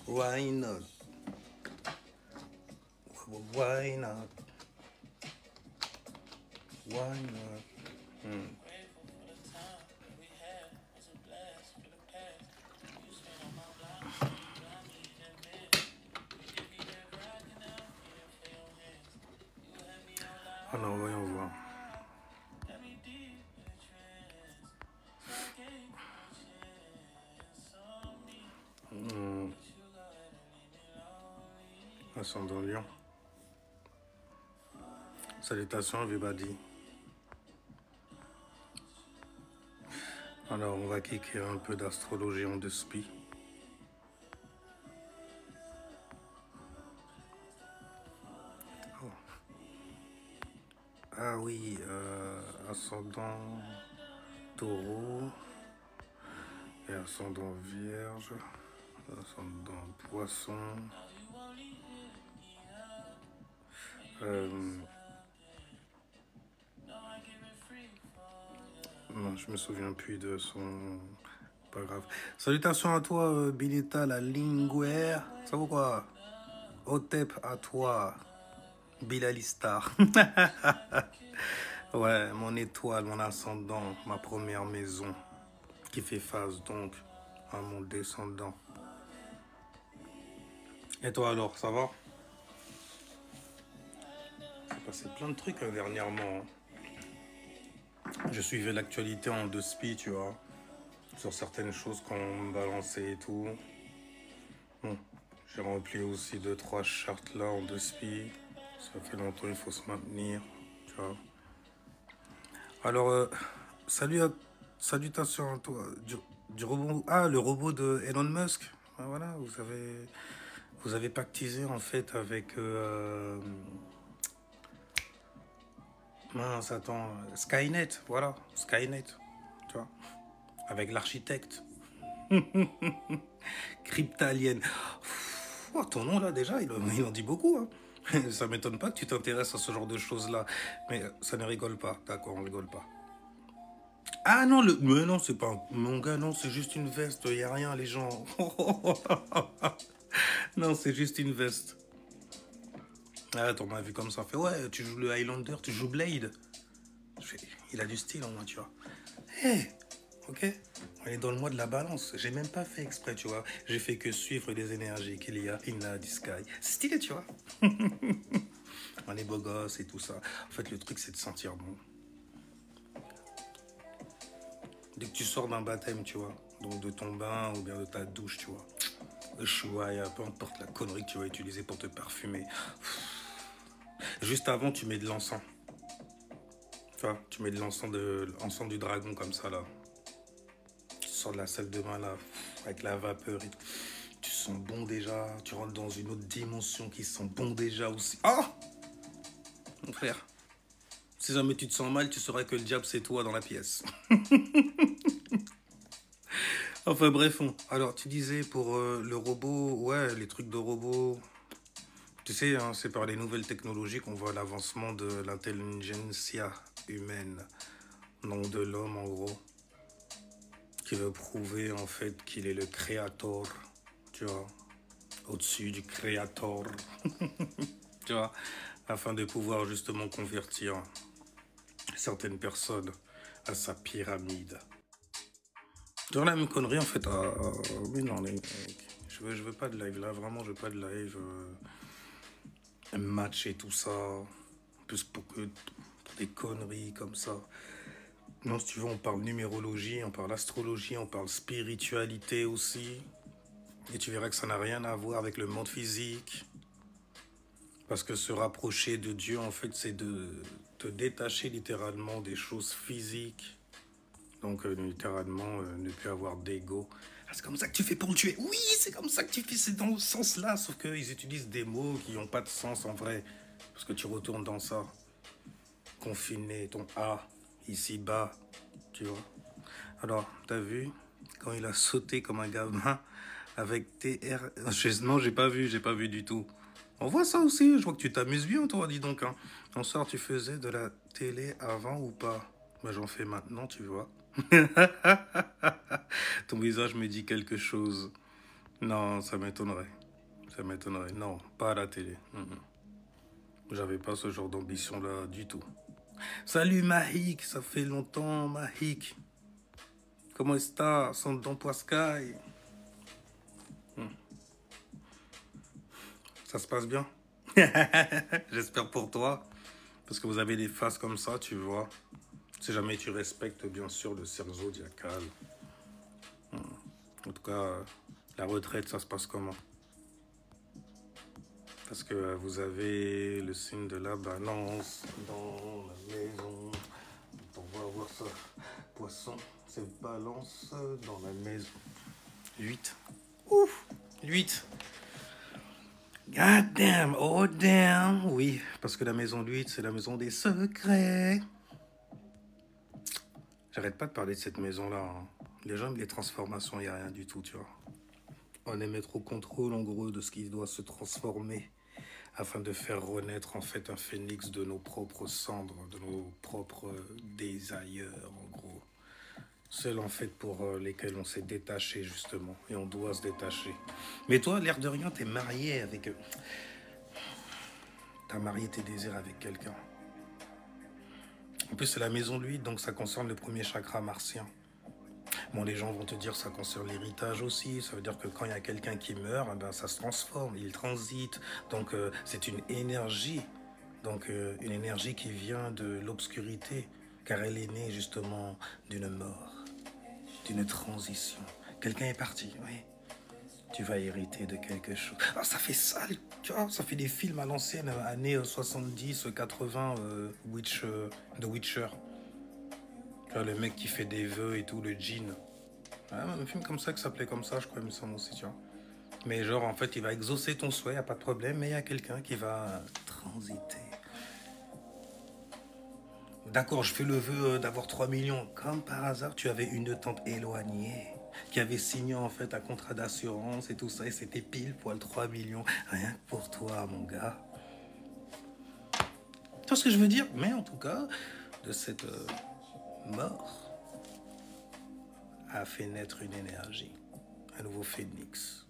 Why not? Why not? Why not? Hmm. Alors, voyons voir. Hmm. Ascendant Lion. Salutations, everybody. Alors, on va kicker un peu d'astrologie en deux spi. Oh. Ah oui, ascendant taureau et ascendant vierge, ascendant poisson. Non, je me souviens plus de son... Pas grave. Salutations à toi, Bileta, la linguère. Ça vaut quoi? Otep à toi, Bilalistar. Ouais, mon étoile, mon ascendant, ma première maison, qui fait face donc à mon descendant. Et toi alors, ça va? Il s'est passé plein de trucs dernièrement. Je suivais l'actualité en deux spi, tu vois, sur certaines choses qu'on me balançait et tout. Bon, j'ai rempli aussi 2-3 chartes là en deux spi. Ça fait longtemps, il faut se maintenir, tu vois. Alors, salutations à toi. Du robot. Ah, le robot de Elon Musk. Ah, voilà, vous avez pactisé en fait avec. Mince, attends. Skynet, voilà. Skynet, tu vois. Avec l'architecte. Cryptalien. Oh, ton nom là, déjà, il en dit beaucoup. Hein. Ça m'étonne pas que tu t'intéresses à ce genre de choses-là. Mais ça ne rigole pas. D'accord, on rigole pas. Ah non, mais non, c'est pas mon gars, non, c'est juste une veste, y a rien, les gens. Non, c'est juste une veste. Ah, t'en m'as vu comme ça, fait ouais, tu joues le Highlander, tu joues Blade. Il a du style en moi, tu vois. Hé, ok, on est dans le mois de la balance. J'ai même pas fait exprès, tu vois. J'ai fait que suivre les énergies qu'il y a in the sky. C'est stylé, tu vois. On est beau gosse et tout ça. En fait, le truc, c'est de sentir bon. Dès que tu sors d'un baptême, tu vois, donc de ton bain ou bien de ta douche, tu vois, le chouaïa, peu importe la connerie que tu vas utiliser pour te parfumer. Juste avant, tu mets de l'encens. Tu vois, tu mets de l'encens du dragon comme ça, là. Tu sors de la salle de bain, là, avec la vapeur et tout. Tu sens bon déjà, tu rentres dans une autre dimension qui sent bon déjà aussi. Ah, mon frère, si jamais tu te sens mal, tu sauras que le diable, c'est toi dans la pièce. Enfin bref, alors tu disais pour le robot, ouais, les trucs de robot, tu sais, hein, c'est par les nouvelles technologies qu'on voit l'avancement de l'intelligentsia humaine, donc de l'homme en gros, qui veut prouver en fait qu'il est le créateur, tu vois, au-dessus du créateur, tu vois, afin de pouvoir justement convertir certaines personnes à sa pyramide. Dans la même connerie en fait, oui non, je veux pas de live là, vraiment je veux pas de live. Match et tout ça, plus pour des conneries comme ça. Non, si tu veux, on parle numérologie, on parle astrologie, on parle spiritualité aussi. Et tu verras que ça n'a rien à voir avec le monde physique. Parce que se rapprocher de Dieu, en fait, c'est de te détacher littéralement des choses physiques. Donc, littéralement, ne plus avoir d'ego. Ah, c'est comme ça que tu fais pour le tuer. Oui, c'est comme ça que tu fais, c'est dans ce sens-là. Sauf qu'ils utilisent des mots qui n'ont pas de sens en vrai. Parce que tu retournes dans ça. Confiner ton A, ici bas, tu vois. Alors, t'as vu, quand il a sauté comme un gamin avec TR... Non, j'ai pas vu du tout. On voit ça aussi, je vois que tu t'amuses bien, toi, dis donc. Hein. Bonsoir, tu faisais de la télé avant ou pas? Bah, j'en fais maintenant, tu vois. Ton visage me dit quelque chose. Non, ça m'étonnerait. Ça m'étonnerait. Non, pas à la télé. J'avais pas ce genre d'ambition-là du tout. Salut Mahik, ça fait longtemps Mahik. Comment est-ce Son don Pascal. Ça se passe bien? J'espère pour toi. Parce que vous avez des faces comme ça, tu vois. Si jamais tu respectes bien sûr le cercle zodiacal. En tout cas, la retraite, ça se passe comment? Parce que vous avez le signe de la balance dans la maison. On va voir ça. Poisson, c'est balance dans la maison. 8. Ouf, 8. God damn, oh damn. Oui, parce que la maison de 8, c'est la maison des secrets. J'arrête pas de parler de cette maison-là. Hein. Les gens, les transformations, il n'y a rien du tout, tu vois. On est mettre au contrôle, en gros, de ce qui doit se transformer afin de faire renaître, en fait, un phénix de nos propres cendres, de nos propres désailleurs, en gros. Celles, en fait, pour lesquelles on s'est détaché, justement. Et on doit se détacher. Mais toi, l'air de rien, t'es marié avec... T'as marié tes désirs avec quelqu'un. En plus, c'est la maison de 8, donc ça concerne le premier chakra martien. Bon, les gens vont te dire que ça concerne l'héritage aussi. Ça veut dire que quand il y a quelqu'un qui meurt, eh ben, ça se transforme, il transite. Donc, c'est une énergie. Donc, une énergie qui vient de l'obscurité, car elle est née justement d'une mort, d'une transition. Quelqu'un est parti, oui. Tu vas hériter de quelque chose. Ah, ça fait ça, tu vois, ça fait des films à l'ancienne, années 70, 80, The Witcher. Tu vois, le mec qui fait des vœux et tout, le djinn. Ah, un film comme ça qui s'appelait comme ça, je crois, il me semble aussi, tu vois. Mais genre, en fait, il va exaucer ton souhait, y a pas de problème, mais il y a quelqu'un qui va transiter. D'accord, je fais le vœu d'avoir 3 millions. Comme par hasard, tu avais une tante éloignée qui avait signé en fait un contrat d'assurance et tout ça, et c'était pile poil 3 millions. Rien que pour toi, mon gars. Tu vois ce que je veux dire? Mais en tout cas, de cette mort a fait naître une énergie, un nouveau phénix.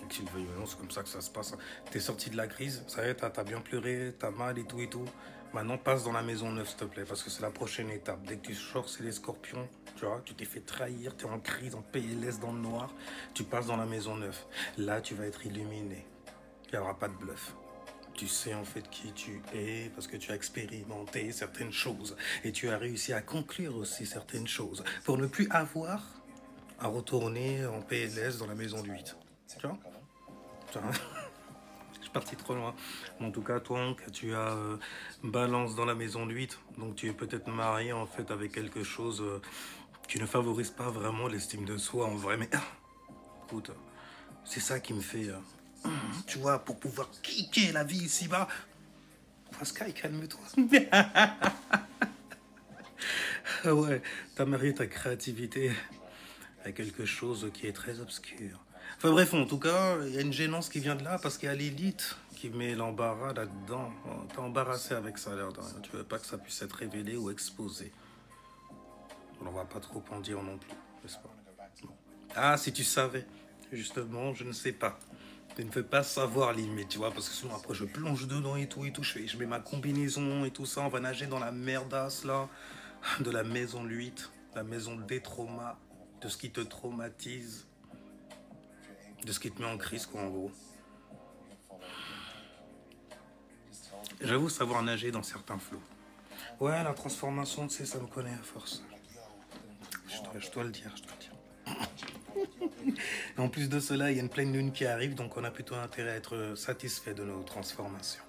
Qu'il veuille ou non, c'est comme ça que ça se passe. T'es sorti de la crise, ça y est, t'as bien pleuré, t'as mal et tout et tout. Maintenant, passe dans la maison neuve, s'il te plaît, parce que c'est la prochaine étape. Dès que tu sors, c'est les scorpions, tu vois, tu t'es fait trahir, t'es en crise, en PLS dans le noir, tu passes dans la maison neuve. Là, tu vas être illuminé. Il n'y aura pas de bluff. Tu sais en fait qui tu es parce que tu as expérimenté certaines choses et tu as réussi à conclure aussi certaines choses pour ne plus avoir à retourner en PLS dans la maison du 8. Tu vois? Je suis parti trop loin. Mais en tout cas, toi, tu as balance dans la maison de 8. Donc tu es peut-être marié en fait avec quelque chose qui ne favorise pas vraiment l'estime de soi en vrai. Mais écoute, c'est ça qui me fait... tu vois, pour pouvoir kicker la vie ici-bas. Pascal, calme-toi. Ouais, t'as marié ta créativité à quelque chose qui est très obscur. Enfin bref, en tout cas, il y a une gênance qui vient de là parce qu'il y a l'élite qui met l'embarras là-dedans. T'es embarrassé avec ça, l'air de rien. Tu veux pas que ça puisse être révélé ou exposé. On va pas trop en dire non plus, n'est-ce pas? Bon. Ah, si tu savais. Justement, je ne sais pas. Je ne veux pas savoir limite, tu vois, parce que sinon après je plonge dedans et tout, je mets ma combinaison et tout ça, on va nager dans la merdasse là, de la maison 8, la maison des traumas, de ce qui te traumatise, de ce qui te met en crise quoi en gros. J'avoue savoir nager dans certains flots. Ouais, la transformation, tu sais, ça me connaît à force. Je dois le dire, je dois le dire. En plus de cela, il y a une pleine lune qui arrive, donc on a plutôt intérêt à être satisfait de nos transformations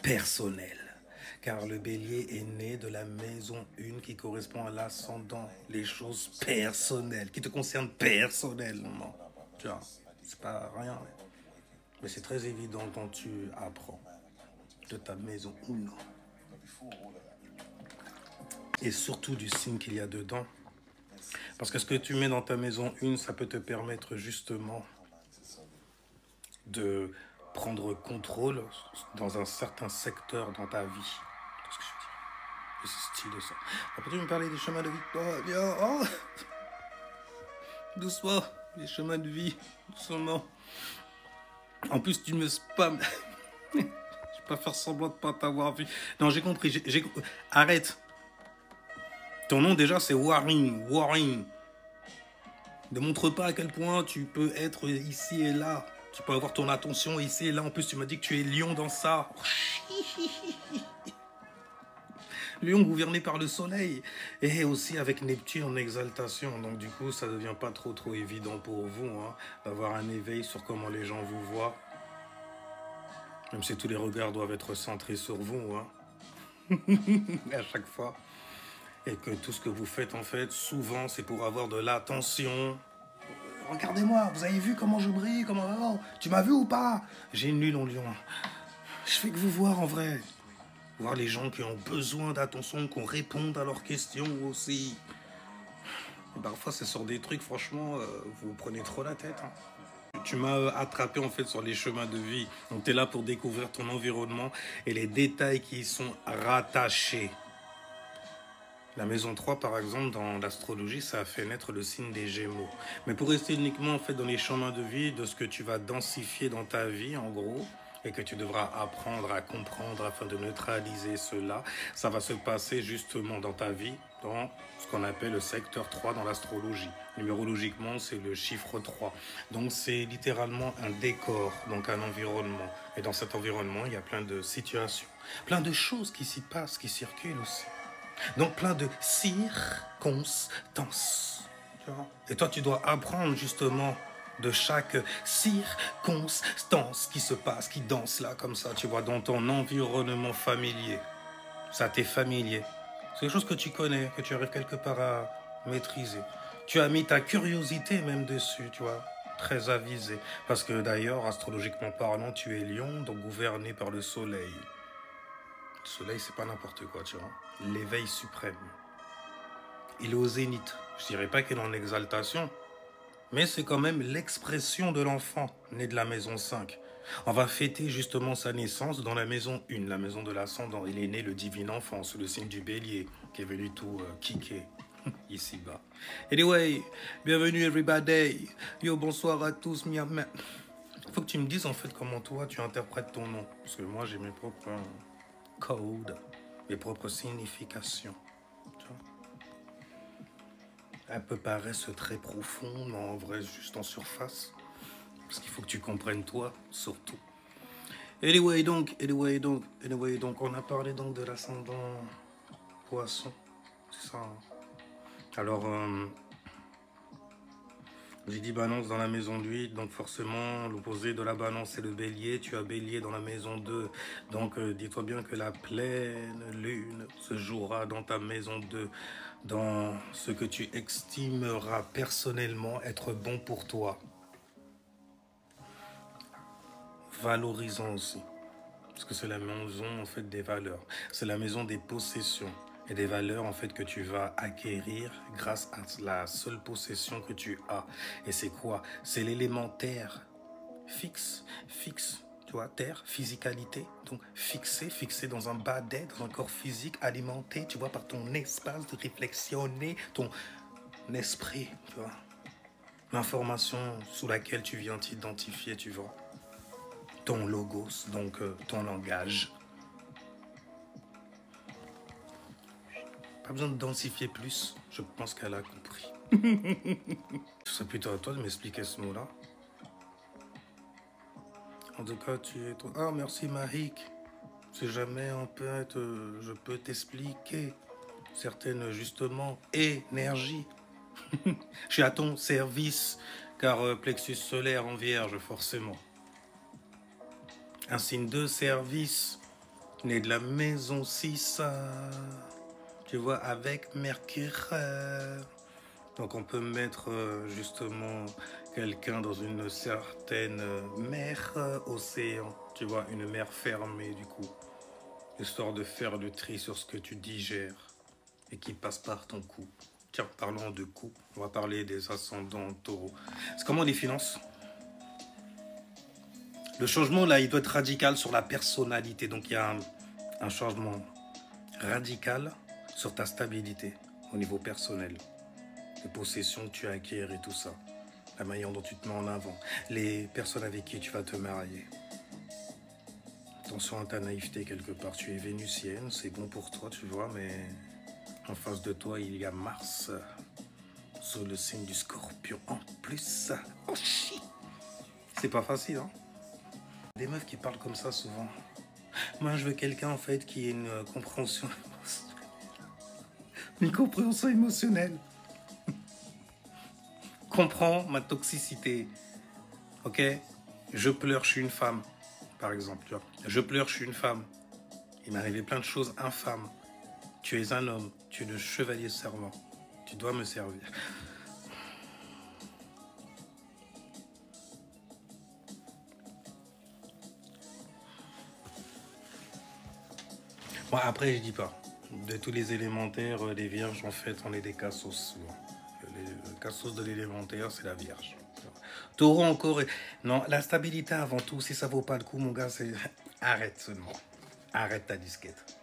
personnelles. Car le bélier est né de la maison 1 qui correspond à l'ascendant, les choses personnelles, qui te concernent personnellement. Tu vois, c'est pas rien, mais c'est très évident quand tu apprends de ta maison 1. Et surtout du signe qu'il y a dedans. Parce que ce que tu mets dans ta maison 1, ça peut te permettre justement de prendre contrôle dans un certain secteur dans ta vie. C'est ce que je veux dire. Et c'est stylé ça. Après tu me parler des chemins de victoire. Viens, oh doucement. les chemins de vie, doucement. En plus, tu me spams. Je vais pas faire semblant de pas t'avoir vu. Non, j'ai compris. Arrête. Ton nom déjà, c'est Warring. Warring. Ne montre pas à quel point tu peux être ici et là. Tu peux avoir ton attention ici et là. En plus, tu m'as dit que tu es lion dans ça. Lion gouverné par le soleil. Et aussi avec Neptune en exaltation. Donc du coup, ça ne devient pas trop évident pour vous hein, d'avoir un éveil sur comment les gens vous voient. Même si tous les regards doivent être centrés sur vous. Hein. À chaque fois. Et que tout ce que vous faites, en fait, souvent, c'est pour avoir de l'attention. Regardez-moi, vous avez vu comment je brille, comment... Oh, tu m'as vu ou pas? J'ai une lune en lion. Je fais que vous voir, en vrai. Voir les gens qui ont besoin d'attention, qu'on réponde à leurs questions aussi. Et parfois, c'est sur des trucs, franchement, vous prenez trop la tête. Hein. Tu m'as attrapé, en fait, sur les chemins de vie. Donc, tu es là pour découvrir ton environnement et les détails qui y sont rattachés. La maison 3, par exemple, dans l'astrologie, ça a fait naître le signe des Gémeaux. Mais pour rester uniquement en fait, dans les chemins de vie, de ce que tu vas densifier dans ta vie, en gros, et que tu devras apprendre à comprendre afin de neutraliser cela, ça va se passer justement dans ta vie, dans ce qu'on appelle le secteur 3 dans l'astrologie. Numérologiquement, c'est le chiffre 3. Donc, c'est littéralement un décor, donc un environnement. Et dans cet environnement, il y a plein de situations, plein de choses qui s'y passent, qui circulent aussi. Donc plein de circonstances. Et toi, tu dois apprendre justement de chaque circonstance qui se passe, qui danse là comme ça, tu vois, dans ton environnement familier. Ça t'est familier. C'est quelque chose que tu connais, que tu arrives quelque part à maîtriser. Tu as mis ta curiosité même dessus, tu vois, très avisé. Parce que d'ailleurs, astrologiquement parlant, tu es lion, donc gouverné par le soleil. Le soleil, c'est pas n'importe quoi, tu vois. L'éveil suprême. Il est au zénith. Je dirais pas qu'il est en exaltation, mais c'est quand même l'expression de l'enfant né de la maison 5. On va fêter justement sa naissance dans la maison 1, la maison de l'ascendant. Il est né le divin enfant sous le signe du bélier, qui est venu tout kicker ici-bas. Anyway, bienvenue everybody. Yo, bonsoir à tous. Il faut que tu me dises en fait comment toi tu interprètes ton nom. Parce que moi j'ai mes propres codes, mes propres significations. Elle peut paraître très profonde, mais en vrai, juste en surface. Parce qu'il faut que tu comprennes toi, surtout. Anyway, donc, on a parlé donc de l'ascendant poisson. C'est ça. Hein. Alors, j'ai dit balance dans la maison de 8, donc forcément, l'opposé de la balance, c'est le bélier. Tu as bélier dans la maison 2. Donc, dis-toi bien que la pleine lune se jouera dans ta maison 2. Dans ce que tu estimeras personnellement être bon pour toi. Valorisant aussi. Parce que c'est la maison, en fait, des valeurs. C'est la maison des possessions. Et des valeurs, en fait, que tu vas acquérir grâce à la seule possession que tu as. Et c'est quoi? C'est l'élémentaire fixe. Tu vois, terre, physicalité, donc fixé dans un badet, dans un corps physique, alimenté, tu vois, par ton espace de réflexionner, ton esprit, tu vois. L'information sous laquelle tu viens t'identifier, tu vois. Ton logos, donc ton langage. Pas besoin de densifier plus, je pense qu'elle a compris. Ce serait plutôt à toi de m'expliquer ce mot-là. En tout cas, tu es... Ah, merci Mahik. Si jamais en fait, je peux t'expliquer certaines, justement, énergies. Je suis à ton service, car plexus solaire en vierge, forcément. Un signe de service, né de la maison 6, tu vois, avec Mercure. Donc on peut mettre justement quelqu'un dans une certaine mer, océan, tu vois, une mer fermée du coup, histoire de faire le tri sur ce que tu digères et qui passe par ton cou. Tiens, parlons de cou, on va parler des ascendants taureaux. C'est comment les finances? Le changement là, il doit être radical sur la personnalité, donc il y a un changement radical sur ta stabilité au niveau personnel. Les possessions que tu acquiers et tout ça. la manière dont tu te mets en avant, les personnes avec qui tu vas te marier. Attention à ta naïveté quelque part, tu es vénusienne, c'est bon pour toi, tu vois, mais en face de toi, il y a Mars, sur le signe du Scorpion en plus. Oh shit! C'est pas facile, hein? Des meufs qui parlent comme ça souvent. Moi, je veux quelqu'un, en fait, qui ait une compréhension émotionnelle. Comprends ma toxicité, ok? Je pleure, je suis une femme, par exemple, tu vois. Je pleure, je suis une femme. Il m'est arrivé plein de choses infâmes. Tu es un homme, tu es le chevalier servant. Tu dois me servir. Bon, après, je dis pas. De tous les élémentaires, les vierges, en fait, on est des cassos souvent. Le cassos de l'élémentaire, c'est la vierge. Taureau encore. Non, la stabilité avant tout, si ça vaut pas le coup, mon gars, c'est. Arrête seulement. Arrête ta disquette.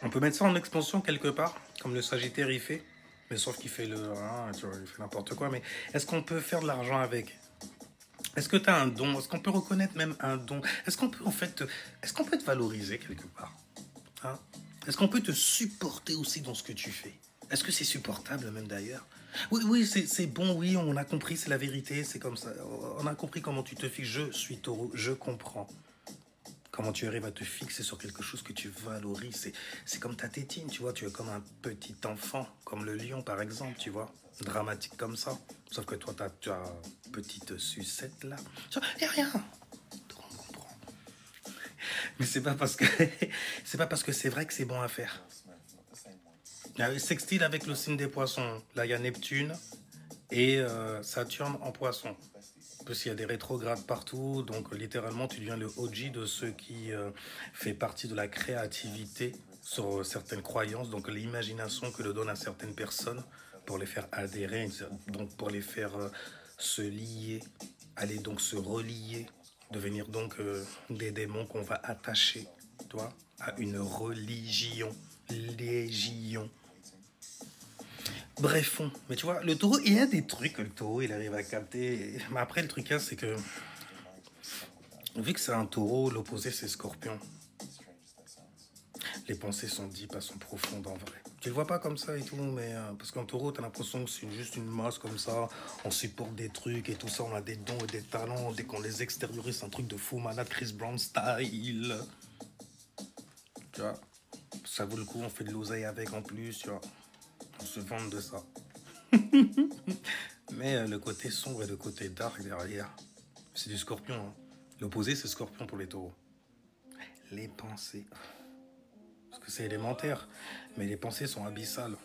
On peut mettre ça en expansion quelque part, comme le Sagittaire il fait. Mais sauf qu'il fait tu vois, il fait n'importe quoi. Mais est-ce qu'on peut faire de l'argent avec? Est-ce que tu as un don? Est-ce qu'on peut reconnaître même un don? Est-ce qu'on peut en fait, est-ce qu'on peut te valoriser quelque part, hein? Est-ce qu'on peut te supporter aussi dans ce que tu fais? Est-ce que c'est supportable même d'ailleurs? Oui, oui, c'est bon, oui, on a compris, c'est la vérité, c'est comme ça. On a compris comment tu te fixes. Je suis taureau, je comprends. Comment tu arrives à te fixer sur quelque chose que tu valorises. C'est comme ta tétine, tu vois. Tu es comme un petit enfant, comme le lion par exemple, tu vois. Dramatique comme ça. Sauf que toi, tu as une petite sucette là. Il n'y a rien. On comprend. Mais c'est pas parce que c'est vrai que c'est bon à faire. Il y a sextile avec le signe des poissons. Là, il y a Neptune et Saturne en poisson. Parce qu'il y a des rétrogrades partout, donc littéralement tu deviens le OG de ceux qui fait partie de la créativité sur certaines croyances, donc l'imagination que le donne à certaines personnes pour les faire adhérer, donc pour les faire se lier, aller donc se relier, devenir donc des démons qu'on va attacher, toi, à une religion, légion. Bref, mais tu vois, le taureau, il y a des trucs que le taureau, il arrive à capter. Mais après, le truc, c'est que, vu que c'est un taureau, l'opposé, c'est scorpion. Les pensées sont deep, elles sont profondes en vrai. Tu le vois pas comme ça et tout, mais parce qu'un taureau, t'as l'impression que c'est juste une masse comme ça, on supporte des trucs et tout ça, on a des dons et des talents, dès qu'on les extériorise, c'est un truc de fou malade, Chris Brown style. Tu vois, ça vaut le coup, on fait de l'oseille avec en plus, tu vois. On se vante de ça. Mais le côté sombre et le côté dark derrière, c'est du scorpion. Hein. L'opposé, c'est scorpion pour les taureaux. Les pensées. Parce que c'est élémentaire. Mais les pensées sont abyssales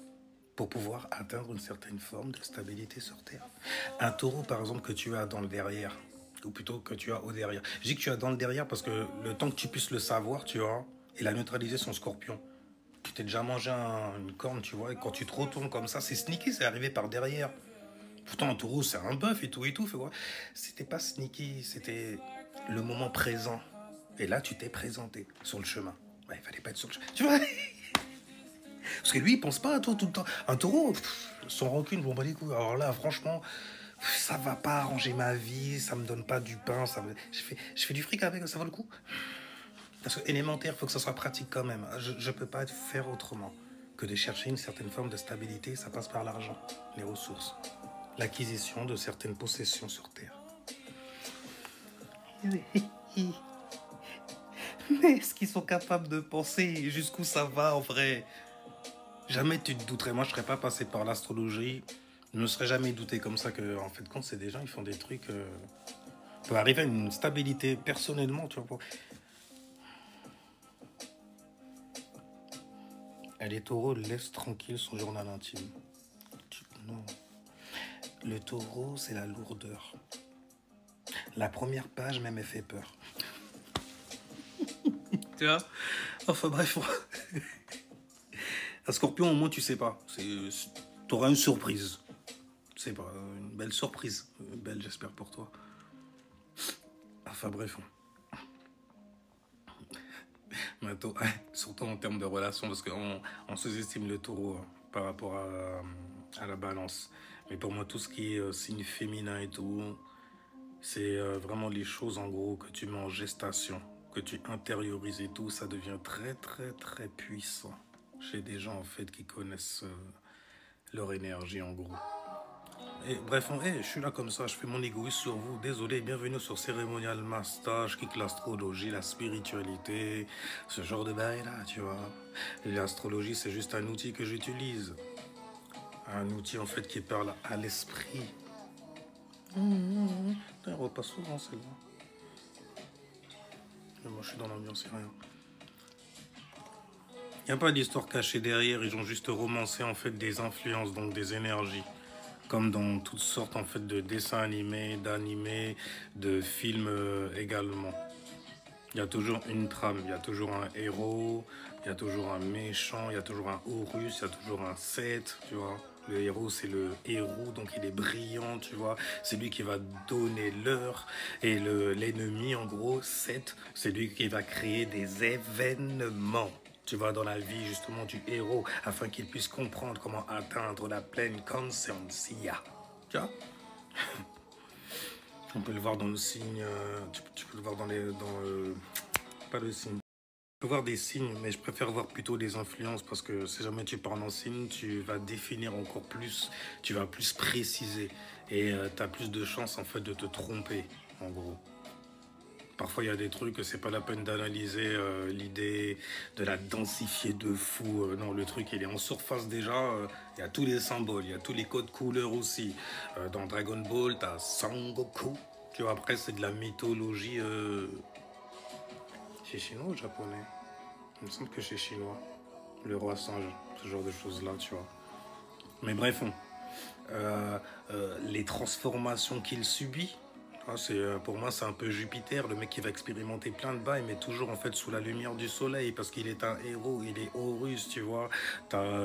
pour pouvoir atteindre une certaine forme de stabilité sur Terre. Un taureau, par exemple, que tu as dans le derrière, ou plutôt que tu as au derrière. Je dis que tu as dans le derrière parce que le temps que tu puisses le savoir, tu vois, il a neutralisé son scorpion. Tu t'es déjà mangé une corne, tu vois, et quand tu te retournes comme ça, c'est sneaky, c'est arrivé par derrière. Pourtant, un taureau, c'est un bœuf et tout. C'était pas sneaky, c'était le moment présent. Et là, tu t'es présenté sur le chemin. Ouais, il fallait pas être sur le chemin. Tu vois? Parce que lui, il pense pas à toi tout le temps. Un taureau, sans rancune, bon, bah les couilles. Alors là, franchement, ça va pas arranger ma vie, ça me donne pas du pain. Je fais du fric avec, ça vaut le coup. Parce que élémentaire, il faut que ça soit pratique quand même. Je peux pas faire autrement que de chercher une certaine forme de stabilité. Ça passe par l'argent, les ressources. L'acquisition de certaines possessions sur Terre. Mais est-ce qu'ils sont capables de penser jusqu'où ça va en vrai? Jamais tu te douterais. Moi, je ne serais pas passé par l'astrologie. Je ne me serais jamais douté comme ça que, en fait, quand c'est des gens, ils font des trucs... pour arriver à une stabilité personnellement, tu vois. Les taureaux laissent tranquille son journal intime. Non. Le taureau, c'est la lourdeur. La première page, même, elle fait peur. Tu vois? Enfin bref. Un scorpion, au moins, tu sais pas. T'auras une surprise. C'est pas une belle surprise. Belle, j'espère, pour toi. Enfin bref. Surtout en termes de relations, parce qu'on sous-estime le taureau par rapport à la balance. Mais pour moi, tout ce qui est signe féminin et tout, c'est vraiment les choses en gros que tu mets en gestation, que tu intériorises et tout, ça devient très très très puissant. J'ai des gens en fait qui connaissent leur énergie en gros. Et bref, je suis là comme ça, je fais mon égoïste sur vous. Désolé, bienvenue sur Cérémonial Master. Je kick l'astrologie, la spiritualité, ce genre de bail là, tu vois. L'astrologie, c'est juste un outil que j'utilise. Un outil en fait qui parle à l'esprit. Elle repasse souvent celle-là. Mais moi je suis dans l'ambiance, c'est rien. Il n'y a pas d'histoire cachée derrière, ils ont juste romancé en fait des influences, donc des énergies. Comme dans toutes sortes en fait de dessins animés, de films également. Il y a toujours une trame, il y a toujours un héros, il y a toujours un méchant, il y a toujours un Horus, il y a toujours un Seth, tu vois. Le héros, c'est le héros, donc il est brillant, tu vois. C'est lui qui va donner l'heure. Et l'ennemi, en gros, Seth, c'est lui qui va créer des événements, tu vois, dans la vie, justement, du héros, afin qu'il puisse comprendre comment atteindre la pleine conscience. Tu vois. On peut le voir dans le signe, tu peux le voir dans les... pas le signe. Je peux voir des signes, mais je préfère voir plutôt des influences parce que si jamais tu parles en signe, tu vas définir encore plus, tu vas plus préciser et tu as plus de chances en fait de te tromper, en gros. Parfois, il y a des trucs, c'est pas la peine d'analyser l'idée de la densifier de fou. Non, le truc, il est en surface déjà. Il y a tous les symboles, il y a tous les codes couleurs aussi. Dans Dragon Ball, tu as Sangoku. Tu vois, après, c'est de la mythologie. C'est chinois ou japonais? Il me semble que c'est chinois. Le roi singe, ce genre de choses-là, tu vois. Mais bref, les transformations qu'il subit. Pour moi, c'est un peu Jupiter, le mec qui va expérimenter plein de bails, mais toujours en fait sous la lumière du soleil, parce qu'il est un héros, il est Horus, tu vois. T'as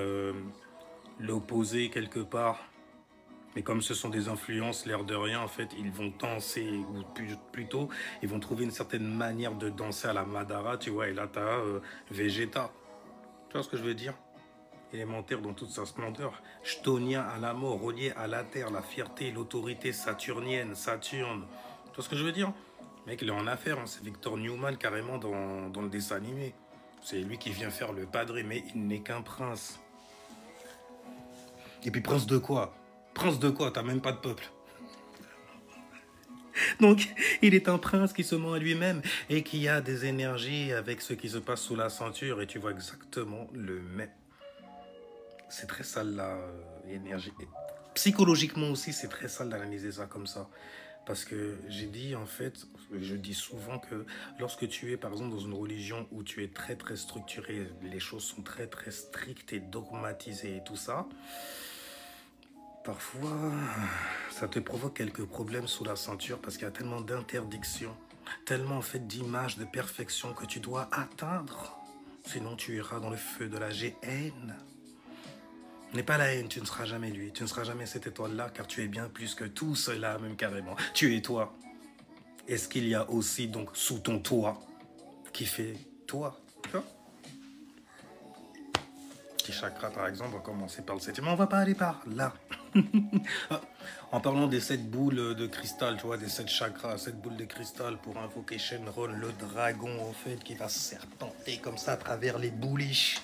l'opposé quelque part. Mais comme ce sont des influences, l'air de rien, en fait, ils vont danser, ou plutôt, ils vont trouver une certaine manière de danser à la Madara, tu vois. Et là, t'as Vegeta. Tu vois ce que je veux dire? Élémentaire dans toute sa splendeur, chtonien à la mort, relié à la terre, la fierté, l'autorité saturnienne, Saturne. Tu vois ce que je veux dire? Le mec, il est en affaire, hein. C'est Victor Newman carrément dans le dessin animé. C'est lui qui vient faire le padré, mais il n'est qu'un prince. Et puis prince de quoi? Prince de quoi? T'as même pas de peuple. Donc, il est un prince qui se ment à lui-même et qui a des énergies avec ce qui se passe sous la ceinture et tu vois exactement le même. C'est très sale la énergie. Psychologiquement aussi, c'est très sale d'analyser ça comme ça. Parce que j'ai dit, en fait, je dis souvent que lorsque tu es, par exemple, dans une religion où tu es très, très structuré, les choses sont très, très strictes et dogmatisées et tout ça, parfois, ça te provoque quelques problèmes sous la ceinture parce qu'il y a tellement d'interdictions, tellement, en fait, d'images de perfection que tu dois atteindre. Sinon, tu iras dans le feu de la GN. N'aie pas la haine, tu ne seras jamais lui, tu ne seras jamais cette étoile-là, car tu es bien plus que tout cela, même carrément. Tu es toi. Est-ce qu'il y a aussi, donc, sous ton toit, qui fait toi, tu vois? Petit chakra, par exemple, on va commencer par le 7e, mais on va pas aller par là. En parlant des 7 boules de cristal, tu vois, des 7 chakras, 7 boules de cristal pour invoquer Shenron, le dragon, en fait, qui va serpenter comme ça à travers les bouliches.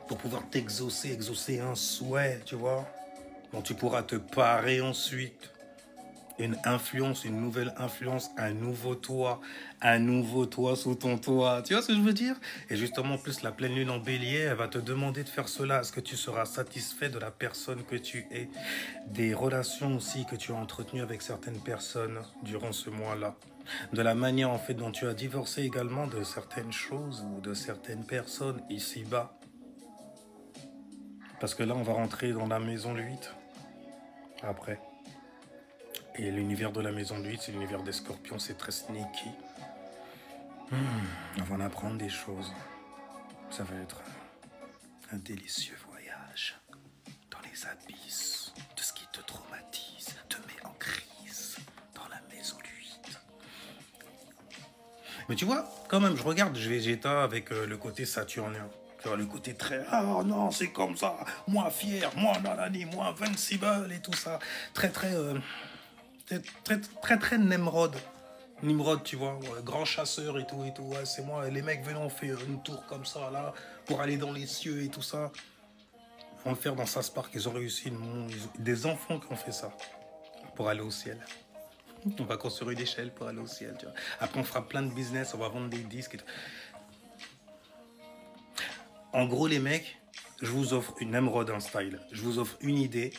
Pour pouvoir exaucer un souhait, tu vois, dont tu pourras te parer ensuite. Une influence, une nouvelle influence, un nouveau toit sous ton toit. Tu vois ce que je veux dire? Et justement, en plus, la pleine lune en bélier, elle va te demander de faire cela. Est-ce que tu seras satisfait de la personne que tu es? Des relations aussi que tu as entretenues avec certaines personnes durant ce mois-là. De la manière, en fait, dont tu as divorcé également de certaines choses ou de certaines personnes ici-bas. Parce que là, on va rentrer dans la maison 8. Après. Et l'univers de la maison 8, c'est l'univers des scorpions, c'est très sneaky. On va en apprendre des choses. Ça va être un délicieux voyage dans les abysses de ce qui te traumatise, te met en crise dans la maison 8. Mais tu vois, quand même, je regarde Vegeta avec le côté saturnien. Tu vois, le côté très, ah non, c'est comme ça, moi fier, moi nanani, moi invincible et tout ça. Très, très Nemrod. Nimrod, tu vois, ouais, grand chasseur et tout, ouais, c'est moi. Les mecs, venez, on fait une tour comme ça, là, pour aller dans les cieux et tout ça. On va le faire dans South Park, ils ont réussi, des enfants qui ont fait ça, pour aller au ciel. On va construire une échelle pour aller au ciel, tu vois. Après, on fera plein de business, on va vendre des disques et tout. En gros, les mecs, je vous offre une Nemrod en style. Je vous offre une idée.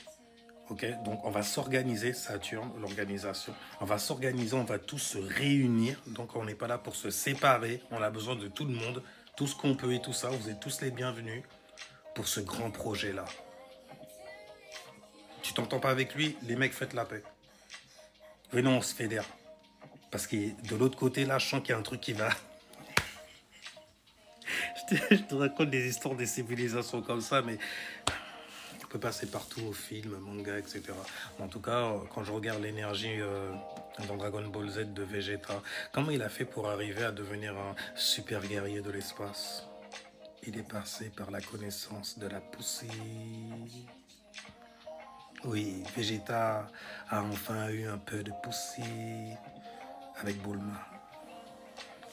Ok, donc on va s'organiser, Saturne, l'organisation. On va s'organiser, on va tous se réunir. Donc on n'est pas là pour se séparer. On a besoin de tout le monde, tout ce qu'on peut et tout ça. Vous êtes tous les bienvenus pour ce grand projet-là. Tu t'entends pas avec lui, les mecs, faites la paix. Venez, on se fédère. Parce que de l'autre côté, là, je sens qu'il y a un truc qui va... je te raconte des histoires des civilisations comme ça, mais on peut passer partout au film, manga, etc. En tout cas, quand je regarde l'énergie dans Dragon Ball Z de Vegeta, comment il a fait pour arriver à devenir un super guerrier de l'espace? Il est passé par la connaissance de la poussière. Oui, Vegeta a enfin eu un peu de poussière avec Bulma.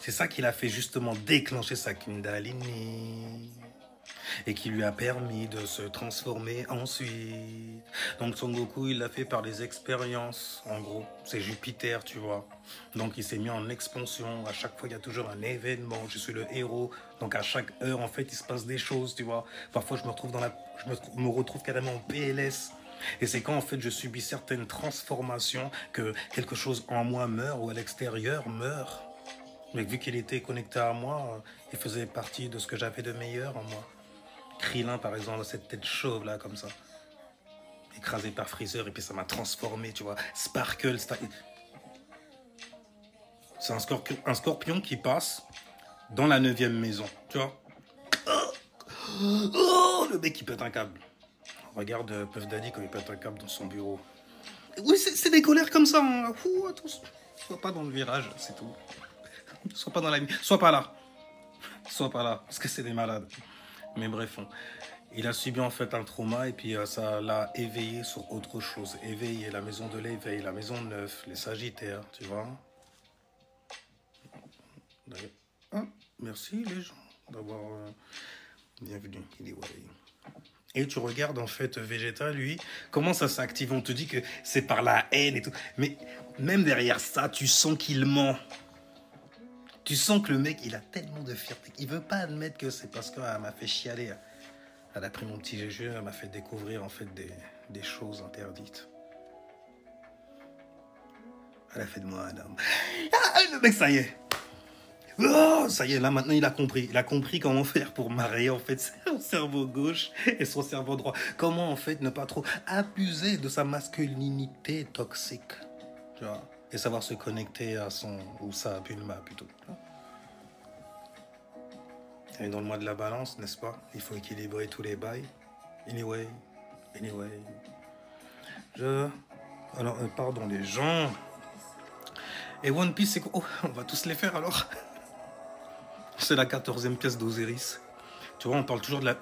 C'est ça qui l'a fait justement déclencher sa Kundalini et qui lui a permis de se transformer ensuite. Donc Son Goku, il l'a fait par les expériences, en gros. C'est Jupiter, tu vois. Donc il s'est mis en expansion. À chaque fois, il y a toujours un événement. Je suis le héros. Donc à chaque heure, en fait, il se passe des choses, tu vois. Parfois, je me retrouve carrément en PLS. Et c'est quand, en fait, je subis certaines transformations que quelque chose en moi meurt ou à l'extérieur meurt. Mais vu qu'il était connecté à moi, il faisait partie de ce que j'avais de meilleur en moi. Krillin, par exemple, cette tête chauve là, comme ça. Écrasé par Freezer, et puis ça m'a transformé, tu vois. Sparkle, c'est un scorpion qui passe dans la 9e maison, tu vois. Oh, le mec, il pète un câble. Regarde Puff Daddy quand il pète un câble dans son bureau. Oui, c'est des colères comme ça. Hein. Attention. Sois pas dans le virage, c'est tout. Sois pas dans la... Sois pas là. Sois pas là, parce que c'est des malades. Mais bref, il a subi en fait un trauma et puis ça l'a éveillé sur autre chose. Éveillé, la maison de l'éveil, la maison 9, les Sagittaires, tu vois. Ah, merci les gens d'avoir... Bienvenue, il est ouais. Et tu regardes en fait Vegeta, lui, comment ça s'active? On te dit que c'est par la haine et tout. Mais même derrière ça, tu sens qu'il ment. Tu sens que le mec, il a tellement de fierté qu'il veut pas admettre que c'est parce qu'elle m'a fait chialer. Elle a pris mon petit jeu, elle m'a fait découvrir en fait des choses interdites. Elle a fait de moi un homme. Ah, le mec, ça y est. Oh, ça y est, là maintenant il a compris. Il a compris comment faire pour marier en fait son cerveau gauche et son cerveau droit. Comment en fait ne pas trop abuser de sa masculinité toxique. Tu vois, et savoir se connecter à son, ou sa Bulma plutôt. Et dans le mois de la balance, n'est-ce pas? Il faut équilibrer tous les bails. Anyway. Alors, pardon les gens. Et One Piece, c'est quoi? Oh, on va tous les faire alors. C'est la 14e pièce d'Osiris. Tu vois, on parle toujours de la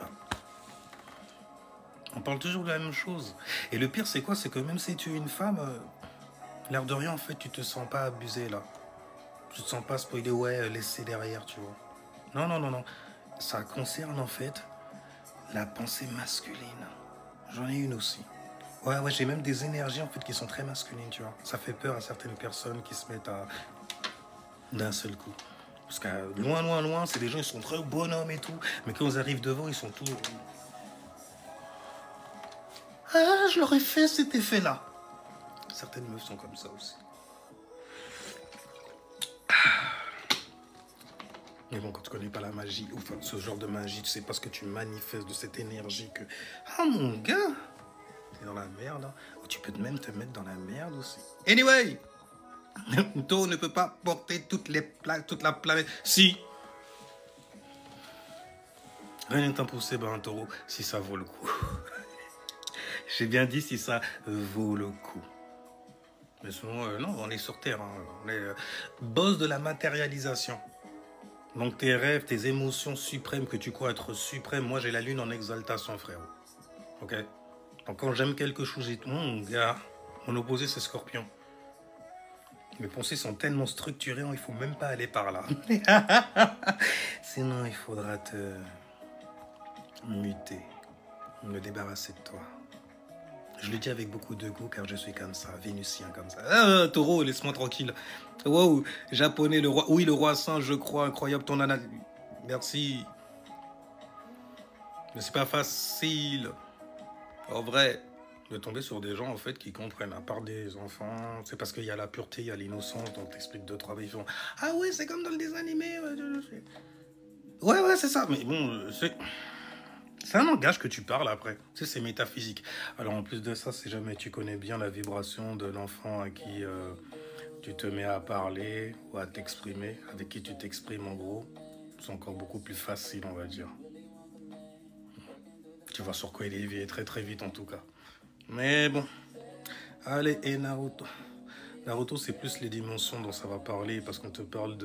même chose. Et le pire, c'est quoi? C'est que même si tu es une femme, l'air de rien, en fait, tu te sens pas abusé, là. Tu te sens pas spoilé, ouais, laissé derrière, tu vois. Non. Ça concerne, en fait, la pensée masculine. J'en ai une aussi. Ouais, j'ai même des énergies, en fait, qui sont très masculines, tu vois. Ça fait peur à certaines personnes qui se mettent à... d'un seul coup. Parce que loin, c'est des gens, ils sont très bonhommes et tout. Mais quand ils arrivent devant, ils sont tous... Ah, je leur ai fait cet effet-là. Certaines meufs sont comme ça aussi. Mais bon, quand tu connais pas la magie, ou enfin, ce genre de magie, tu sais pas ce que tu manifestes de cette énergie que... Ah, mon gars, t'es dans la merde. Hein. Oh, tu peux même te mettre dans la merde aussi. Anyway, Taureau ne peut pas porter toute la planète. Si. Rien n'est impossible à un taureau si ça vaut le coup. J'ai bien dit si ça vaut le coup. Mais sinon, non, on est sur Terre. Hein. On est boss de la matérialisation. Donc tes rêves, tes émotions suprêmes que tu crois être suprêmes, moi j'ai la lune en exaltation, frère. Ok? Donc quand j'aime quelque chose et tout, mon gars, mon opposé c'est Scorpion. Mes pensées sont tellement structurées, il faut même pas aller par là. Sinon il faudra te muter, me débarrasser de toi. Je le dis avec beaucoup de goût car je suis comme ça, vénusien comme ça. Ah, taureau, laisse-moi tranquille. Wow, japonais, le roi. Oui, le roi singe, je crois, incroyable ton analyse. Merci. Mais c'est pas facile, en vrai, de tomber sur des gens en fait qui comprennent, à part des enfants. C'est parce qu'il y a la pureté, il y a l'innocence, donc t'expliques deux, trois ils font ah ouais, c'est comme dans le dessin animé. Ouais, c'est ça. Mais bon, c'est un langage que tu parles après. Tu sais, c'est métaphysique. Alors en plus de ça, si jamais tu connais bien la vibration de l'enfant à qui tu te mets à parler ou à t'exprimer, avec qui tu t'exprimes en gros, c'est encore beaucoup plus facile, on va dire. Tu vois sur quoi il est très très vite en tout cas. Mais bon, allez, et Naruto. Naruto, c'est plus les dimensions dont ça va parler parce qu'on te parle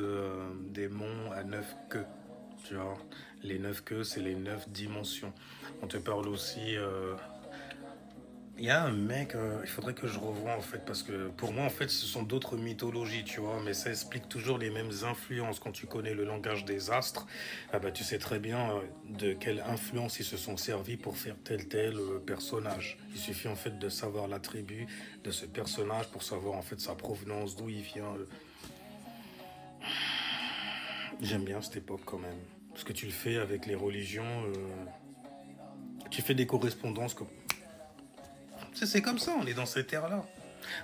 des monts à 9 queues. Tu vois, les 9 queues, c'est les 9 dimensions. On te parle aussi. Il y a un mec, il faudrait que je revoie en fait, parce que pour moi en fait ce sont d'autres mythologies, tu vois, mais ça explique toujours les mêmes influences. Quand tu connais le langage des astres, ah bah, tu sais très bien de quelle influence ils se sont servis pour faire tel personnage. Il suffit en fait de savoir l'attribut de ce personnage pour savoir en fait sa provenance, d'où il vient. J'aime bien cette époque quand même. Parce que tu le fais avec les religions, tu fais des correspondances comme... C'est comme ça, on est dans cette ère-là.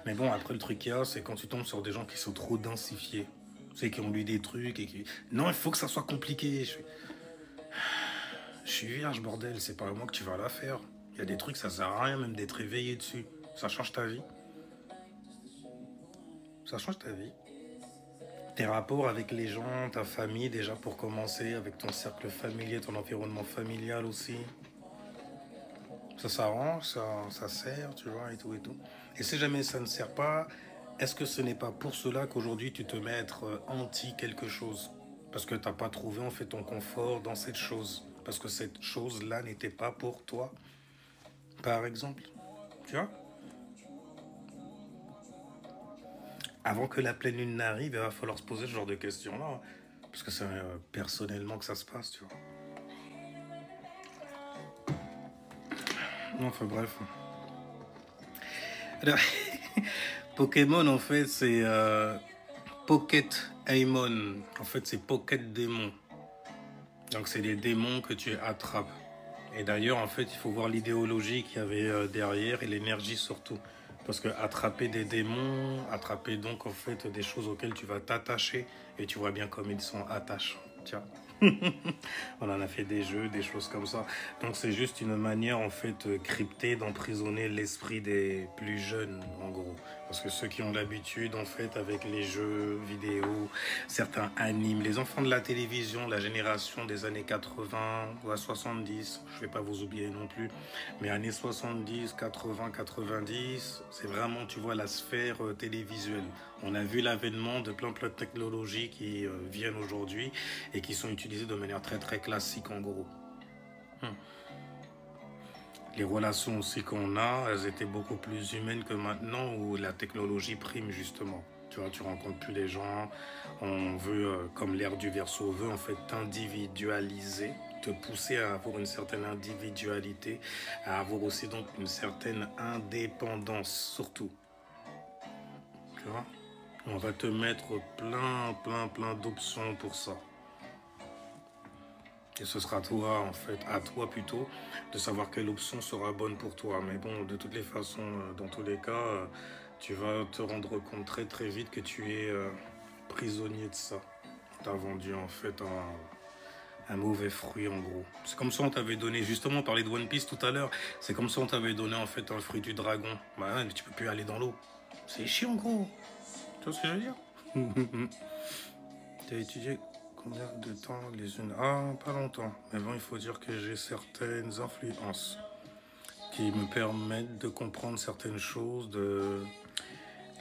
Mais bon, après, le truc qu'il y a, c'est quand tu tombes sur des gens qui sont trop densifiés. Tu sais, qui ont lu des trucs et qui... Non, il faut que ça soit compliqué. Je suis vierge, bordel, c'est pas à moi que tu vas la faire. Il y a des trucs, ça sert à rien même d'être éveillé dessus. Ça change ta vie. Ça change ta vie. Tes rapports avec les gens, ta famille, déjà pour commencer, avec ton cercle familier, ton environnement familial aussi. Ça s'arrange, ça sert, tu vois, et tout et tout. Et si jamais ça ne sert pas, est-ce que ce n'est pas pour cela qu'aujourd'hui tu te mets à être anti quelque chose? Parce que tu n'as pas trouvé en fait ton confort dans cette chose. Parce que cette chose-là n'était pas pour toi, par exemple. Tu vois? Avant que la pleine lune n'arrive, il va falloir se poser ce genre de questions-là. Hein. Parce que c'est personnellement que ça se passe, tu vois. Enfin bref. Alors, Pokémon, en fait, c'est Pocket Aemon. En fait, c'est Pocket Démon. Donc, c'est des démons que tu attrapes. Et d'ailleurs, en fait, il faut voir l'idéologie qu'il y avait derrière et l'énergie surtout. Parce que attraper des démons, attraper donc en fait des choses auxquelles tu vas t'attacher. Et tu vois bien comme ils sont attachants. Tiens. On en a fait des jeux, des choses comme ça. Donc c'est juste une manière en fait cryptée d'emprisonner l'esprit des plus jeunes en gros. Parce que ceux qui ont l'habitude en fait avec les jeux vidéo, certains animes, les enfants de la télévision, la génération des années 80 ou à 70, je vais pas vous oublier non plus, mais années 70, 80, 90, c'est vraiment tu vois la sphère télévisuelle. On a vu l'avènement de plein de technologies qui viennent aujourd'hui et qui sont utilisées de manière très très classique en gros. Les relations aussi qu'on a, elles étaient beaucoup plus humaines que maintenant où la technologie prime justement. Tu vois, tu rencontres plus les gens, on veut, comme l'ère du Verseau veut, en fait, t'individualiser, te pousser à avoir une certaine individualité, à avoir aussi donc une certaine indépendance surtout. Tu vois? On va te mettre plein d'options pour ça. Et ce sera toi, en fait, à toi plutôt, de savoir quelle option sera bonne pour toi. Mais bon, de toutes les façons, dans tous les cas, tu vas te rendre compte très très vite que tu es prisonnier de ça. Tu as vendu en fait un mauvais fruit en gros. C'est comme ça on t'avait donné, justement on parlait de One Piece tout à l'heure, c'est comme ça on t'avait donné en fait un fruit du dragon. Bah ouais, mais tu peux plus aller dans l'eau. C'est chiant gros. Tu vois ce que je veux dire? T'as étudié combien de temps les unes? Ah, pas longtemps. Mais bon, il faut dire que j'ai certaines influences qui me permettent de comprendre certaines choses, de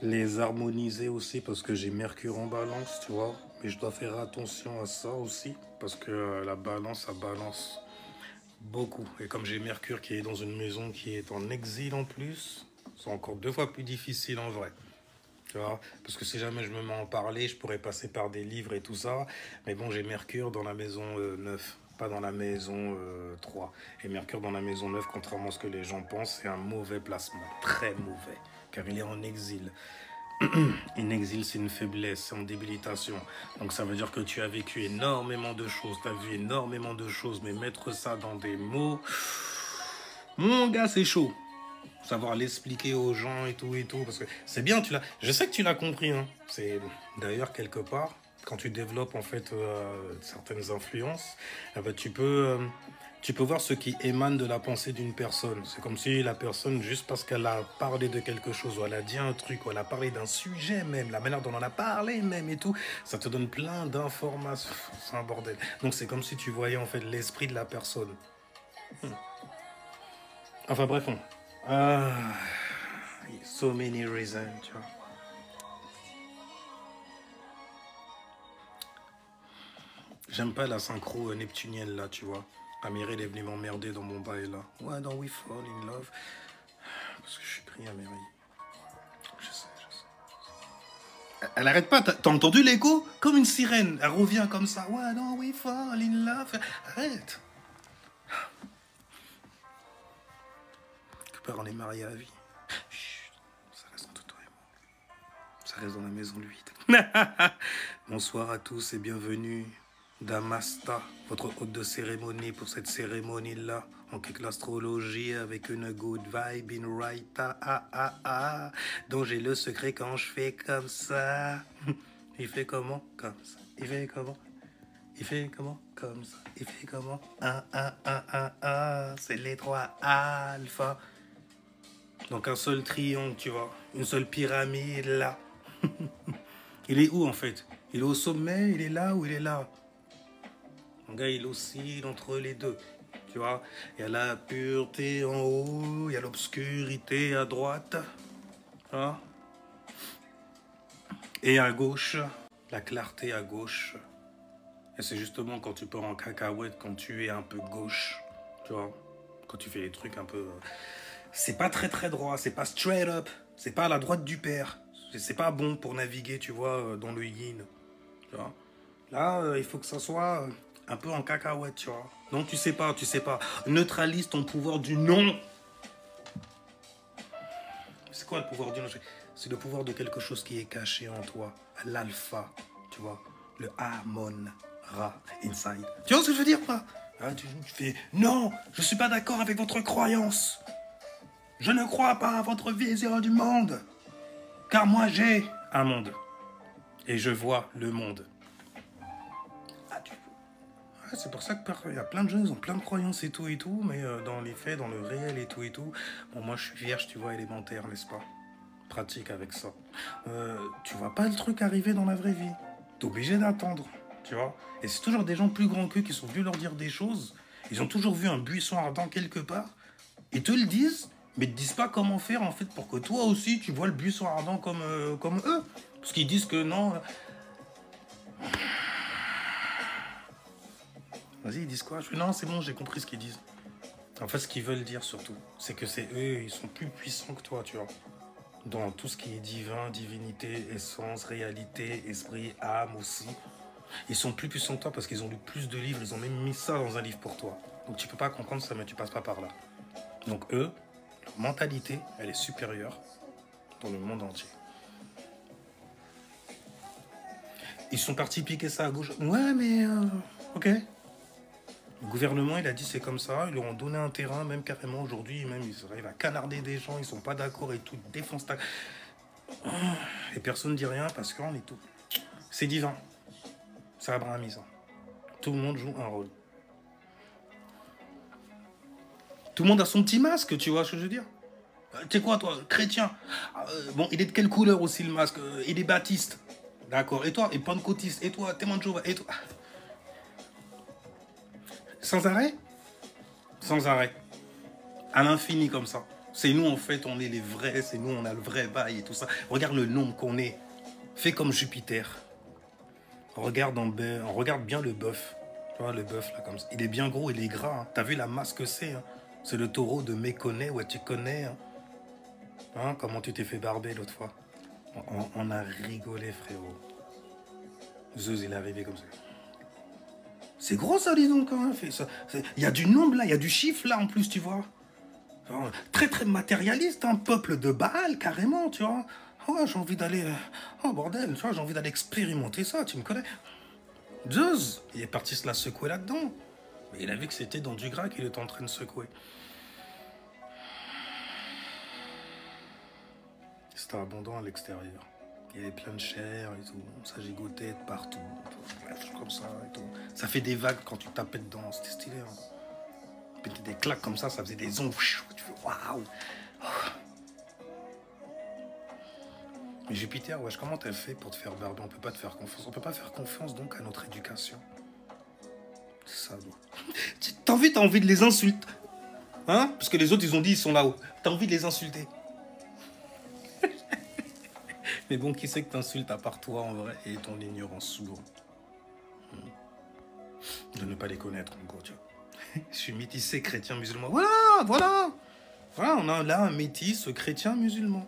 les harmoniser aussi, parce que j'ai Mercure en balance, tu vois. Mais je dois faire attention à ça aussi, parce que la balance, ça balance beaucoup. Et comme j'ai Mercure qui est dans une maison qui est en exil en plus, c'est encore 2 fois plus difficile en vrai. Tu vois, parce que si jamais je me mets à en parler, je pourrais passer par des livres et tout ça. Mais bon, j'ai Mercure dans la maison 9, pas dans la maison 3. Et Mercure dans la maison 9, contrairement à ce que les gens pensent, c'est un mauvais placement, très mauvais, car il est en exil. Une exil, c'est une faiblesse, c'est en débilitation. Donc ça veut dire que tu as vécu énormément de choses, tu as vu énormément de choses, mais mettre ça dans des mots, mon gars, c'est chaud. Savoir l'expliquer aux gens et tout, parce que c'est bien, je sais que tu l'as compris, hein. C'est d'ailleurs quelque part, quand tu développes en fait certaines influences, ben, tu peux voir ce qui émane de la pensée d'une personne. C'est comme si la personne, juste parce qu'elle a parlé de quelque chose, ou elle a dit un truc, ou elle a parlé d'un sujet même, la manière dont on en a parlé même et tout, ça te donne plein d'informations. C'est un bordel. Donc c'est comme si tu voyais en fait l'esprit de la personne. Enfin bref, ah, so many reasons, tu vois. J'aime pas la synchro neptunienne là, tu vois. Améry est venue m'emmerder dans mon bail là. Why don't we fall in love? Parce que je suis pris, Améry. Je sais, je sais. Elle arrête pas, t'as entendu l'écho? Comme une sirène, elle revient comme ça. Why don't we fall in love? Arrête. Que part on est mariés à vie. Chut, ça reste entre toi et moi. Ça reste dans la maison lui. Bonsoir à tous et bienvenue. Damasta, votre hôte de cérémonie pour cette cérémonie-là, en quelque l'astrologie avec une good vibe in right, dont j'ai le secret quand je fais comme ça. Il fait comment? Comme ça. Il fait comment? Il fait comment? Comme ça. Il fait comment? C'est les 3 alpha. Donc un seul triangle, tu vois. Une seule pyramide, là. Il est où, en fait? Il est au sommet, il est là ou il est là? Mon gars, il oscille entre les deux. Tu vois, il y a la pureté en haut, il y a l'obscurité à droite. Hein? Et à gauche, la clarté à gauche. Et c'est justement quand tu pars en cacahuète, quand tu es un peu gauche. Tu vois, quand tu fais des trucs un peu... C'est pas très très droit, c'est pas straight up. C'est pas à la droite du père. C'est pas bon pour naviguer, tu vois, dans le yin. Tu vois. Là, il faut que ça soit... un peu en cacahuète, tu vois. Donc tu sais pas. Neutralise ton pouvoir du non. C'est quoi le pouvoir du non? C'est le pouvoir de quelque chose qui est caché en toi. L'alpha, tu vois. Le Amon-Ra inside. Tu vois ce que je veux dire, pas? Hein, tu fais, non, je suis pas d'accord avec votre croyance. Je ne crois pas à votre vision du monde. Car moi, j'ai un monde. Et je vois le monde. C'est pour ça qu'il y a plein de gens, ils ont plein de croyances et tout, mais dans les faits, dans le réel et tout, bon, moi je suis vierge, tu vois, élémentaire, n'est-ce pas? Pratique avec ça. Tu vois pas le truc arriver dans la vraie vie. T'es obligé d'attendre, tu vois. Et c'est toujours des gens plus grands qu'eux qui sont venus leur dire des choses. Ils ont toujours vu un buisson ardent quelque part. Ils te le disent, mais ils te disent pas comment faire, en fait, pour que toi aussi, tu vois le buisson ardent comme eux. Parce qu'ils disent que non... Vas-y, ils disent quoi? Non, c'est bon, j'ai compris ce qu'ils disent. En fait, ce qu'ils veulent dire surtout, c'est que c'est eux, ils sont plus puissants que toi, tu vois. Dans tout ce qui est divin, divinité, essence, réalité, esprit, âme aussi. Ils sont plus puissants que toi parce qu'ils ont lu plus de livres, ils ont même mis ça dans un livre pour toi. Donc tu peux pas comprendre ça, mais tu passes pas par là. Donc eux, leur mentalité, elle est supérieure dans le monde entier. Ils sont partis piquer ça à gauche. Ouais, mais... ok. Le gouvernement, il a dit c'est comme ça, ils leur ont donné un terrain, même carrément aujourd'hui, même ils arrivent à canarder des gens, ils sont pas d'accord et tout, ils défoncent ta... Et personne ne dit rien parce qu'on est tout. C'est divin. C'est abrahamisme. Tout le monde joue un rôle. Tout le monde a son petit masque, tu vois ce que je veux dire? Tu sais quoi, toi, chrétien? Bon, il est de quelle couleur aussi le masque? Il est baptiste. D'accord. Et toi? Et pentecôtiste? Et toi? Témoin de Jéhovah? Et toi? Sans arrêt? Sans arrêt. À l'infini comme ça. C'est nous en fait, on est les vrais, c'est nous, on a le vrai bail et tout ça. Regarde le nombre qu'on est. Fais comme Jupiter. on regarde bien le bœuf. Tu vois, le bœuf, là, comme ça. Il est bien gros, il est gras. Hein. T'as vu la masse que c'est hein. C'est le taureau de Méconnaît, ouais, tu connais. Hein. Hein, comment tu t'es fait barber l'autre fois. On a rigolé, frérot. Zeus, il est arrivé comme ça. C'est gros, ça, dis donc, quand même. Il y a du nombre, là, il y a du chiffre, là, en plus, tu vois. Genre, très, très matérialiste, un peuple de Baal, carrément, tu vois. Oh, j'ai envie d'aller... Oh, bordel, tu vois, j'ai envie d'aller expérimenter ça, tu me connais. Zeus, il est parti se la secouer là-dedans. Mais il a vu que c'était dans du gras qu'il était en train de secouer. C'était abondant à l'extérieur. Il y avait plein de chair et tout. Ça gigotait de partout. Comme ça et tout. Ça fait des vagues quand tu tapais dedans. C'était stylé. Hein. Puis des claques comme ça faisait des ondes. Tu fais waouh. Mais Jupiter, wesh, comment t'as fait pour te faire barber? On peut pas te faire confiance. On peut pas faire confiance donc à notre éducation. C'est ça, t'as envie de les insulter. Hein? Parce que les autres, ils ont dit, ils sont là-haut. T'as envie de les insulter. Mais bon, qui c'est que t'insultes à part toi en vrai et ton ignorance souvent? De ne pas les connaître, en gros, tu vois. Je suis métissé chrétien musulman. Voilà, on a là un métis chrétien musulman.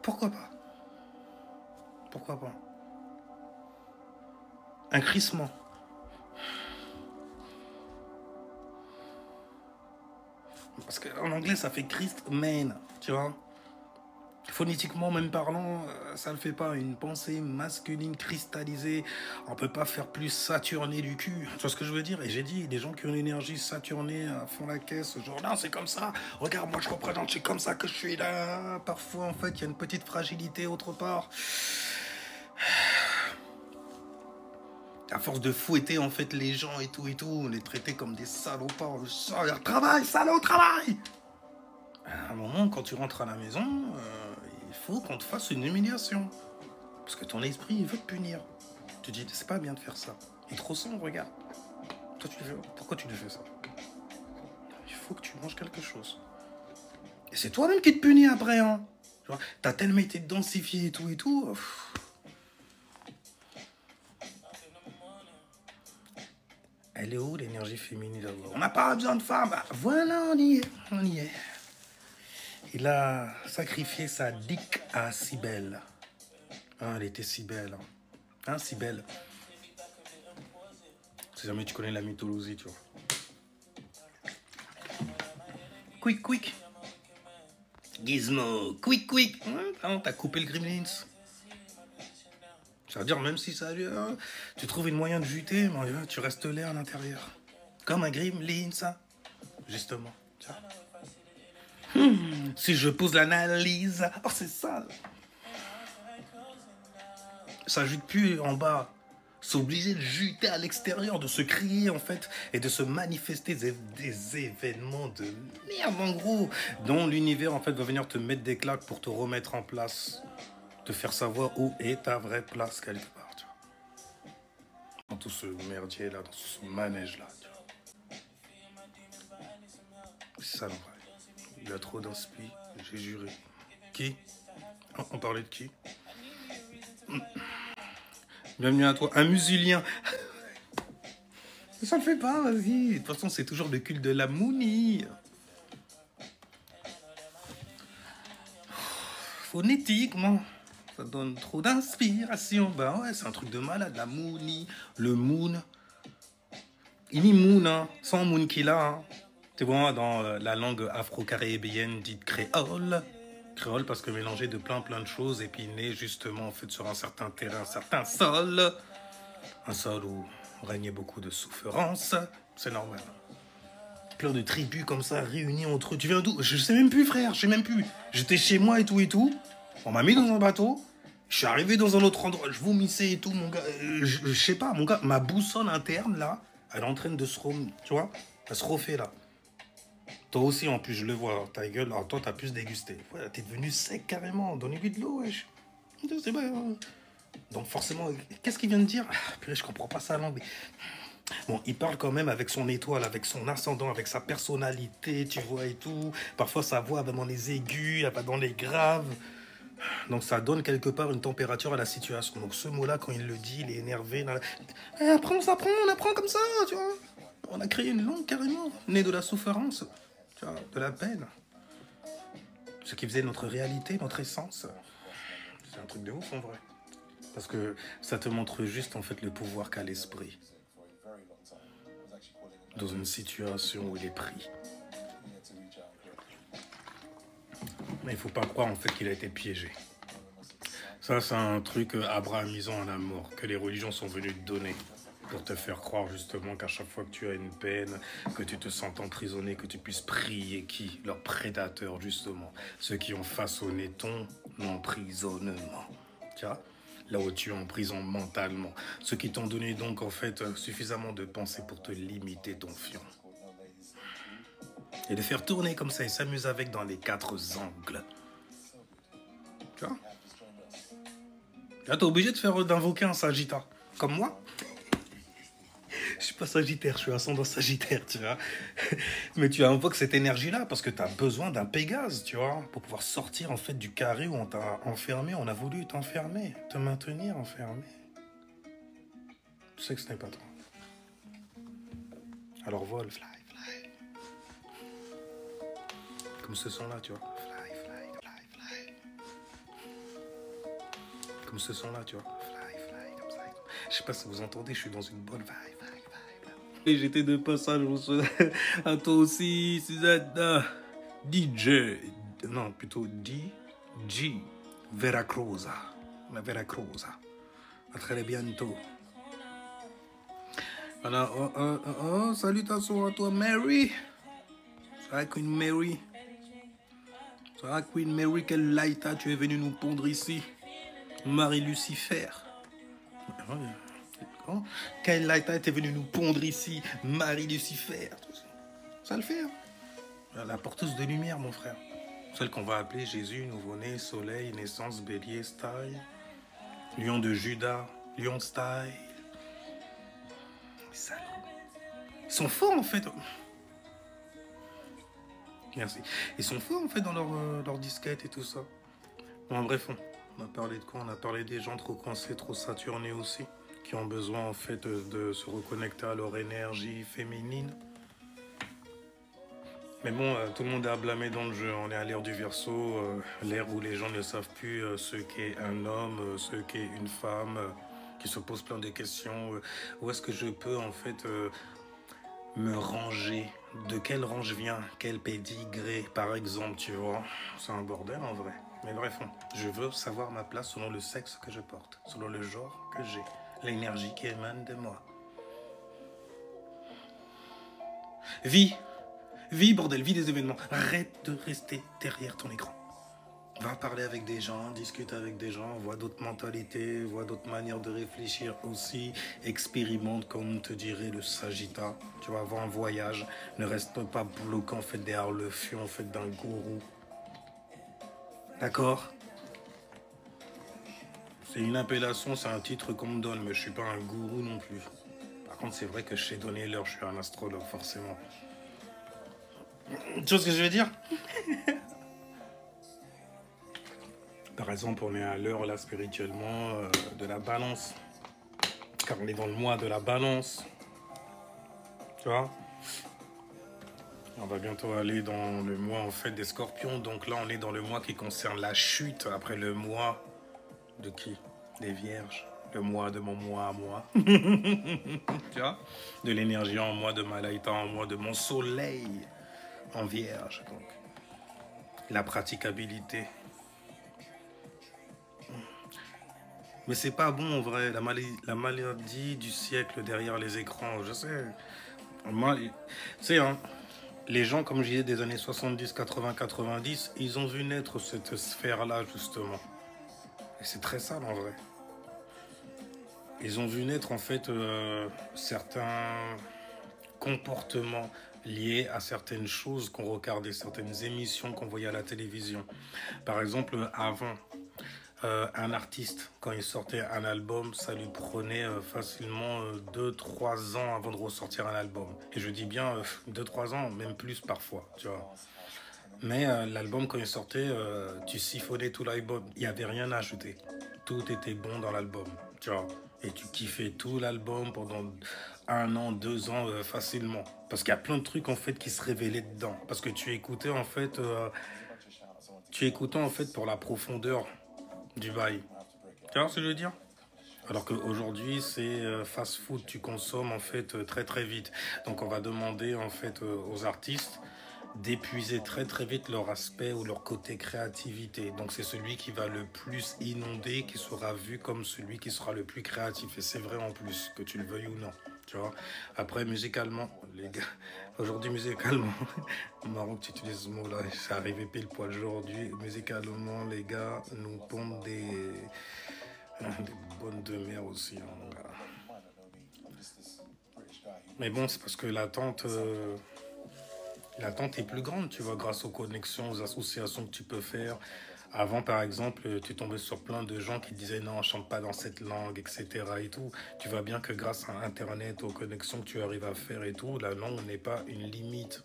Pourquoi pas? Pourquoi pas? Un crissement. Parce qu'en anglais, ça fait Christ man, tu vois. Phonétiquement, même parlant, ça ne le fait pas. Une pensée masculine cristallisée, on peut pas faire plus saturné du cul. Tu vois ce que je veux dire? Et j'ai dit, des gens qui ont une énergie saturnée à fond la caisse, genre non, c'est comme ça, regarde, moi je représente, c'est comme ça que je suis là. Parfois, en fait, il y a une petite fragilité autre part. À force de fouetter en fait les gens et tout, on les traitait comme des salopards. Travail, salaud, travail! À un moment, quand tu rentres à la maison, il faut qu'on te fasse une humiliation. Parce que ton esprit, il veut te punir. Tu te dis, c'est pas bien de faire ça. Il est trop sombre, regarde. Toi, pourquoi tu lui fais ça? Il faut que tu manges quelque chose. Et c'est toi-même qui te punis après, hein. T'as tellement été densifié et tout. Elle est où l'énergie féminine d'abord? On n'a pas besoin de femmes. Voilà, on y est. Il a sacrifié sa dick à Cybèle. Ah, elle était si belle. Hein, si belle. Si jamais tu connais la mythologie, tu vois. Quick. Gizmo, quick. Hein, t'as coupé le Gremlins. Ça veut dire, même si ça vient, tu trouves une moyen de juter, mais tu restes laid à l'intérieur. Comme un Gremlin, ça. Justement. Si je pose l'analyse... Oh, c'est sale. Ça jute plus en bas. C'est obligé de juter à l'extérieur, de se crier, en fait, et de se manifester des événements de merde, en gros, dont l'univers, en fait, va venir te mettre des claques pour te remettre en place. Te faire savoir où est ta vraie place quelque part, tu vois. Dans tout ce merdier là, dans ce manège là, tu vois. C'est ça l'envers. Il a trop d'inspi, j'ai juré. Qui? On parlait de qui? Bienvenue à toi, un musulien. Ça le fait pas, vas-y. De toute façon, c'est toujours le culte de la Mouni. Phonétiquement. Ça donne trop d'inspiration. Ben ouais, c'est un truc de malade. La Mouni, le Moon. Ini Moon, hein, sans Moon qu'il a. Hein. Tu vois, dans la langue afro-caribéenne dite créole. Créole parce que mélangé de plein de choses et puis né justement en fait sur un certain terrain, un certain sol. Un sol où régnait beaucoup de souffrance. C'est normal. Plein de tribus comme ça réunies entre eux. Tu viens d'où? Je sais même plus, frère, je sais même plus. J'étais chez moi et tout. On m'a mis dans un bateau. Je suis arrivé dans un autre endroit, je vomissais et tout, mon gars. Je sais pas, mon gars, ma boussole interne, là, elle est en train de se refaire, là. Toi aussi, en plus, je le vois, ta gueule, alors toi, t'as plus dégusté. Voilà, t'es devenu sec carrément, donnez-lui de l'eau, wesh. C'est pas... Donc forcément, qu'est-ce qu'il vient de dire? Puis je comprends pas sa langue. Bon, il parle quand même avec son étoile, avec son ascendant, avec sa personnalité, tu vois, et tout. Parfois, sa voix va dans les aigus, elle va dans les graves. Donc ça donne quelque part une température à la situation. Donc ce mot-là, quand il le dit, il est énervé. Après on s'apprend, on apprend comme ça, tu vois. On a créé une langue carrément, née de la souffrance, tu vois, de la peine. Ce qui faisait notre réalité, notre essence. C'est un truc de ouf en vrai. Parce que ça te montre juste en fait le pouvoir qu'a l'esprit. Dans une situation où il est pris. Mais il ne faut pas croire en fait qu'il a été piégé. Ça, c'est un truc abrahamisant à la mort, que les religions sont venues te donner. Pour te faire croire justement qu'à chaque fois que tu as une peine, que tu te sens emprisonné, que tu puisses prier qui? Leurs prédateurs justement. Ceux qui ont façonné ton emprisonnement. Tu vois? Là où tu es en prison mentalement. Ceux qui t'ont donné donc en fait suffisamment de pensée pour te limiter ton fion. Et de faire tourner comme ça et s'amuser avec dans les 4 angles. Tu vois? Là, t'es obligé d'invoquer un Sagittaire. Comme moi. Je suis pas Sagittaire, je suis ascendant Sagittaire, tu vois. Mais tu invoques cette énergie-là parce que tu as besoin d'un Pégase, tu vois, pour pouvoir sortir en fait du carré où on t'a enfermé, on a voulu t'enfermer, te maintenir enfermé. Tu sais que ce n'est pas toi. Alors vole, fly, fly. Comme ce son-là, tu vois. Fly, fly, fly, fly. Comme ce son-là, tu vois. Fly, fly, comme ça. Je sais pas si vous entendez, je suis dans une bonne vibe. Et j'étais de passage à toi aussi, Suzanne. DJ. Non, plutôt DJ. Veracruza. La Veracruza. À très bientôt. Voilà, salutations à toi, Mary. Ça va, Queen Mary? Ça va, Queen Mary? Quelle laïta tu es venu nous pondre ici? Marie Lucifer. Quelle laïta était venue nous pondre ici? Marie Lucifer. Ça le fait, hein? La porteuse de lumière, mon frère. Celle qu'on va appeler Jésus, nouveau-né, soleil, naissance, bélier, style. Lion de Judas, lion style. Ils sont forts en fait. Merci. Ils sont forts en fait dans leur disquette et tout ça. Bon, bref, on a parlé de quoi? On a parlé des gens trop coincés, trop saturnés aussi, qui ont besoin en fait de se reconnecter à leur énergie féminine. Mais bon, tout le monde est à blâmer dans le jeu. On est à l'ère du Verseau, l'ère où les gens ne savent plus ce qu'est un homme, ce qu'est une femme, qui se posent plein de questions. Où est-ce que je peux en fait me ranger? De quel rang je viens? Quel pédigré, par exemple, tu vois? C'est un bordel en vrai. Mais bref, je veux savoir ma place selon le sexe que je porte, selon le genre que j'ai, l'énergie qui émane de moi. Vis, bordel, vis des événements. Arrête de rester derrière ton écran. Va parler avec des gens, discute avec des gens, vois d'autres mentalités, vois d'autres manières de réfléchir aussi. Expérimente, comme te dirait le Sagittaire. Tu vas avoir un voyage. Ne reste pas bloqué en fait derrière le fion en fait d'un gourou. D'accord? C'est une appellation, c'est un titre qu'on me donne, mais je suis pas un gourou non plus. Par contre, c'est vrai que je sais donner l'heure, je suis un astrologue forcément. Tu vois ce que je veux dire? Par exemple, on est à l'heure là spirituellement de la balance. Car on est dans le mois de la balance. Tu vois? On va bientôt aller dans le mois en fait des scorpions. Donc là, on est dans le mois qui concerne la chute. Après le mois de qui? Des vierges. Le mois de mon mois à moi. Tu vois? De l'énergie en moi, de ma laïta en moi, de mon soleil en vierge. Donc, la praticabilité. Mais c'est pas bon en vrai, la maladie du siècle derrière les écrans, je sais. Moi, tu sais, hein, les gens, comme je disais, des années 70, 80, 90, ils ont vu naître cette sphère-là, justement. Et c'est très sale en vrai. Ils ont vu naître en fait certains comportements liés à certaines choses qu'on regardait, certaines émissions qu'on voyait à la télévision. Par exemple, avant, un artiste, quand il sortait un album, ça lui prenait facilement 2-3 ans avant de ressortir un album. Et je dis bien 2-3 ans, même plus parfois, tu vois. Mais l'album, quand il sortait, tu siphonnais tout l'album. Il n'y avait rien à ajouter. Tout était bon dans l'album, tu vois. Et tu kiffais tout l'album pendant 1 an, 2 ans facilement. Parce qu'il y a plein de trucs en fait qui se révélaient dedans. Parce que tu écoutais en fait pour la profondeur du bail. Tu vois ce que je veux dire? Alors qu'aujourd'hui, c'est fast-food, tu consommes en fait très très vite. Donc on va demander en fait aux artistes d'épuiser très très vite leur aspect ou leur côté créativité. Donc c'est celui qui va le plus inonder qui sera vu comme celui qui sera le plus créatif. Et c'est vrai en plus, que tu le veuilles ou non. Tu vois. Après, musicalement, les gars, aujourd'hui musicalement, marrant que tu utilises ce mot-là, c'est arrivé pile poil aujourd'hui. Musicalement, les gars nous pondent des bonnes de mer aussi. Hein, voilà. Mais bon, c'est parce que l'attente est plus grande, tu vois, grâce aux connexions, aux associations que tu peux faire. Avant, par exemple, tu tombais sur plein de gens qui disaient non, chante pas dans cette langue, etc. et tout. Tu vois bien que grâce à Internet, aux connexions que tu arrives à faire et tout, la langue n'est pas une limite.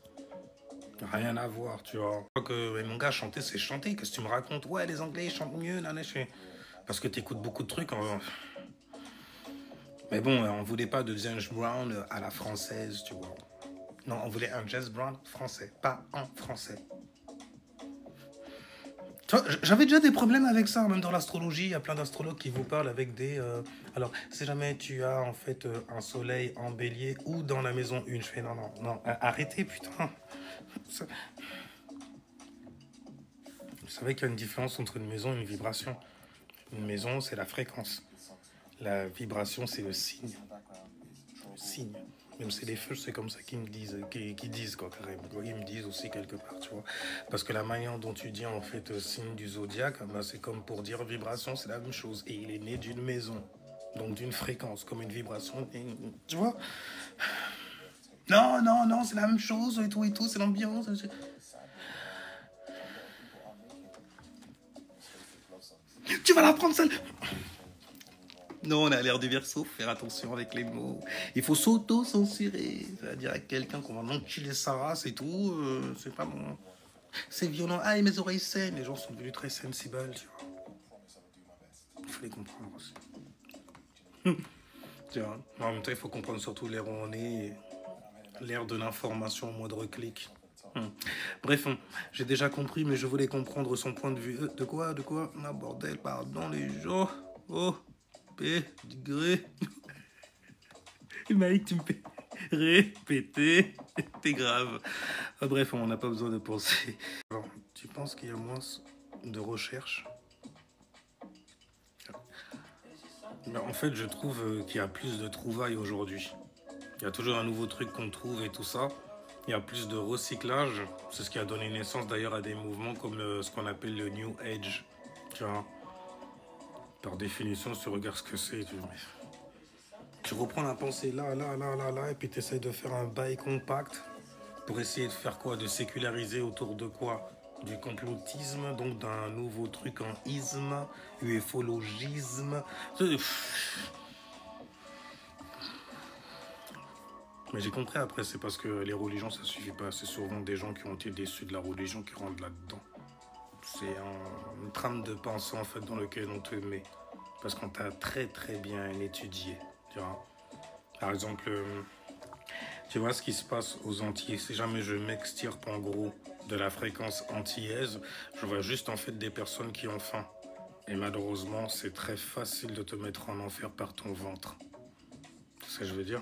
Rien à voir, tu vois. Que mon gars, chanter, c'est chanter. Qu'est-ce que tu me racontes? Ouais, les Anglais, ils chantent mieux, nan, nan, parce que tu écoutes beaucoup de trucs. Mais bon, on voulait pas de James Brown à la française, tu vois. Non, on voulait un James Brown français, pas en français. J'avais déjà des problèmes avec ça, même dans l'astrologie, il y a plein d'astrologues qui vous parlent avec des... Alors, si jamais tu as en fait un soleil en bélier ou dans la maison 1, je fais non, non, non, arrêtez, putain. Vous savez qu'il y a une différence entre une maison et une vibration. Une maison, c'est la fréquence. La vibration, c'est le signe. Le signe. Même c'est les feux, c'est comme ça qu'ils me disent, qu'ils disent quoi, carrément. Ils me disent aussi quelque part, tu vois. Parce que la manière dont tu dis en fait signe du zodiaque, bah, c'est comme pour dire vibration, c'est la même chose. Et il est né d'une maison, donc d'une fréquence, comme une vibration. Tu vois? Non, non, non, c'est la même chose et tout, c'est l'ambiance. Tu vas la prendre seule. Non, on a l'air du Verseau, faut faire attention avec les mots. Il faut s'auto-censurer. C'est-à-dire à quelqu'un qu'on va enculer sa race et tout, c'est pas bon. C'est violent. Ah, et mes oreilles saignent. Les gens sont devenus très sensibles, tu vois. Il faut les comprendre aussi. Tu vois. En même temps, il faut comprendre surtout l'ère où on est, l'ère de l'information en moindre clic. Bref, j'ai déjà compris, mais je voulais comprendre son point de vue. De quoi? Ah, bordel, pardon les gens. Oh, gré. Mike, tu me fais répéter. T'es grave. Ah, bref, on n'a pas besoin de penser. Alors, tu penses qu'il y a moins de recherche? Ben, en fait, je trouve qu'il y a plus de trouvailles aujourd'hui. Il y a toujours un nouveau truc qu'on trouve et tout ça. Il y a plus de recyclage. C'est ce qui a donné naissance d'ailleurs à des mouvements comme ce qu'on appelle le New Age. Tu vois, par définition, si tu regardes ce que c'est, tu reprends la pensée là, là, là, là, là, et puis tu essaies de faire un bail compact pour essayer de faire quoi? De séculariser autour de quoi? Du complotisme, donc d'un nouveau truc en isme, ufologisme. Mais j'ai compris après, c'est parce que les religions, ça suffit pas. C'est souvent des gens qui ont été déçus de la religion qui rentrent là-dedans. C'est une trame de pensée en fait dans lequel on te met. Parce qu'on t'a très très bien étudié. Tu vois. Par exemple, tu vois ce qui se passe aux Antilles. Si jamais je m'extirpe en gros de la fréquence antillaise, je vois juste en fait des personnes qui ont faim. Et malheureusement, c'est très facile de te mettre en enfer par ton ventre. C'est ce que je veux dire.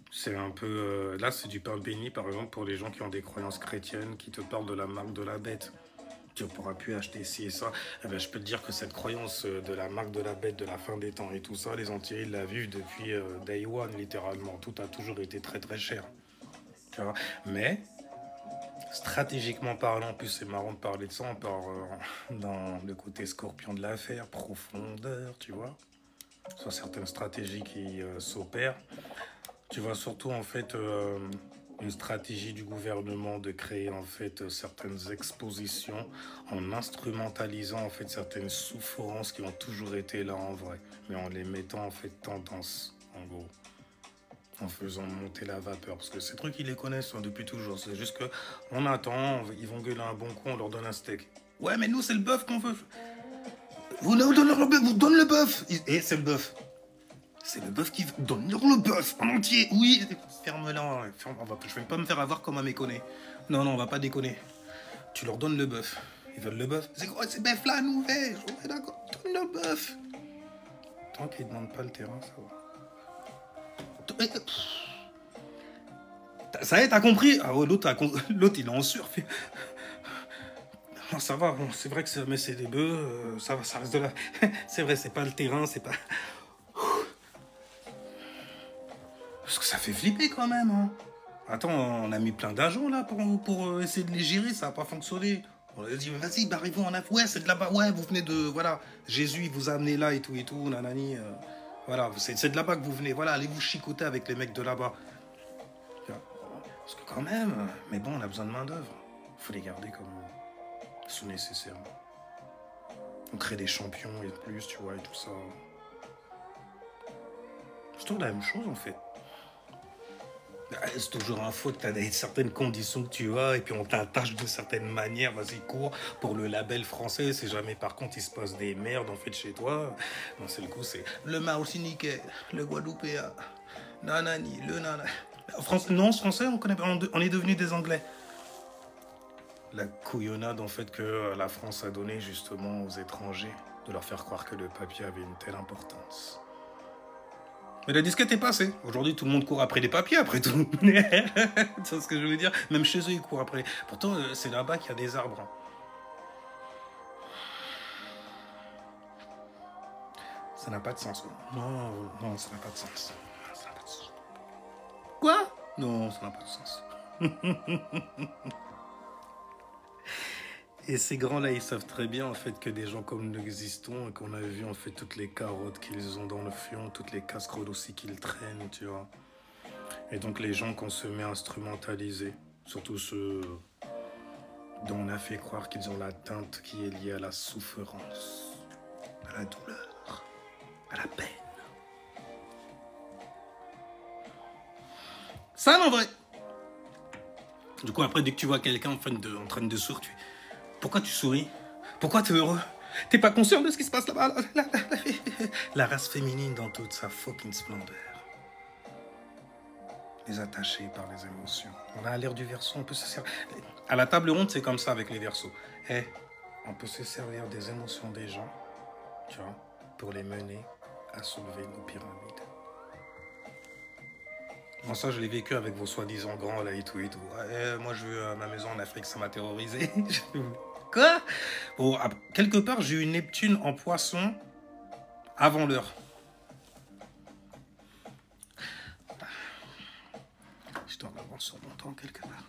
C'est un peu... là, c'est du pain béni, par exemple, pour les gens qui ont des croyances chrétiennes, qui te parlent de la marque de la bête. Tu ne pourras plus acheter ci et ça. Eh ben, je peux te dire que cette croyance de la marque de la bête, de la fin des temps et tout ça, les Antillais la vivent depuis Day One, littéralement. Tout a toujours été très très cher. Tu vois. Mais, stratégiquement parlant, en plus c'est marrant de parler de ça, on part dans le côté scorpion de l'affaire, profondeur, tu vois. Sur certaines stratégies qui s'opèrent. Tu vois surtout en fait une stratégie du gouvernement de créer en fait certaines expositions en instrumentalisant en fait certaines souffrances qui ont toujours été là en vrai, mais en les mettant en fait tendance en gros. en faisant monter la vapeur. Parce que ces trucs, ils les connaissent hein, depuis toujours. C'est juste que on attend, ils vont gueuler un bon coup, on leur donne un steak. Ouais, mais nous, c'est le bœuf qu'on veut. Vous nous donnez le bœuf, vous donnez le bœuf. Et c'est le bœuf. C'est le bœuf qui veut. Donne-leur le bœuf en entier. Oui, ferme-la. Je vais pas me faire avoir comme un méconné. Non, non, on va pas déconner. Tu leur donnes le bœuf. Ils veulent le bœuf. C'est quoi ces bœufs là, nous, ouais, d'accord. Donne le bœuf. Tant qu'ils ne demandent pas le terrain, ça va. Ça y est, t'as compris? Ah ouais, l'autre, il est en surf. Non, ça va, bon, c'est vrai que c'est des bœufs, ça va, ça reste de là. C'est vrai, c'est pas le terrain, c'est pas... Parce que ça fait flipper quand même, hein. Attends, on a mis plein d'agents là pour essayer de les gérer, ça n'a pas fonctionné. On a dit, vas-y, barrez-vous en Afrique. Ouais, c'est de là-bas, ouais, vous venez de... Voilà, Jésus, il vous a amené là et tout, nanani. Voilà, c'est de là-bas que vous venez. Voilà, allez vous chicoter avec les mecs de là-bas. Parce que quand même, mais bon, on a besoin de main-d'œuvre. Il faut les garder comme sous nécessaire. On crée des champions et plus, tu vois, et tout ça. C'est toujours la même chose, en fait. C'est toujours un faute, tu as certaines conditions que tu as, et puis on t'attache de certaines manières, vas-y, cours, pour le label français, c'est jamais, par contre, il se passe des merdes, en fait, chez toi. Non, c'est le coup, c'est le Martiniquais, le Guadeloupéen, nanani, le nanani. Non, ce français, on est devenus des Anglais. La couillonnade, en fait, que la France a donnée, justement, aux étrangers, de leur faire croire que le papier avait une telle importance. Mais la disquette est passée. Aujourd'hui, tout le monde court après les papiers, après tout. Tu vois ce que je veux dire? Même chez eux, ils courent après. Pourtant, c'est là-bas qu'il y a des arbres. Ça n'a pas de sens. Non, non, ça n'a pas de sens. Ça n'a pas de sens. Quoi? Non, ça n'a pas de sens. Et ces grands-là, ils savent très bien en fait que des gens comme nous existons et qu'on a vu en fait toutes les carottes qu'ils ont dans le fion, toutes les casseroles aussi qu'ils traînent, tu vois. Et donc les gens qu'on se met à instrumentaliser, surtout ceux dont on a fait croire qu'ils ont la teinte qui est liée à la souffrance, à la douleur, à la peine. Ça, en vrai. Du coup, après, dès que tu vois quelqu'un en train de sourire, pourquoi tu souris? Pourquoi tu es heureux? T'es pas conscient de ce qui se passe là-bas? La race féminine dans toute sa fucking splendeur. Les attachés par les émotions. On a l'air du Verseau, on peut se servir... À la table ronde, c'est comme ça avec les Verseaux. On peut se servir des émotions des gens, tu vois, pour les mener à soulever nos pyramides. Moi, ça, je l'ai vécu avec vos soi-disant grands, là, et tout. Moi, je veux ma maison en Afrique, ça m'a terrorisé. Quoi? Bon, quelque part, j'ai eu Neptune en poisson avant l'heure. Je t'en avance sur mon temps, quelque part.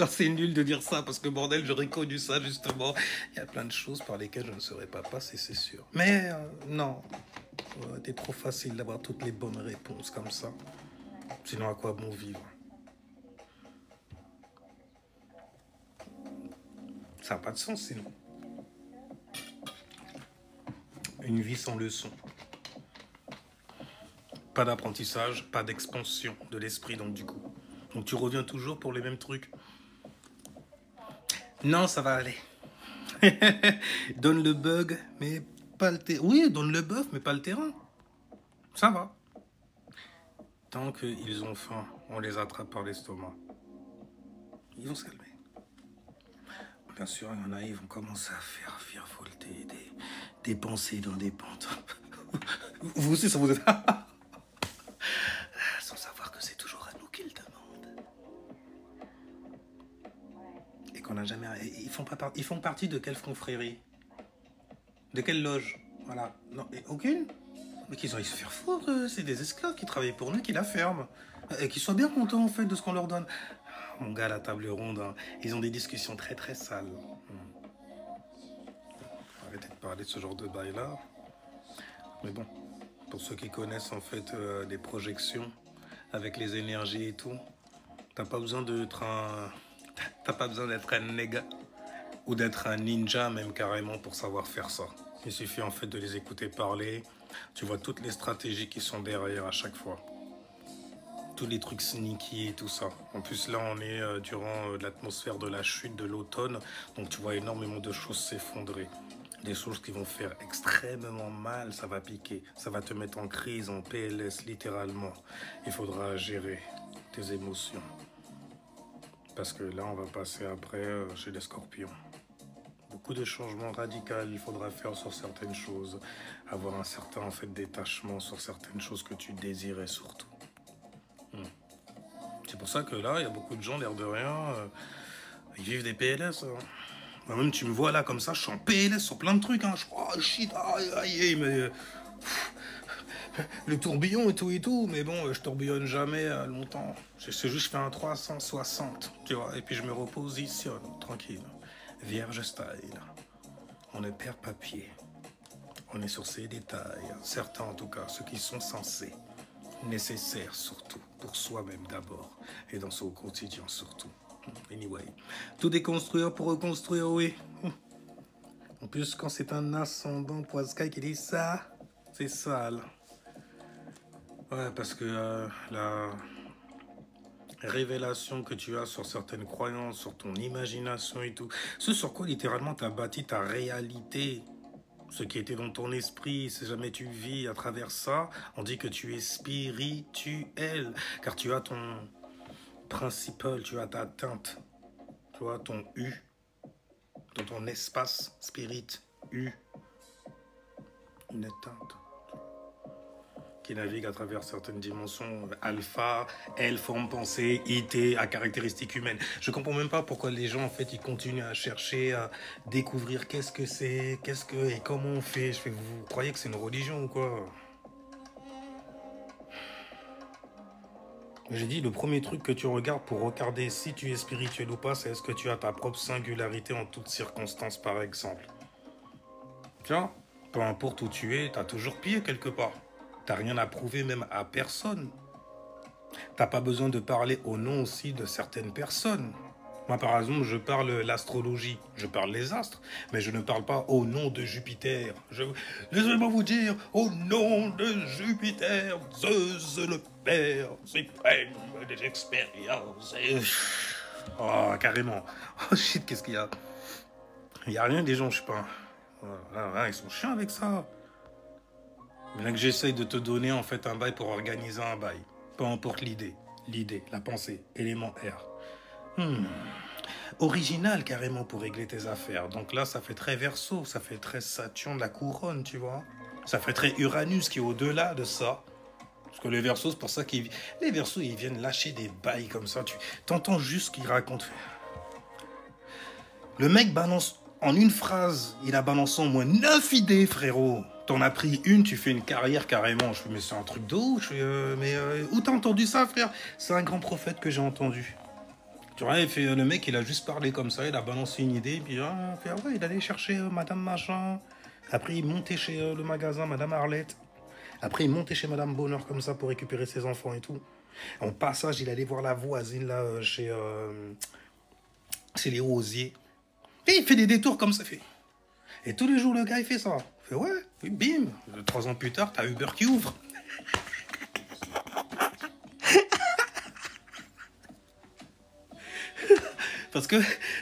C'est nul de dire ça, parce que, bordel, j'aurais connu ça, justement. Il y a plein de choses par lesquelles je ne serais pas passé, c'est sûr. Mais, non. T'es trop facile d'avoir toutes les bonnes réponses comme ça. Sinon, à quoi bon vivre? Ça n'a pas de sens, sinon. Une vie sans leçon. Pas d'apprentissage, pas d'expansion de l'esprit, donc du coup. Donc tu reviens toujours pour les mêmes trucs. Non, ça va aller. Donne le bug, mais pas le terrain. Oui, donne le bœuf, mais pas le terrain. Ça va. Tant qu'ils ont faim, on les attrape par l'estomac. Ils vont se calmer. Bien sûr, il y en a, ils vont commencer à faire virevolter des pensées dans des pentes. Vous aussi, ça vous... Sans savoir que c'est toujours à nous qu'ils demandent. Et qu'on n'a jamais... Ils font partie de quelle confrérie? De quelle loge? Voilà. Non, aucune? Mais qu'ils ont se faire foutre, c'est des esclaves qui travaillent pour nous, qui la ferment. Et qu'ils soient bien contents, en fait, de ce qu'on leur donne. Mon gars, la table ronde, hein, ils ont des discussions très, très sales. Arrêtez de parler de ce genre de bail-là. Mais bon, pour ceux qui connaissent, en fait, des projections avec les énergies et tout, t'as pas besoin d'être un... T'as pas besoin d'être un néga ou d'être un ninja, même carrément, pour savoir faire ça. Il suffit, en fait, de les écouter parler Tu vois toutes les stratégies qui sont derrière à chaque fois. Tous les trucs sneaky et tout ça. En plus, là, on est durant l'atmosphère de la chute de l'automne. Donc, tu vois énormément de choses s'effondrer. Des choses qui vont faire extrêmement mal. Ça va piquer. Ça va te mettre en crise, en PLS, littéralement. Il faudra gérer tes émotions. Parce que là, on va passer après chez les scorpions. Beaucoup de changements radicaux, il faudra faire sur certaines choses. Avoir un certain en fait, détachement sur certaines choses que tu désirais surtout. C'est pour ça que là, il y a beaucoup de gens, l'air de rien, ils vivent des PLS. Hein. Moi-même, tu me vois là comme ça, je suis en PLS sur plein de trucs. Hein. Je crois, oh shit, aïe, aïe, mais. Le tourbillon et tout, mais bon, je tourbillonne jamais longtemps. C'est juste, je fais un 360, tu vois, et puis je me repositionne, tranquille. Vierge style. On ne perd pas pied. On est sur ces détails, certains en tout cas, ceux qui sont censés, nécessaires surtout, pour soi-même d'abord, et dans son quotidien surtout. Anyway, tout déconstruire pour reconstruire, oui. En plus, quand c'est un ascendant Poiscaille qui dit ça, c'est sale. Ouais, parce que la révélation que tu as sur certaines croyances, sur ton imagination et tout, ce sur quoi littéralement tu as bâti ta réalité, ce qui était dans ton esprit, si jamais tu vis à travers ça, on dit que tu es spirituel, car tu as ton principal, tu as ta teinte, tu as ton U, dans ton espace spirit U, une teinte qui navigue à travers certaines dimensions, alpha, L, forme pensée, IT, à caractéristiques humaines. Je comprends même pas pourquoi les gens, en fait, ils continuent à chercher, à découvrir qu'est-ce que c'est, et comment on fait. Je fais, vous croyez que c'est une religion ou quoi? J'ai dit, le premier truc que tu regardes pour regarder si tu es spirituel ou pas, c'est est-ce que tu as ta propre singularité en toutes circonstances, par exemple. Tu vois, peu importe où tu es, tu as toujours pied quelque part. T'as rien à prouver même à personne. T'as pas besoin de parler au nom aussi de certaines personnes. Moi, par exemple, je parle l'astrologie, je parle les astres, mais je ne parle pas au nom de Jupiter. Laissez-moi vous dire, au nom de Jupiter, Zeus le Père suprême des expériences. Oh, carrément. Oh shit, qu'est-ce qu'il y a? Il n'y a rien des gens, je sais pas. Ils sont chiants avec ça. Bien que j'essaye de te donner en fait un bail pour organiser un bail. Peu importe l'idée, la pensée, élément R. Original carrément pour régler tes affaires. Donc là, ça fait très Verseau, ça fait très Saturne de la couronne, tu vois. Ça fait très Uranus qui est au-delà de ça. Parce que les Verseaux, c'est pour ça qu'ils... Les Verseaux, ils viennent lâcher des bails comme ça. Tu t'entends juste ce qu'ils racontent. Le mec balance en une phrase, il a balancé au moins 9 idées, frérot. T'en as pris une, tu fais une carrière carrément. Je fais, mais c'est un truc de ouf. Où t'as entendu ça, frère? C'est un grand prophète que j'ai entendu. Tu vois, le mec, il a juste parlé comme ça, il a balancé une idée, puis il allait chercher Madame Machin. Après, il montait chez le magasin Madame Arlette. Après, il montait chez Madame Bonheur comme ça pour récupérer ses enfants et tout. En passage, il allait voir la voisine là, chez les Rosiers. Et il fait des détours comme ça, fait. Et tous les jours, le gars, il fait ça. Il fait, ouais, puis bim, 3 ans plus tard, t'as Uber qui ouvre. Parce que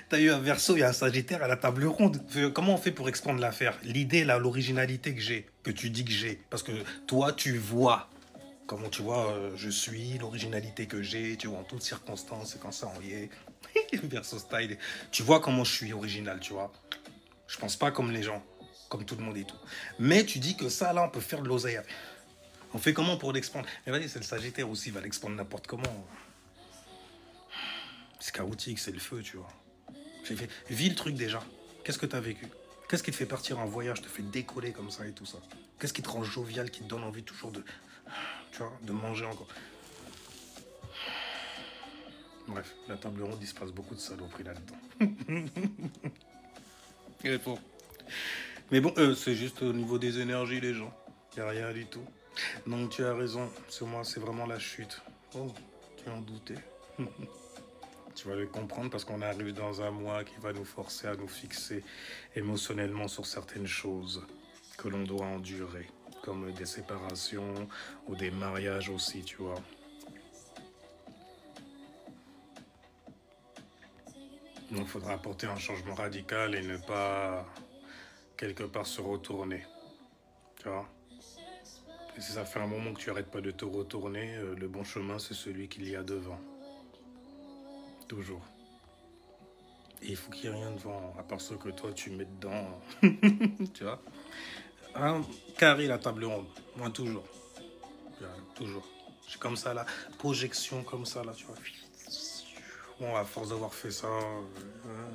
t'as eu un Verseau et un Sagittaire à la table ronde. Comment on fait pour expandre l'affaire? L'idée, là, l'originalité que j'ai, que tu dis que j'ai. Parce que toi, tu vois. Comment tu vois, je suis, l'originalité que j'ai, tu vois, en toutes circonstances, c'est quand ça on y est. Verseau style. Tu vois comment je suis original, tu vois. Je pense pas comme les gens, comme tout le monde et tout. Mais tu dis que ça, là, on peut faire de l'oseille. On fait comment pour l'expandre? Mais vas-y, c'est le Sagittaire aussi, il va l'expandre n'importe comment. C'est chaotique, c'est le feu, tu vois. Vis le truc déjà. Qu'est-ce que t'as vécu? Qu'est-ce qui te fait partir en voyage, te fait décoller comme ça et tout ça? Qu'est-ce qui te rend jovial, qui te donne envie toujours de... Tu vois, de manger encore? Bref, la table ronde, il se passe beaucoup de saloperies là-dedans. Mais bon, c'est juste au niveau des énergies, les gens. Il n'y a rien du tout. Donc tu as raison, sur moi, c'est vraiment la chute. Oh, tu en doutais. Tu vas le comprendre parce qu'on arrive dans un mois qui va nous forcer à nous fixer émotionnellement sur certaines choses que l'on doit endurer, comme des séparations ou des mariages aussi, tu vois. Donc, il faudra apporter un changement radical et ne pas, quelque part, se retourner, tu vois. Et si ça fait un moment que tu n'arrêtes pas de te retourner, le bon chemin, c'est celui qu'il y a devant. Toujours. Et il faut qu'il n'y ait rien devant, à part ce que toi, tu mets dedans, tu vois. Un carré, la table ronde, moi, toujours. Toujours. Je suis comme ça, là, projection comme ça, là, tu vois. Bon, à force d'avoir fait ça,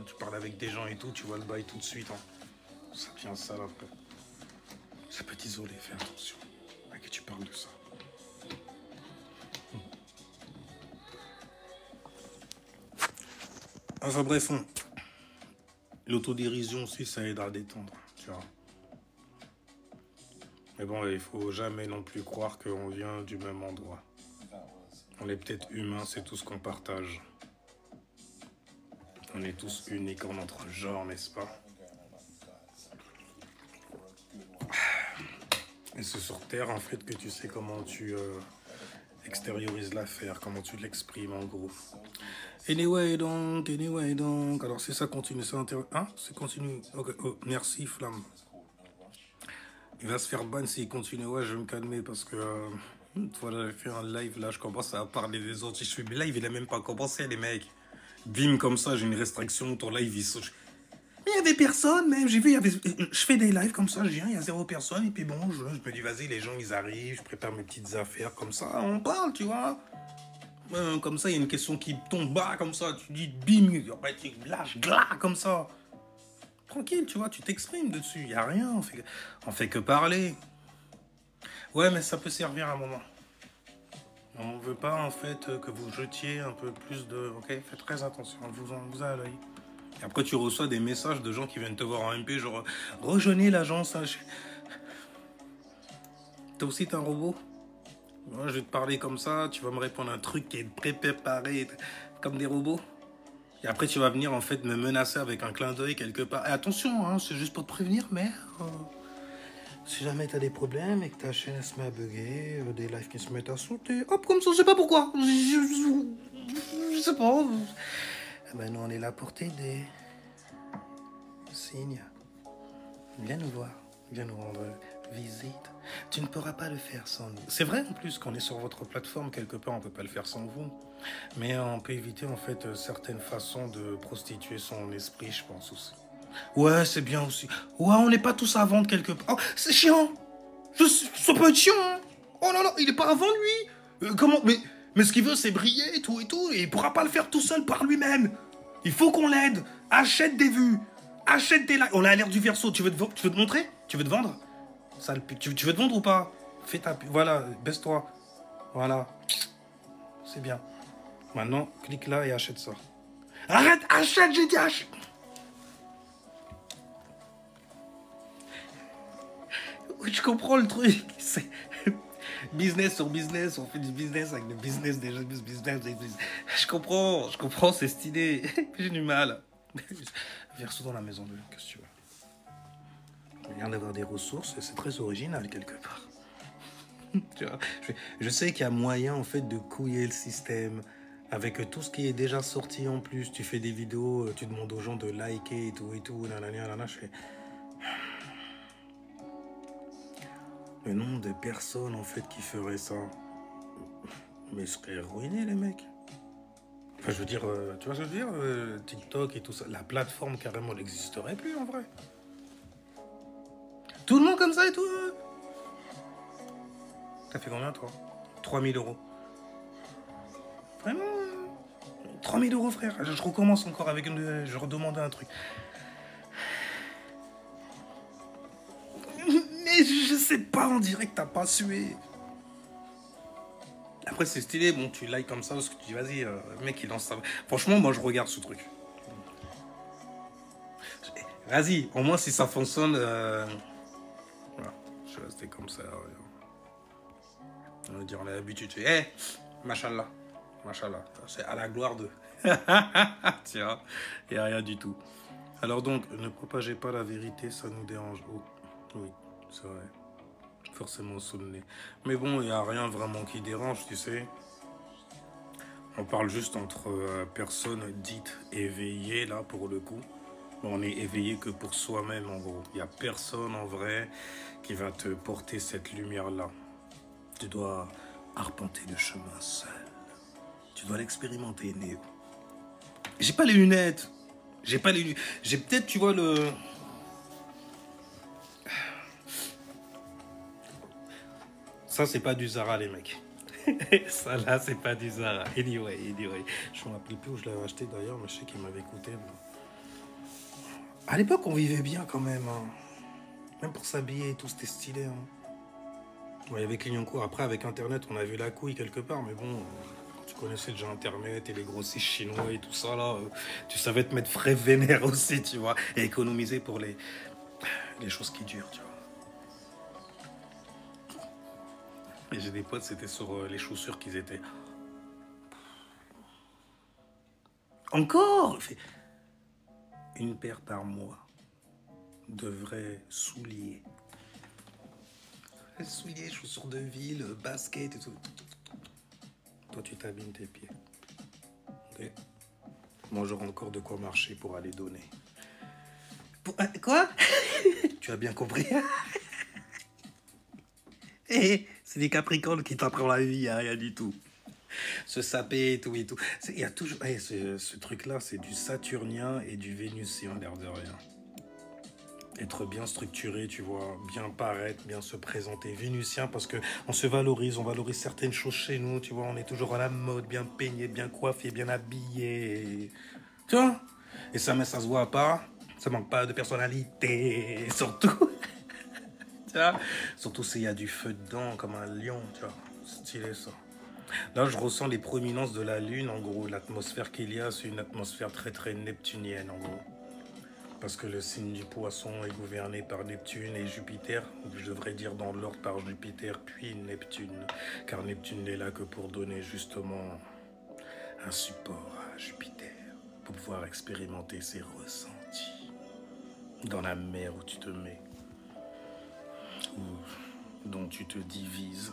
tu parles avec des gens et tout, tu vois le bail tout de suite. Hein. Ça devient ça, là, après. Ça peut t'isoler, fais attention. À qui tu parles de ça. Enfin bref, l'autodérision aussi, ça aide à détendre, tu vois. Mais bon, il faut jamais non plus croire qu'on vient du même endroit. On est peut-être humains, c'est tout ce qu'on partage. On est tous uniques en notre genre, n'est-ce pas? Et c'est sur Terre, en fait, que tu sais comment tu extériorises l'affaire, comment tu l'exprimes, en gros. Anyway, donc. Alors, si ça continue, c'est intéressant. Hein? C'est continue. Ok, oh, merci, Flamme. Il va se faire ban s'il continue. Ouais, je vais me calmer parce que... voilà, j'ai fait un live, là, je commence à parler des autres. Je suis mais live, il a même pas commencé, les mecs. Bim, comme ça, j'ai une restriction, ton live, il saute. Mais il y avait personne, même. J'ai vu, il y avait... Je fais des lives comme ça, je viens, il y a 0 personne. Et puis bon, je me dis, vas-y, les gens, ils arrivent, je prépare mes petites affaires, comme ça, on parle, tu vois. Comme ça, il y a une question qui tombe bas, comme ça, tu dis, bim, après, tu lâches, glas, comme ça. Tranquille, tu vois, tu t'exprimes dessus, il n'y a rien, on fait que parler. Ouais, mais ça peut servir à un moment. On ne veut pas, en fait, que vous jetiez un peu plus de... Ok, faites très attention, on vous a à l'œil. Et après, tu reçois des messages de gens qui viennent te voir en MP, genre, rejoignez l'agence. Toi aussi, t'es un robot? Moi, je vais te parler comme ça, tu vas me répondre un truc qui est préparé comme des robots. Et après, tu vas venir, en fait, me menacer avec un clin d'œil quelque part. Et attention, hein, c'est juste pour te prévenir, mais... si jamais t'as des problèmes et que ta chaîne se met à bugger, des lives qui se mettent à sauter, hop, comme ça, je sais pas pourquoi. Je sais pas. Ben nous, on est là pour t'aider. Signe. Viens nous voir. Viens nous rendre visite. Tu ne pourras pas le faire sans nous. C'est vrai en plus qu'on est sur votre plateforme, quelque part, on ne peut pas le faire sans vous. Mais on peut éviter en fait certaines façons de prostituer son esprit, je pense aussi. Ouais, c'est bien aussi. Ouais, on n'est pas tous à vendre quelque part. Oh, c'est chiant. Ça peut être chiant. Hein. Oh là là, il est pas à vendre lui. Comment mais ce qu'il veut, c'est briller et tout, et il pourra pas le faire tout seul par lui-même. Il faut qu'on l'aide. Achète des vues. Achète des likes. On a l'air du Verseau. Tu veux te montrer? Tu veux te vendre? Tu veux te vendre ou pas? Fais ta... Voilà, baisse-toi. Voilà. C'est bien. Maintenant, clique là et achète ça. Arrête, achète, j'ai dit achète. Oui, je comprends le truc. C'est business sur business. On fait du business avec le business des gens. Je comprends, c'est stylé. J'ai du mal. Verseau dans la maison de qu'est-ce que tu veux. Il vient d'avoir des ressources et c'est très original quelque part. Tu vois, je sais qu'il y a moyen en fait de couiller le système avec tout ce qui est déjà sorti en plus. Tu fais des vidéos, tu demandes aux gens de liker et tout, nanana, je fais... Le nombre de personnes en fait qui feraient ça, mais je serais ruiné les mecs. Enfin je veux dire, tu vois ce que je veux dire, TikTok et tout ça, la plateforme carrément n'existerait plus en vrai. Tout le monde comme ça et tout. T'as fait combien toi? 3000 €. Vraiment 3000 € frère. Je recommence encore avec une... Je redemandais un truc. Mais je sais pas, on dirait que t'as pas sué. Après c'est stylé, bon tu likes comme ça parce que tu dis vas-y, le mec il lance ça. Franchement moi je regarde ce truc. Vas-y, au moins si ça fonctionne... Voilà, je vais rester comme ça. On va dire on a l'habitude. Hé, machallah. Machallah, c'est à la gloire de... Tiens, il n'y a rien du tout. Alors donc, ne propagez pas la vérité, ça nous dérange. Oh, oui, c'est vrai. Forcément sous le nez. Mais bon, il n'y a rien vraiment qui dérange, tu sais. On parle juste entre personnes dites éveillées, là, pour le coup. On est éveillé que pour soi-même, en gros. Il n'y a personne, en vrai, qui va te porter cette lumière-là. Tu dois arpenter le chemin seul. Tu dois l'expérimenter, Néo. J'ai pas les lunettes. J'ai pas les lunettes. J'ai peut-être, tu vois, le... Ça, c'est pas du Zara, les mecs. Ça, là, c'est pas du Zara. Anyway. Je me rappelle plus où je l'avais acheté, d'ailleurs, mais je sais qu'il m'avait coûté. À l'époque, on vivait bien, quand même. Hein. Même pour s'habiller et tout, c'était stylé. Hein. Ouais, il y avait Clignancourt. Après, avec Internet, on a vu la couille quelque part, mais bon... Tu connaissais déjà Internet et les grossistes chinois et tout ça, là. Tu savais te mettre frais vénère aussi, tu vois. Et économiser pour les choses qui durent, tu vois. Et j'ai des potes, c'était sur les chaussures qu'ils étaient. Encore une paire par mois de vrais souliers. Souliers, chaussures de ville, basket et tout. Toi, tu t'abîmes tes pieds. Ok. Moi, j'aurai encore de quoi marcher pour aller donner. Quoi? Tu as bien compris? C'est des Capricornes qui t'apprennent la vie, hein, rien du tout. Se saper et tout et tout. Il y a toujours... ce truc-là, c'est du Saturnien et du Vénusien, l'air de rien. Être bien structuré, tu vois, bien paraître, bien se présenter. Vénusien, parce que on valorise certaines choses chez nous, tu vois, on est toujours à la mode, bien peigné, bien coiffé, bien habillé. Tu vois? Et ça, mais ça se voit pas. Ça manque pas de personnalité, surtout. Tu vois? Surtout s'il y a du feu dedans, comme un lion, tu vois. Stylé, ça. Là, je ressens les prominences de la Lune, en gros. L'atmosphère qu'il y a, c'est une atmosphère très, très neptunienne, en gros. Parce que le signe du poisson est gouverné par Neptune et Jupiter. Je devrais dire dans l'ordre par Jupiter, puis Neptune. Car Neptune n'est là que pour donner justement un support à Jupiter. Pour pouvoir expérimenter ses ressentis. Dans la mer où tu te mets. Ou dont tu te divises.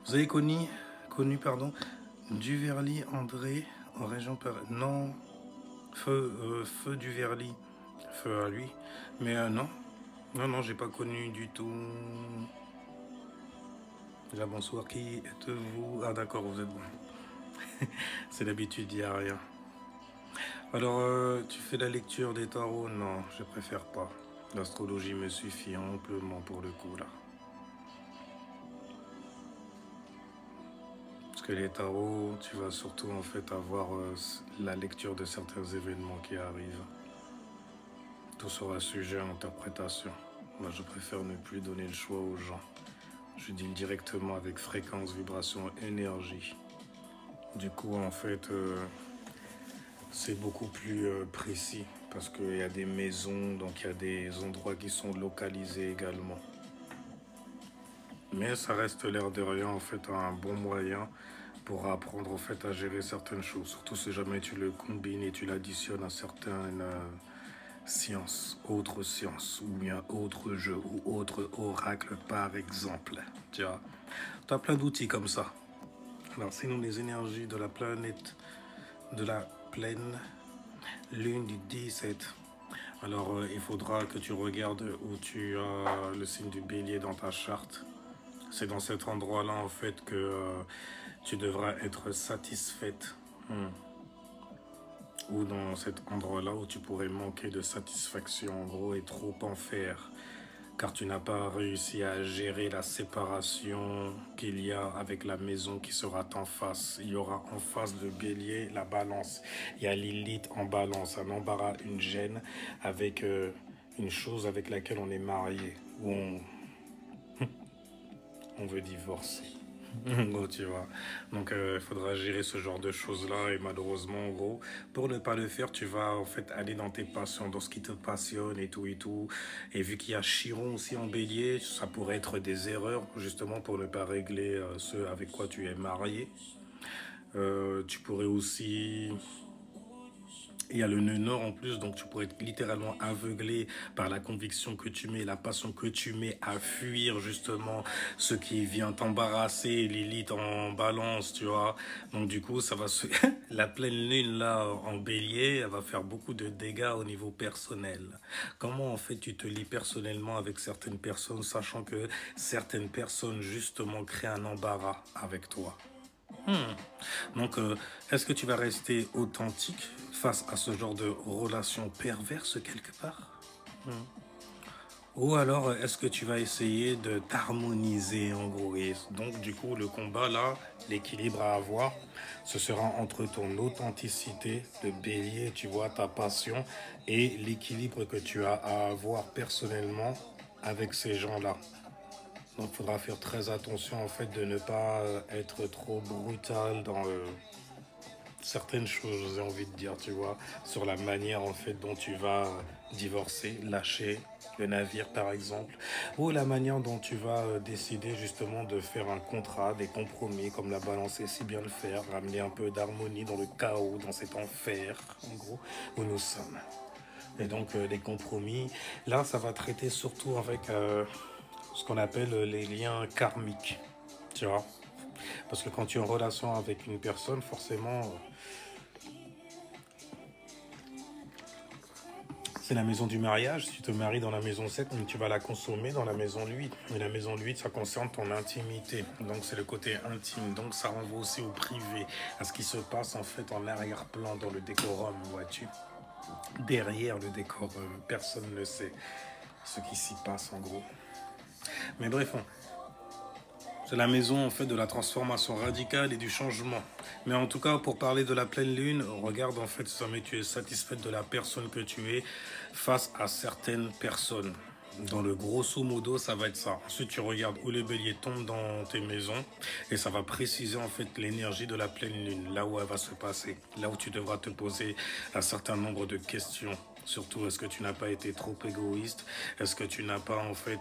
Vous avez connu Duverly André en région parisienne. Non, feu Duverly, feu à lui. Mais non, j'ai pas connu du tout. Déjà bonsoir, qui êtes-vous? Ah d'accord, vous êtes bon. C'est l'habitude, il n'y a rien. Alors, tu fais la lecture des tarots? Non, je préfère pas. L'astrologie me suffit amplement pour le coup là. Parce que les tarots, tu vas surtout en fait avoir la lecture de certains événements qui arrivent. Tout sera sujet à interprétation. Moi, je préfère ne plus donner le choix aux gens. Je deal directement avec fréquence, vibration, énergie. Du coup, en fait, c'est beaucoup plus précis. Parce qu'il y a des maisons, donc il y a des endroits qui sont localisés également. Mais ça reste l'air de rien, en fait, un bon moyen pour apprendre en fait à gérer certaines choses. Surtout si jamais tu le combines et tu l'additionnes à certaines autres sciences, ou bien autres jeux, ou autres oracles par exemple. Tu vois, tu as plein d'outils comme ça. Alors sinon les énergies de la planète, de la pleine lune du 17. Alors il faudra que tu regardes où tu as le signe du bélier dans ta charte. C'est dans cet endroit-là en fait que tu devras être satisfaite. Ou dans cet endroit-là où tu pourrais manquer de satisfaction en gros et trop en faire. Car tu n'as pas réussi à gérer la séparation qu'il y a avec la maison qui sera en face. Il y aura en face de Bélier la balance. Il y a Lilith en balance, un embarras, une gêne avec une chose avec laquelle on est marié. Où on veut divorcer. Bon, tu vois. Donc, il faudra gérer ce genre de choses-là. Et malheureusement, en gros, pour ne pas le faire, tu vas en fait aller dans tes passions, dans ce qui te passionne et tout et tout. Et vu qu'il y a Chiron aussi en bélier, ça pourrait être des erreurs, justement, pour ne pas régler ce avec quoi tu es marié. Tu pourrais aussi Il y a le nœud nord en plus, donc tu pourrais être littéralement aveuglé par la conviction que tu mets, la passion que tu mets à fuir justement ce qui vient t'embarrasser, Lilith en balance, tu vois. Donc du coup, ça va se... la pleine lune là en bélier, elle va faire beaucoup de dégâts au niveau personnel. Comment en fait tu te lis personnellement avec certaines personnes, sachant que certaines personnes justement créent un embarras avec toi? Donc, est-ce que tu vas rester authentique face à ce genre de relation perverse quelque part? Ou alors, est-ce que tu vas essayer de t'harmoniser en gros? Et donc, du coup, le combat là, l'équilibre à avoir, ce sera entre ton authenticité, le bélier, tu vois, ta passion, et l'équilibre que tu as à avoir personnellement avec ces gens-là. Donc, il faudra faire très attention en fait de ne pas être trop brutal dans certaines choses, j'ai envie de dire, tu vois, sur la manière en fait dont tu vas divorcer, lâcher le navire par exemple, ou la manière dont tu vas décider justement de faire un contrat, des compromis, comme la balance sait si bien le faire, ramener un peu d'harmonie dans le chaos, dans cet enfer, en gros, où nous sommes. Et donc les compromis, là ça va traiter surtout avec ce qu'on appelle les liens karmiques, tu vois. Parce que quand tu es en relation avec une personne, forcément, c'est la maison du mariage. Si tu te maries dans la maison 7, tu vas la consommer dans la maison 8. Et la maison 8, ça concerne ton intimité. Donc c'est le côté intime. Donc ça renvoie aussi au privé, à ce qui se passe en fait en arrière-plan dans le décorum, vois-tu. Derrière le décorum, personne ne sait ce qui s'y passe en gros. Mais bref, c'est la maison en fait de la transformation radicale et du changement. Mais en tout cas, pour parler de la pleine lune, regarde en fait si jamais tu es satisfaite de la personne que tu es face à certaines personnes. Dans le grosso modo, ça va être ça. Ensuite, tu regardes où le bélier tombe dans tes maisons et ça va préciser en fait l'énergie de la pleine lune, là où elle va se passer, là où tu devras te poser un certain nombre de questions. Surtout, est-ce que tu n'as pas été trop égoïste? Est-ce que tu n'as pas en fait,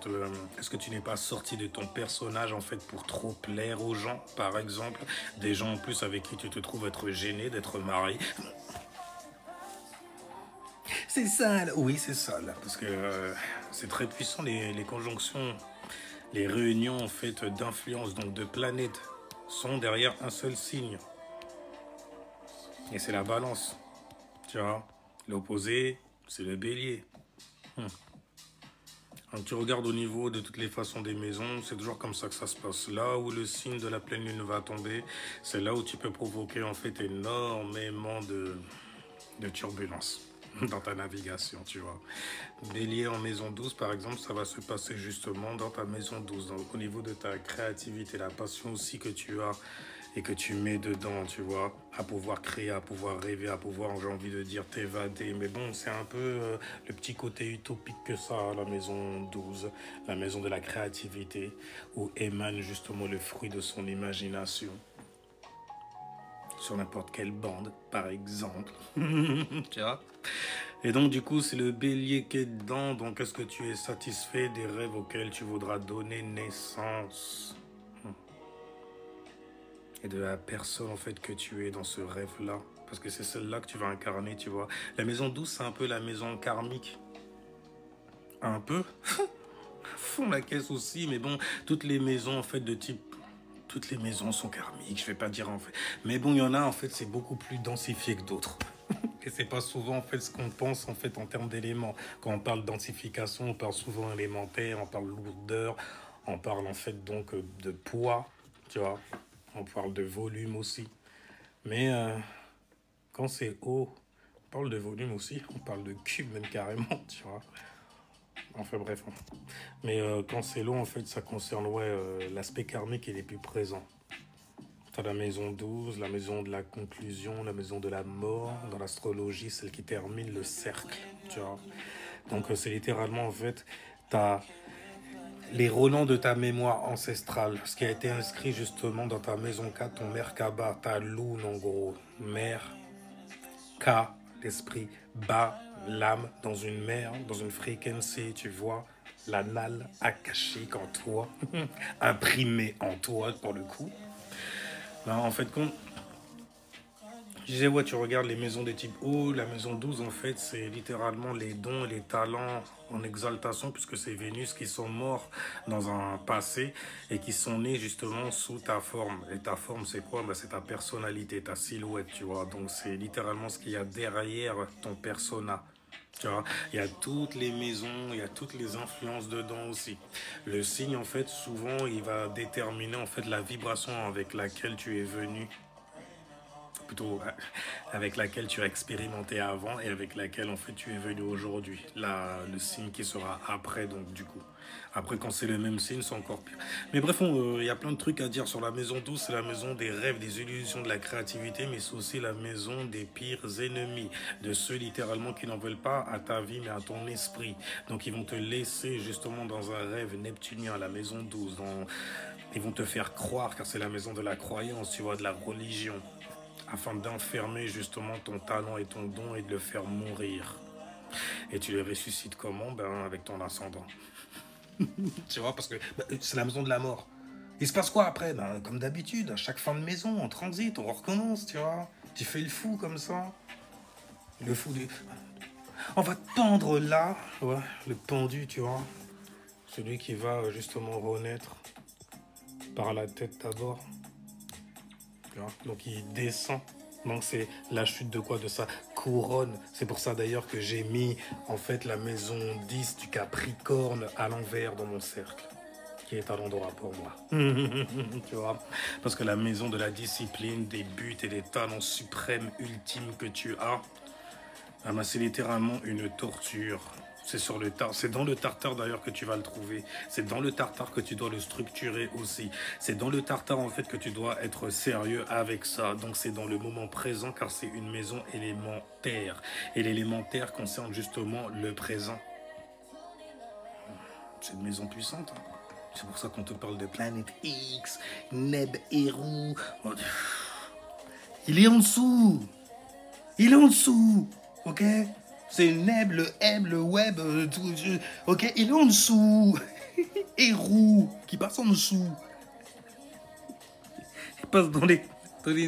est-ce que tu n'es pas sorti de ton personnage en fait pour trop plaire aux gens, par exemple, des gens en plus avec qui tu te trouves être gêné d'être marié? C'est ça, là. Oui, c'est ça, là, parce que c'est très puissant les conjonctions, les réunions en fait d'influence, donc de planètes, sont derrière un seul signe, et c'est la balance, tu vois. L'opposé, c'est le bélier. Quand tu regardes au niveau de toutes les façons des maisons, c'est toujours comme ça que ça se passe. Là où le signe de la pleine lune va tomber, c'est là où tu peux provoquer en fait énormément de turbulences dans ta navigation, tu vois. Bélier en maison 12, par exemple, ça va se passer justement dans ta maison 12, donc au niveau de ta créativité, la passion aussi que tu as et que tu mets dedans, tu vois, à pouvoir créer, à pouvoir rêver, à pouvoir, j'ai envie de dire, t'évader. Mais bon, c'est un peu le petit côté utopique que ça, la maison 12, la maison de la créativité, où émane justement le fruit de son imagination. Sur n'importe quelle bande, par exemple. Tu vois. Et donc, du coup, c'est le bélier qui est dedans. Donc, est-ce que tu es satisfait des rêves auxquels tu voudras donner naissance? Et de la personne, en fait, que tu es dans ce rêve-là. Parce que c'est celle-là que tu vas incarner, tu vois. La maison 12, c'est un peu la maison karmique. Un peu. Font la caisse aussi, mais bon, toutes les maisons, en fait, de type... Toutes les maisons sont karmiques, je vais pas dire en fait. Mais bon, il y en a, en fait, c'est beaucoup plus densifié que d'autres. Et c'est pas souvent, en fait, ce qu'on pense, en fait, en termes d'éléments. Quand on parle densification, on parle souvent élémentaire, on parle lourdeur, on parle, en fait, donc, de poids, tu vois. On parle de volume aussi. Mais quand c'est haut, on parle de volume aussi, on parle de cube même carrément, tu vois. Enfin bref. Mais quand c'est long, en fait, ça concerne ouais, l'aspect karmique, il est plus présent. T'as la maison 12, la maison de la conclusion, la maison de la mort. Dans l'astrologie, celle qui termine le cercle, tu vois. Donc c'est littéralement, en fait, t'as les relents de ta mémoire ancestrale. Ce qui a été inscrit justement dans ta maison 4, ton Merkaba, ta lune en gros. Mère, K, l'esprit, Ba, l'âme, dans une mer, dans une fréquence, tu vois, l'anal akashique en toi, imprimé en toi pour le coup. Ben, en fait, Je disais, ouais, tu regardes les maisons des types O, la maison 12 en fait, c'est littéralement les dons et les talents en exaltation, puisque c'est Vénus qui sont morts dans un passé et qui sont nés justement sous ta forme. Et ta forme, c'est quoi? Bah, c'est ta personnalité, ta silhouette, tu vois. Donc, c'est littéralement ce qu'il y a derrière ton persona. Tu vois, il y a toutes les maisons, il y a toutes les influences dedans aussi. Le signe, en fait, souvent, il va déterminer en fait la vibration avec laquelle tu es venu, plutôt avec laquelle tu as expérimenté avant et avec laquelle en fait tu es venu aujourd'hui. Là, le signe qui sera après, donc du coup. Après, quand c'est le même signe, c'est encore pire. Mais bref, il y a plein de trucs à dire sur la maison 12. C'est la maison des rêves, des illusions, de la créativité, mais c'est aussi la maison des pires ennemis, de ceux littéralement qui n'en veulent pas à ta vie, mais à ton esprit. Donc, ils vont te laisser justement dans un rêve neptunien, la maison 12. Ils vont te faire croire, car c'est la maison de la croyance, tu vois, de la religion, afin d'enfermer justement ton talent et ton don et de le faire mourir. Et tu les ressuscites comment? Ben, avec ton ascendant. Tu vois, parce que ben, c'est la maison de la mort. Il se passe quoi après? Ben, comme d'habitude, à chaque fin de maison, on transite, on recommence, tu vois. Tu fais le fou comme ça. Le fou du... On va tendre là, ouais, le pendu, tu vois. Celui qui va justement renaître par la tête d'abord. Donc il descend. Donc c'est la chute de quoi? De sa couronne. C'est pour ça d'ailleurs que j'ai mis en fait la maison 10 du Capricorne à l'envers dans mon cercle, qui est à l'endroit pour moi. Tu vois? Parce que la maison de la discipline, des buts et des talents suprêmes ultimes que tu as, ah ben, c'est littéralement une torture. C'est dans le tartare d'ailleurs que tu vas le trouver. C'est dans le tartare que tu dois le structurer aussi. C'est dans le tartare en fait que tu dois être sérieux avec ça. Donc c'est dans le moment présent car c'est une maison élémentaire. Et l'élémentaire concerne justement le présent. C'est une maison puissante. Hein. C'est pour ça qu'on te parle de planète X, Neb, Héros. Il est en dessous. Il est en dessous. Ok? C'est Neb, le M, le Web, tout, ok, il est en dessous. Héros, qui passe en dessous. Il passe dans les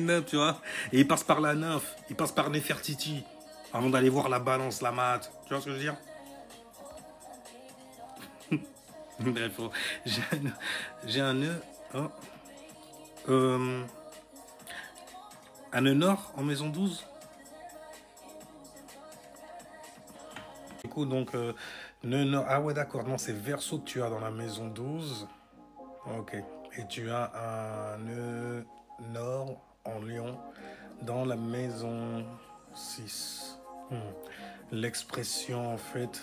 nymphes, tu vois. Et il passe par la nymphe, il passe par Nefertiti, avant d'aller voir la balance, la mat. Tu vois ce que je veux dire? Bref, j'ai un nœud. Oh. Un nœud nord en maison 12. Du coup, donc, ah ouais, d'accord, non, c'est Verseau que tu as dans la maison 12. Ok. Et tu as un nœud nord en Lion dans la maison 6. L'expression, en fait,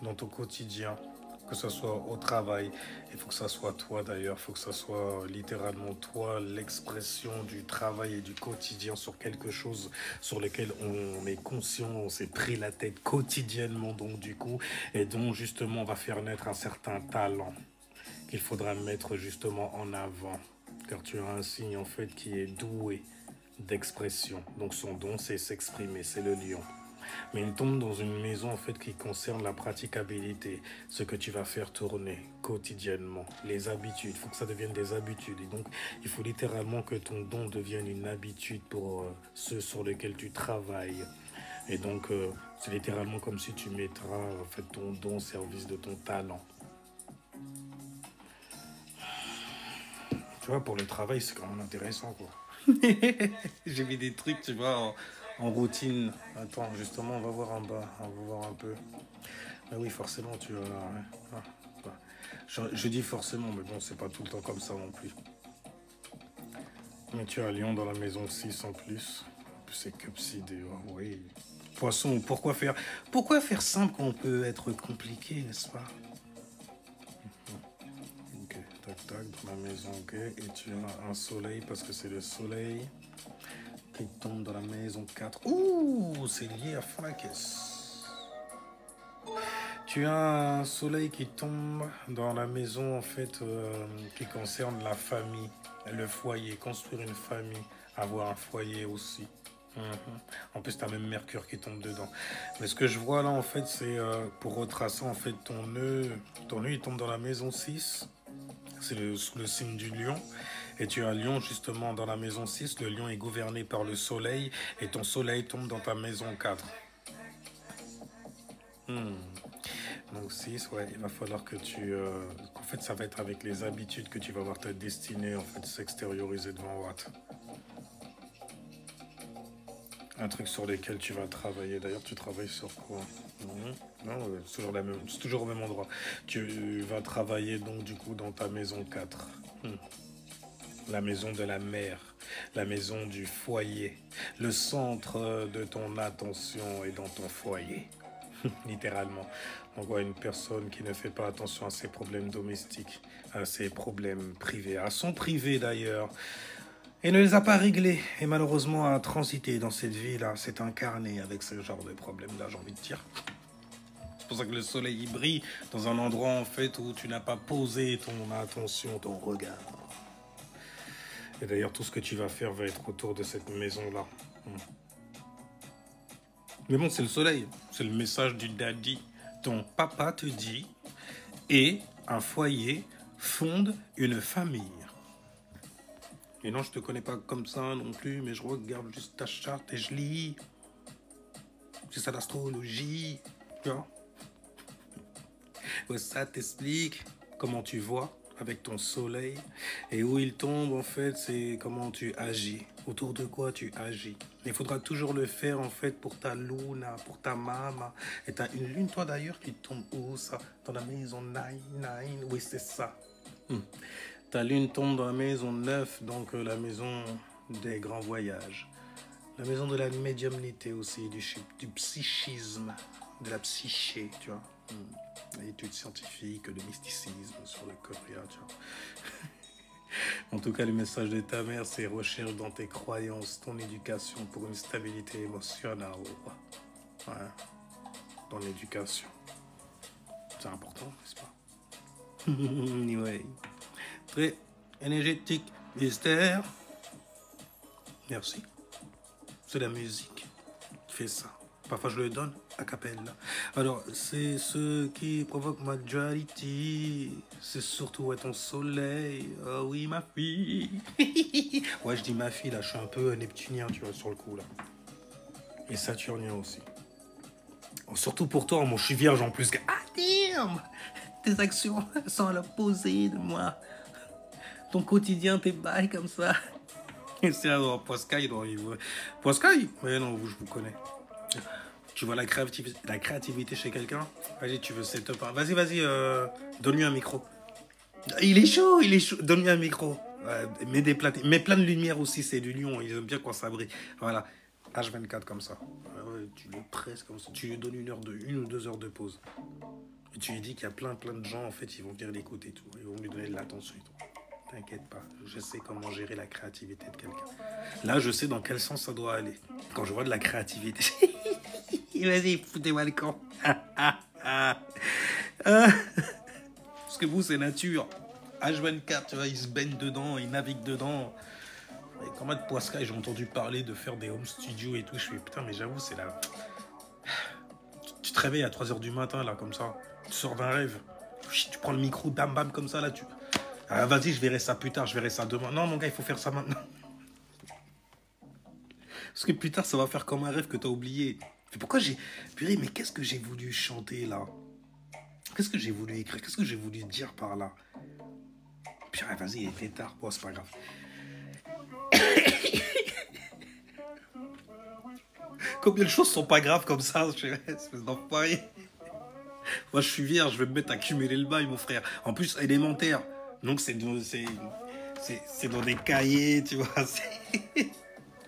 dans ton quotidien, que ce soit au travail, il faut que ça soit toi d'ailleurs, il faut que ça soit littéralement toi, l'expression du travail et du quotidien sur quelque chose sur lequel on est conscient, on s'est pris la tête quotidiennement donc du coup, et dont justement on va faire naître un certain talent qu'il faudra mettre justement en avant, car tu as un signe en fait qui est doué d'expression, donc son don c'est s'exprimer, c'est le lion. Mais il tombe dans une maison en fait qui concerne la praticabilité, ce que tu vas faire tourner quotidiennement, les habitudes. Il faut que ça devienne des habitudes. Et donc, il faut littéralement que ton don devienne une habitude pour ceux sur lesquels tu travailles. Et donc, c'est littéralement comme si tu mettras en fait ton don au service de ton talent. Tu vois, pour le travail, c'est quand même intéressant, quoi. J'ai mis des trucs, tu vois, en routine. Attends, justement, on va voir en bas. On va voir un peu. Mais oui, forcément, tu vois. Ouais. Ah, je dis forcément, mais bon, c'est pas tout le temps comme ça non plus. Mais tu as Lion dans la maison 6 en plus. C'est Cupsidé, oh, oui. Poisson, pourquoi faire simple quand on peut être compliqué, n'est-ce pas? Ok, tac, tac, dans la maison, ok. Et tu as un soleil parce que c'est le soleil qui tombe dans la maison 4. Ouh, c'est lié à Flaques. Tu as un soleil qui tombe dans la maison, en fait, qui concerne la famille, le foyer, construire une famille, avoir un foyer aussi. En plus, tu as même Mercure qui tombe dedans. Mais ce que je vois là, en fait, c'est pour retracer, en fait, ton nœud. Ton nœud, il tombe dans la maison 6. C'est le signe du lion. Et tu as Lion justement dans la maison 6. Le Lion est gouverné par le soleil et ton soleil tombe dans ta maison 4. Hmm. Donc 6, ouais, il va falloir que tu... en fait, ça va être avec les habitudes que tu vas voir ta destinée en fait s'extérioriser devant Watt. Un truc sur lequel tu vas travailler. D'ailleurs, tu travailles sur quoi? Non, c'est toujours au même endroit. Tu vas travailler donc du coup dans ta maison 4. La maison de la mère, la maison du foyer. Le centre de ton attention est dans ton foyer. Littéralement. On voit une personne qui ne fait pas attention à ses problèmes domestiques, à ses problèmes privés, à son privé d'ailleurs, et ne les a pas réglés. Et malheureusement a transité dans cette vie-là, s'est incarné avec ce genre de problème-là, j'ai envie de dire. C'est pour ça que le soleil il brille dans un endroit en fait où tu n'as pas posé ton attention, ton regard. Et d'ailleurs tout ce que tu vas faire va être autour de cette maison-là. Mais bon, c'est le soleil, c'est le message du daddy. Ton papa te dit, et un foyer fonde une famille. Et non, je te connais pas comme ça non plus, mais je regarde juste ta charte et je lis. C'est ça l'astrologie, tu vois. Ouais, ça t'explique comment tu vois avec ton soleil. Et où il tombe, en fait, c'est comment tu agis. Autour de quoi tu agis. Il faudra toujours le faire, en fait, pour ta luna, pour ta mama. Et t'as une lune, toi, d'ailleurs, qui tombe où, ça? Dans la maison 9. Oui, c'est ça. Ta lune tombe dans la maison 9, donc la maison des grands voyages. La maison de la médiumnité aussi, du psychisme, de la psyché, tu vois. L'étude scientifique, le mysticisme sur le Coréa, tu vois. En tout cas, le message de ta mère, c'est recherche dans tes croyances, ton éducation pour une stabilité émotionnelle. Ouais. Dans l'éducation. C'est important, n'est-ce pas? Ouais. Très énergétique, mystère. Merci. C'est la musique qui fait ça. Parfois, je le donne a cappella. Alors, c'est ce qui provoque ma dualité. C'est surtout ton soleil. Oh oui, ma fille. Ouais, je dis ma fille, là. Je suis un peu neptunien, tu vois, sur le coup, là. Et saturnien aussi. Oh, surtout pour toi, moi, je suis vierge en plus. Ah, damn! Tes actions sont à l'opposé de moi. Ton quotidien, tes bails comme ça. Et c'est alors, Poiscaille, Poiscaille? Mais non, je vous connais. Tu vois la créativité chez quelqu'un? Vas-y, tu veux setup. Vas-y, donne-lui un micro. Il est chaud. Donne-lui un micro. Mets plein de lumière aussi, c'est du lion. Ils aiment bien quand ça brille. Voilà. H24 comme ça. Ouais, tu le presses comme ça. Tu lui donnes une ou 2 heures de pause. Et tu lui dis qu'il y a plein de gens, en fait, ils vont venir l'écouter et tout. Ils vont lui donner de l'attention et tout. T'inquiète pas, je sais comment gérer la créativité de quelqu'un. Là, je sais dans quel sens ça doit aller. Quand je vois de la créativité, vas-y, foutez-moi le camp. Parce que vous, c'est nature. H24, tu vois, ils se baignent dedans, ils naviguent dedans. Et comment de Poisca, j'ai entendu parler de faire des home studios et tout. Je fais, putain, mais j'avoue, c'est là. Tu te réveilles à 3h du matin, là, comme ça. Tu sors d'un rêve. Tu prends le micro, bam, comme ça, là, tu... Ah, vas-y, je verrai ça plus tard, je verrai ça demain. Non, mon gars, il faut faire ça maintenant. Parce que plus tard, ça va faire comme un rêve que t'as oublié. Mais pourquoi j'ai... Purée, mais qu'est-ce que j'ai voulu chanter, là? Qu'est-ce que j'ai voulu écrire? Qu'est-ce que j'ai voulu dire par là? Purée, vas-y, il était tard. Bon, c'est pas grave. Combien de choses sont pas graves comme ça? Espèce d'enfoiré. Moi, je suis vierge, je vais me mettre à cumuler le bail, mon frère. En plus, élémentaire. Donc, c'est dans des cahiers, tu vois.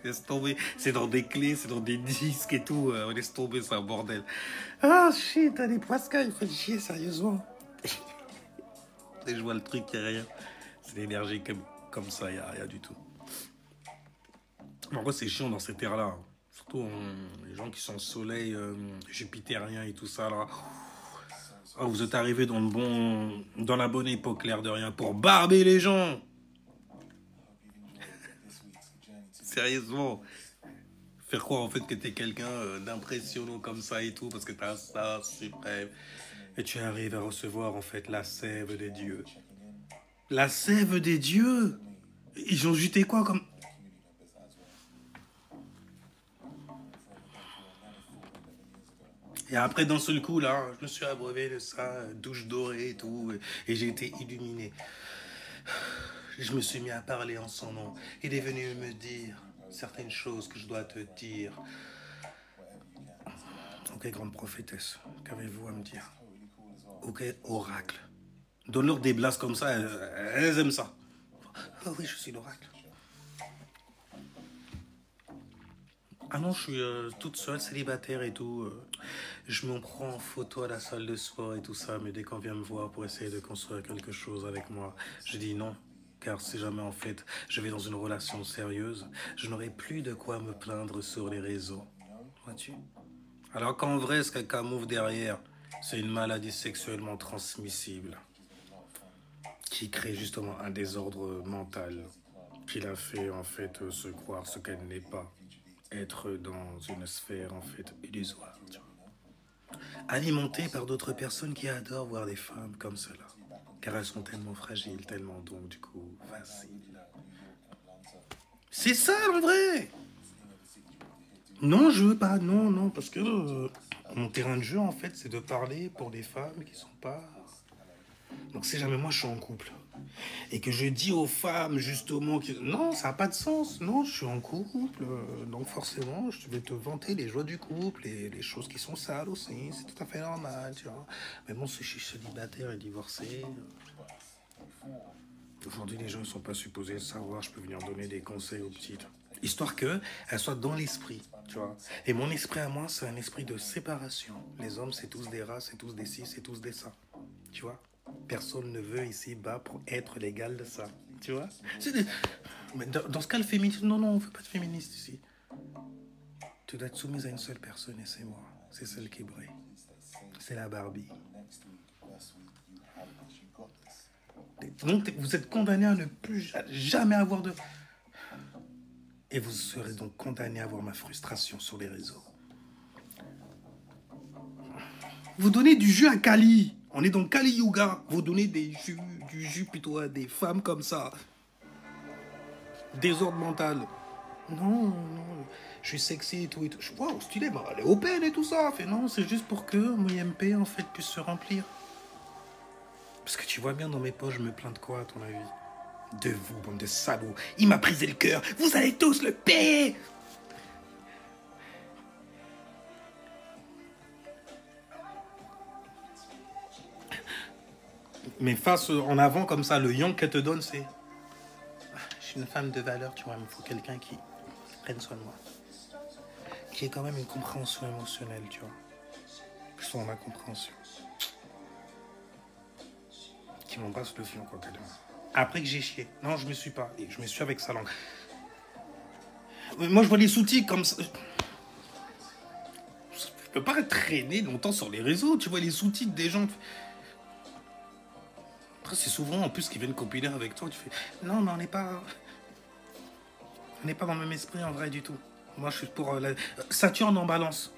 Laisse tomber. C'est dans des clés, c'est dans des disques et tout. Laisse tomber, c'est un bordel. Ah, shit, t'as des poiscailles, il faut chier, sérieusement. Et je vois le truc, il n'y a rien. C'est l'énergie comme ça, il n'y a rien du tout. En vrai, c'est chiant dans cette ère-là. Surtout les gens qui sont soleil, jupitérien et tout ça, là. Oh, vous êtes arrivés dans la bonne époque, l'air de rien, pour barber les gens. Sérieusement. Faire croire en fait que t'es quelqu'un d'impressionnant comme ça et tout, parce que t'as ça suprême. Et tu arrives à recevoir en fait la sève des dieux. La sève des dieux? Ils ont jeté quoi comme... Et après, d'un seul coup, là, je me suis abreuvé de ça, douche dorée et tout, et j'ai été illuminé. Je me suis mis à parler en son nom. Il est venu me dire certaines choses que je dois te dire. Ok, grande prophétesse, qu'avez-vous à me dire? Ok, oracle. Donne-leur des blasts comme ça, elles aiment ça. Oh oui, je suis l'oracle. Ah non, je suis toute seule, célibataire et tout. Je me prends en photo à la salle de sport et tout ça, mais dès qu'on vient me voir pour essayer de construire quelque chose avec moi, je dis non. Car si jamais en fait je vais dans une relation sérieuse, je n'aurai plus de quoi me plaindre sur les réseaux. Vois-tu? Alors qu'en vrai, ce qu'un camoufle derrière, c'est une maladie sexuellement transmissible qui crée justement un désordre mental qui l'a fait en fait se croire ce qu'elle n'est pas, être dans une sphère en fait illusoire, tu vois. Alimentée par d'autres personnes qui adorent voir des femmes comme cela, car elles sont tellement fragiles, tellement donc du coup faciles. C'est ça en vrai. Non, je veux pas, non, non, parce que mon terrain de jeu en fait c'est de parler pour des femmes qui sont pas... Donc si jamais moi je suis en couple et que je dis aux femmes justement que non, ça n'a pas de sens, non, je suis en couple, donc forcément je vais te vanter les joies du couple et les choses qui sont sales aussi, c'est tout à fait normal, tu vois. Mais bon, si je suis célibataire et divorcé, aujourd'hui les gens ne sont pas supposés le savoir, je peux venir donner des conseils aux petites. Histoire qu'elles soient dans l'esprit, tu vois. Et mon esprit à moi, c'est un esprit de séparation. Les hommes, c'est tous des rats, c'est tous des ci, c'est tous des ça, tu vois. Personne ne veut ici bas pour être l'égal de ça. Tu vois? Mais dans ce cas, le féminisme, non, non, on ne veut pas de féministe ici. Tu dois être soumise à une seule personne et c'est moi. C'est celle qui brille. C'est la Barbie. Donc vous êtes condamné à ne plus jamais avoir de... Et vous serez donc condamné à voir ma frustration sur les réseaux. Vous donnez du jus à Kali. On est dans Kali Yuga. Vous donnez du jus plutôt à des femmes comme ça. Désordre mental. Non, non, je suis sexy et tout. Wow, stylé, bah, elle est open et tout ça. Fait non, c'est juste pour que mon IMP en fait puisse se remplir. Parce que tu vois bien dans mes poches, je me plains de quoi à ton avis? De vous, bande de salauds. Il m'a brisé le cœur. Vous allez tous le payer. Mais face en avant comme ça, le yang qu'elle te donne, c'est... Je suis une femme de valeur, tu vois, il me faut quelqu'un qui prenne soin de moi. Qui ait quand même une compréhension émotionnelle, tu vois. Que soit ma compréhension. Qui m'embrasse le fion quand elle est... Après que j'ai chié. Non, je me suis pas. Je me suis avec sa langue. Moi, je vois les sous-titres comme ça. Je peux pas traîner longtemps sur les réseaux. Tu vois les sous-titres des gens. Après, c'est souvent en plus qu'ils viennent copiner avec toi. Tu fais non, mais on n'est pas dans le même esprit en vrai du tout. Moi, je suis pour la... Saturne en balance.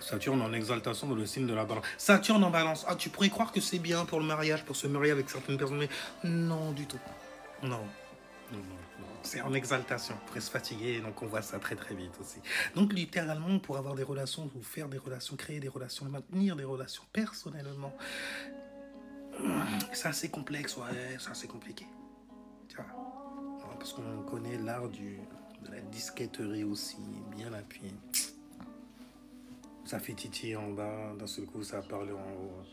Saturne en exaltation dans le signe de la balance. Saturne en balance. Ah, tu pourrais croire que c'est bien pour le mariage, pour se marier avec certaines personnes, mais non du tout. Non. Non, non, non. C'est en exaltation, pour se fatiguer, donc on voit ça très très vite aussi. Donc littéralement, pour avoir des relations, ou faire des relations, créer des relations, maintenir des relations personnellement, c'est assez complexe, ouais, c'est assez compliqué. Tu vois, parce qu'on connaît l'art de la disquetterie aussi, bien appuyé. Ça fait titiller en bas, d'un seul coup ça parle en haut.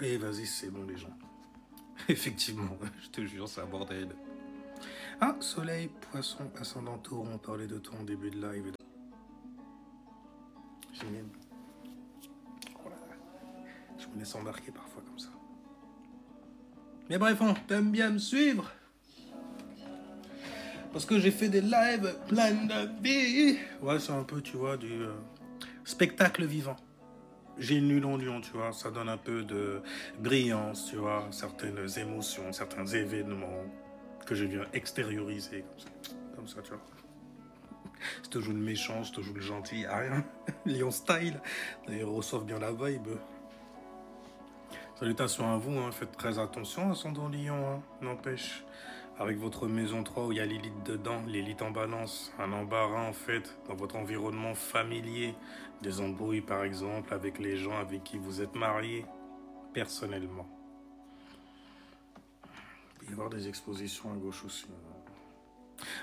Et vas-y, c'est bon les gens. Effectivement, je te jure, c'est un bordel. Ah, soleil, poisson, ascendant taureau, on parlait de toi en début de live. Génial. Voilà. Je me laisse embarquer parfois comme ça. Mais bref, on t'aime bien me suivre. Parce que j'ai fait des lives plein de vie. Ouais, c'est un peu, tu vois, du spectacle vivant. J'ai une lune en lion, tu vois, ça donne un peu de brillance, tu vois, certaines émotions, certains événements que je viens extérioriser comme ça, tu vois. Je te joue le méchant, je te joue le gentil, rien. Lion style, d'ailleurs, reçoivent bien la vibe. Salutations à vous, hein. Faites très attention à son don lion, hein. N'empêche. avec votre maison 3 où il y a l'élite dedans, l'élite en balance, un embarras en fait dans votre environnement familier, des embrouilles par exemple avec les gens avec qui vous êtes mariés personnellement. Il peut y avoir des expositions à gauche aussi.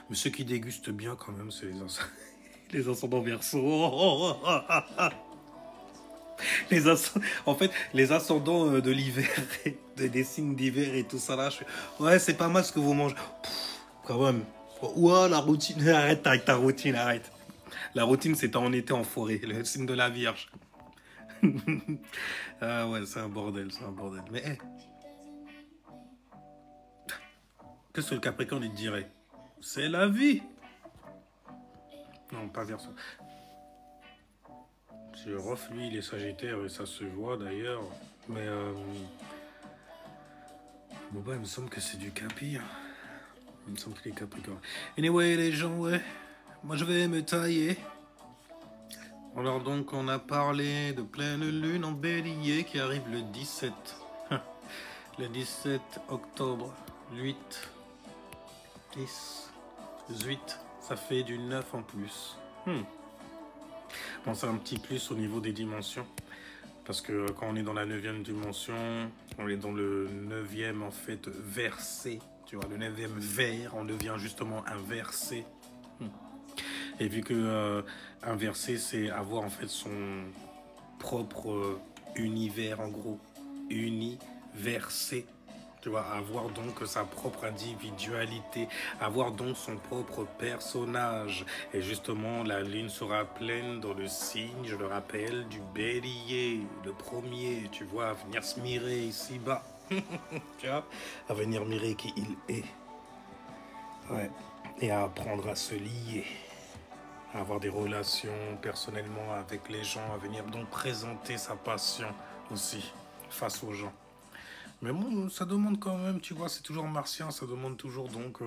Mais ceux qui dégustent bien quand même, c'est les ascendants Verseau. En fait, les ascendants de l'hiver, des signes d'hiver et tout ça là, ouais, c'est pas mal ce que vous mangez. Pff, quand même. Ouah, la routine, arrête avec ta routine, arrête. La routine, c'est en été en forêt, le signe de la Vierge. Ah ouais, c'est un bordel, c'est un bordel. Mais hey, qu'est-ce que le Capricorne il te dirait? C'est la vie. Non, pas Verseau. Rof, lui, il est Sagittaire et ça se voit d'ailleurs. Mais bon bah, il me semble que c'est du Capi. Hein. Il me semble qu'il est Capricorne. Anyway, les gens, ouais. Moi, je vais me tailler. Alors donc, on a parlé de pleine lune en bélier qui arrive le 17. Le 17 octobre. 8, 10, 18. Ça fait du 9 en plus. Bon, c'est un petit plus au niveau des dimensions. Parce que quand on est dans la 9e dimension, on est dans le 9e en fait verset. Tu vois, le 9e vers, on devient justement un verset. Et vu que un verset, c'est avoir en fait son propre univers en gros. Universé. Tu vois, avoir donc sa propre individualité, avoir donc son propre personnage. Et justement, la lune sera pleine dans le signe, je le rappelle, du bélier, le premier, tu vois, à venir se mirer ici-bas. Tu vois, à venir mirer qui il est. Ouais, et à apprendre à se lier, à avoir des relations personnellement avec les gens, à venir donc présenter sa passion aussi face aux gens. Mais bon, ça demande quand même, tu vois, c'est toujours martien, ça demande toujours donc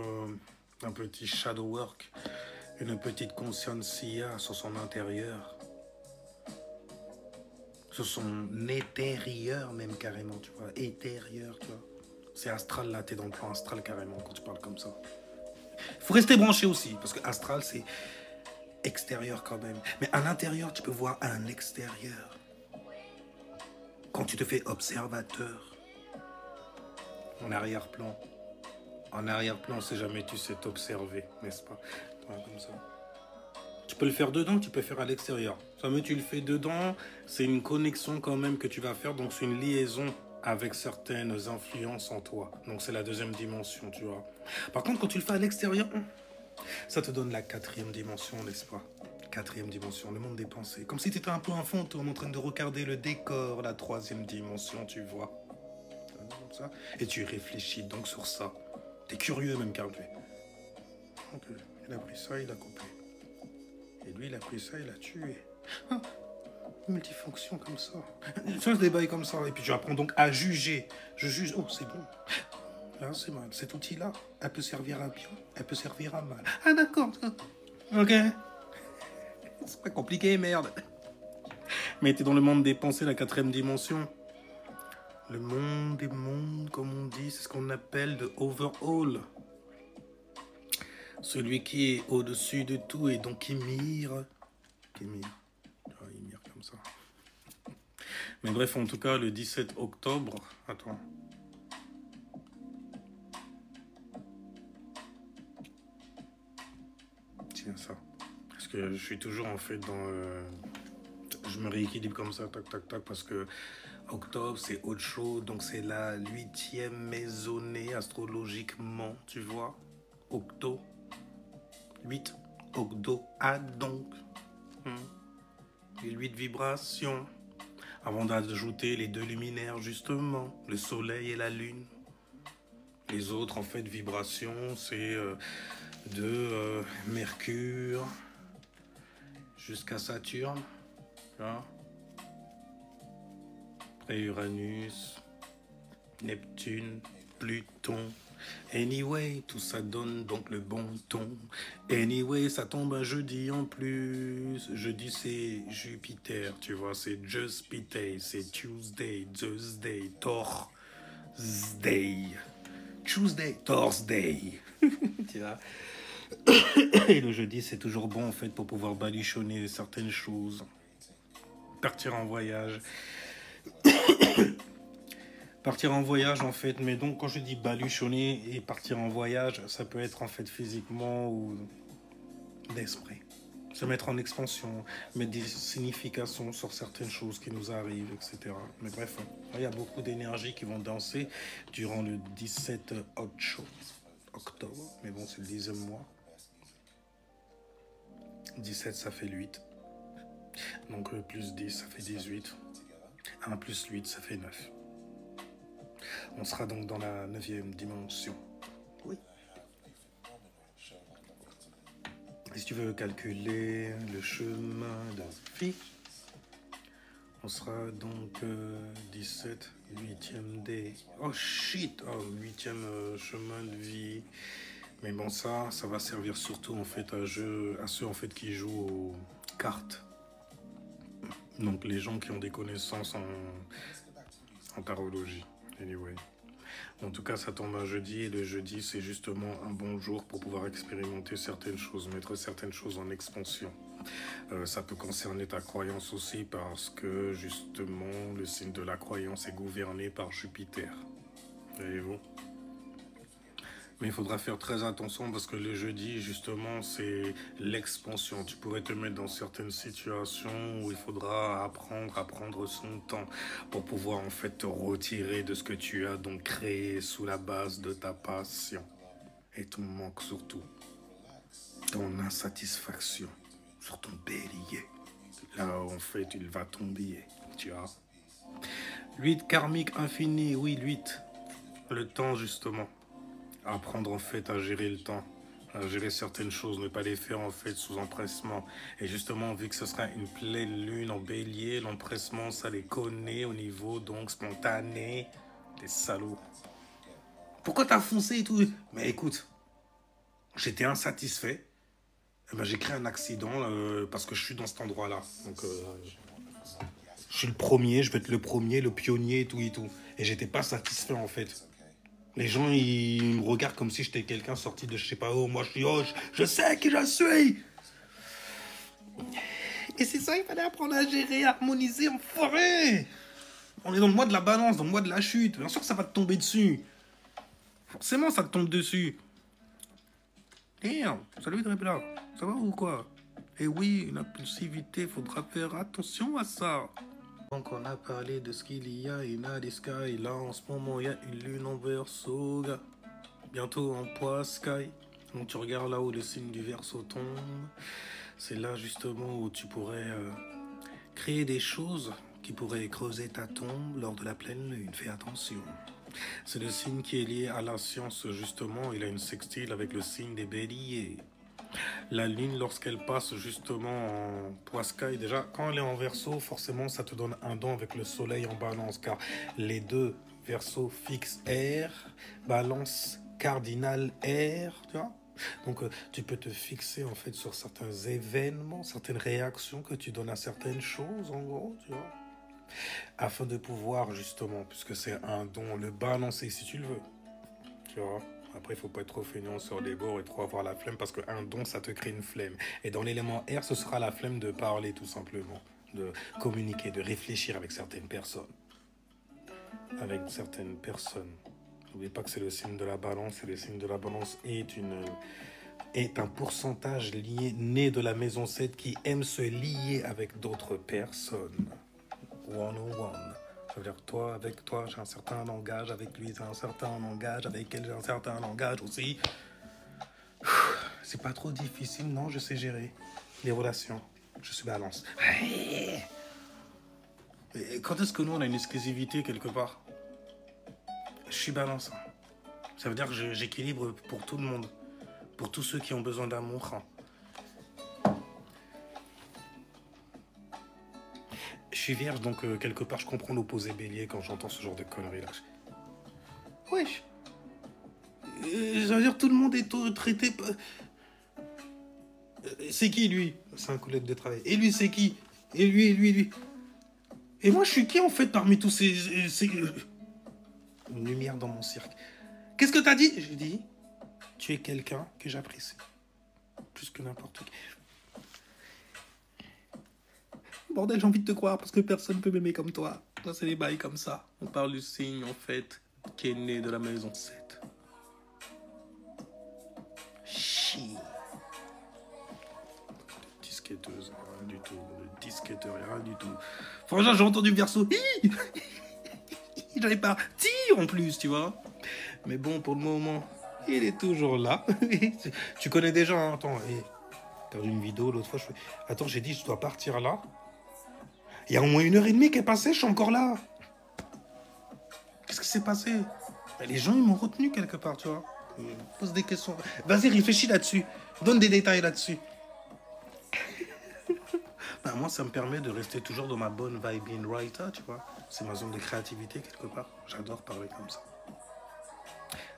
un petit shadow work, une petite consciencia sur son intérieur, sur son intérieur même carrément, tu vois, intérieur, tu vois. C'est astral là, t'es dans le plan astral carrément quand tu parles comme ça. Faut rester branché aussi, parce que astral c'est extérieur quand même. Mais à l'intérieur, tu peux voir un extérieur. Quand tu te fais observateur. En arrière-plan. En arrière-plan, c'est jamais tu sais t'observer, n'est-ce pas? Comme ça. Tu peux le faire dedans, tu peux le faire à l'extérieur. Jamais tu le fais dedans, c'est une connexion quand même que tu vas faire, donc c'est une liaison avec certaines influences en toi. Donc c'est la 2e dimension, tu vois. Par contre, quand tu le fais à l'extérieur, ça te donne la 4e dimension, n'est-ce pas? 4e dimension, le monde des pensées. Comme si tu étais un peu un fantôme en train de regarder le décor, la 3e dimension, tu vois. Comme ça. Et tu réfléchis donc sur ça. T'es curieux même, car tu es. Donc, il a pris ça, il a coupé. Et lui, il a pris ça, il a tué. Ah, multifonction comme ça. Ça se débaille comme ça. Et puis tu apprends donc à juger. Je juge. Oh, c'est bon. Là, c'est mal. Cet outil-là, elle peut servir à bien, elle peut servir à mal. Ah, d'accord. Ok. C'est pas compliqué, merde. Mais t'es dans le monde des pensées, la 4e dimension. Le monde des mondes, comme on dit, c'est ce qu'on appelle le overall. Celui qui est au-dessus de tout et donc qui mire. Qui mire. Il mire comme ça. Mais bref, en tout cas, le 17 octobre... Attends. Tiens, ça. Parce que je suis toujours en fait dans... Je me rééquilibre comme ça, tac, tac, tac, parce que octobre, c'est autre chose. Donc, c'est la 8e maisonnée astrologiquement, tu vois. Octo. 8. Octo. Ah, donc. Les 8 vibrations. Avant d'ajouter les 2 luminaires, justement. Le soleil et la lune. Les autres, en fait, vibrations, c'est de Mercure jusqu'à Saturne. Après Uranus, Neptune, Pluton. Anyway, tout ça donne donc le bon ton. Anyway, ça tombe un jeudi en plus. Jeudi, c'est Jupiter, tu vois, c'est Juspiter, c'est Tuesday, Thursday, Thursday. Tuesday, Thursday. Tu vois. Et le jeudi, c'est toujours bon, en fait, pour pouvoir baluchonner certaines choses. Partir en voyage. Partir en voyage, en fait. Mais donc, quand je dis baluchonner et partir en voyage, ça peut être, en fait, physiquement ou d'esprit. Se mettre en expansion, mettre des significations sur certaines choses qui nous arrivent, etc. Mais bref, il y a beaucoup d'énergie qui vont danser durant le 17 octobre. Mais bon, c'est le 10e mois. 17, ça fait 8. Donc plus 10, ça fait 18. 1 plus 8, ça fait 9. On sera donc dans la 9e dimension. Oui. Et si tu veux calculer le chemin de vie, on sera donc 17, 8e des... Oh shit, oh, 8e chemin de vie. Mais bon, ça va servir surtout en fait à ceux en fait qui jouent aux cartes. Donc les gens qui ont des connaissances en tarologie. Anyway. En tout cas, ça tombe un jeudi et le jeudi, c'est justement un bon jour pour pouvoir expérimenter certaines choses, mettre certaines choses en expansion. Ça peut concerner ta croyance aussi parce que justement, le signe de la croyance est gouverné par Jupiter. Voyez-vous ? Mais il faudra faire très attention parce que le jeudi, justement, c'est l'expansion. Tu pourrais te mettre dans certaines situations où il faudra apprendre à prendre son temps pour pouvoir en fait te retirer de ce que tu as donc créé sous la base de ta passion. Et ton manque surtout, ton insatisfaction sur ton bélier. Là, en fait, il va tomber, tu vois. 8 karmique infini, oui, 8. Le temps, justement. Apprendre en fait à gérer le temps, à gérer certaines choses, ne pas les faire en fait sous empressement. Et justement, vu que ce sera une pleine lune en bélier, l'empressement, ça les connaît au niveau donc spontané. Des salauds. Pourquoi t'as foncé et tout? Mais écoute, j'étais insatisfait. Eh ben, j'ai créé un accident parce que je suis dans cet endroit-là. Donc, je suis le premier, je vais être le premier, le pionnier et tout et tout. Et j'étais pas satisfait en fait. Les gens, ils me regardent comme si j'étais quelqu'un sorti de je sais pas où. Moi, je suis, oh, je sais qui je suis. Et c'est ça, il fallait apprendre à gérer, à harmoniser, enfoiré. On est dans le mois de la balance, dans le mois de la chute. Bien sûr, ça va te tomber dessus. Forcément, ça te tombe dessus. Merde, salut Drébla. Ça va ou quoi? Eh oui, une impulsivité, faudra faire attention à ça. Donc on a parlé de ce qu'il y a, il a des sky. Là en ce moment il y a une lune en Verseau, bientôt en poids sky. Donc tu regardes là où le signe du Verseau tombe. C'est là justement où tu pourrais créer des choses qui pourraient creuser ta tombe lors de la pleine lune. Fais attention. C'est le signe qui est lié à la science justement. Il a une sextile avec le signe des béliers. La lune, lorsqu'elle passe justement en poiscaille, déjà, quand elle est en verso, forcément, ça te donne un don avec le soleil en balance, car les deux versos fixes air, balance cardinal air, tu vois. Donc, tu peux te fixer, en fait, sur certains événements, certaines réactions que tu donnes à certaines choses, en gros, tu vois. Afin de pouvoir, justement, puisque c'est un don, le balancer si tu le veux, tu vois. Après, il ne faut pas être trop feignant sur les bords et trop avoir la flemme parce qu'un don, ça te crée une flemme. Et dans l'élément air, ce sera la flemme de parler tout simplement, de communiquer, de réfléchir avec certaines personnes. Avec certaines personnes. N'oubliez pas que c'est le signe de la balance et le signe de la balance est un pourcentage lié, né de la maison 7 qui aime se lier avec d'autres personnes. One-on-one. Ça veut dire toi, avec toi, j'ai un certain langage, avec lui, j'ai un certain langage, avec elle, j'ai un certain langage aussi. C'est pas trop difficile, non, je sais gérer les relations. Je suis balance. Et quand est-ce que nous, on a une exclusivité quelque part? Je suis balance. Ça veut dire que j'équilibre pour tout le monde, pour tous ceux qui ont besoin d'amour. Je suis vierge, donc quelque part, je comprends l'opposé bélier quand j'entends ce genre de conneries là. Wesh. Ça veut dire que tout le monde est traité... C'est qui, lui? C'est un collègue de travail. Et lui, c'est qui? Et lui, et lui, et lui. Et moi, je suis qui, en fait, parmi tous ces... Une lumière dans mon cirque. Qu'est-ce que t'as dit? J'ai dit, tu es quelqu'un que j'apprécie. Plus que n'importe qui. Bordel, j'ai envie de te croire parce que personne ne peut m'aimer comme toi. Toi, c'est des bails comme ça. On parle du signe, en fait, qui est né de la maison 7. Chi. Disquetteuse, rien du tout. Le disquetteur, rien du tout. Franchement, j'ai entendu Verseau. J'avais pas tir en plus, tu vois. Mais bon, pour le moment, il est toujours là. Tu connais déjà, hein. Attends, t'as vu une vidéo l'autre fois, je fais... Attends, j'ai dit, je dois partir là. Il y a au moins 1h30 qui est passée, je suis encore là. Qu'est-ce qui s'est passé? Les gens, ils m'ont retenu quelque part, tu vois. Pose des questions. Vas-y, réfléchis là-dessus. Donne des détails là-dessus. Ben, moi, ça me permet de rester toujours dans ma bonne vibe in writer, tu vois. C'est ma zone de créativité, quelque part. J'adore parler comme ça.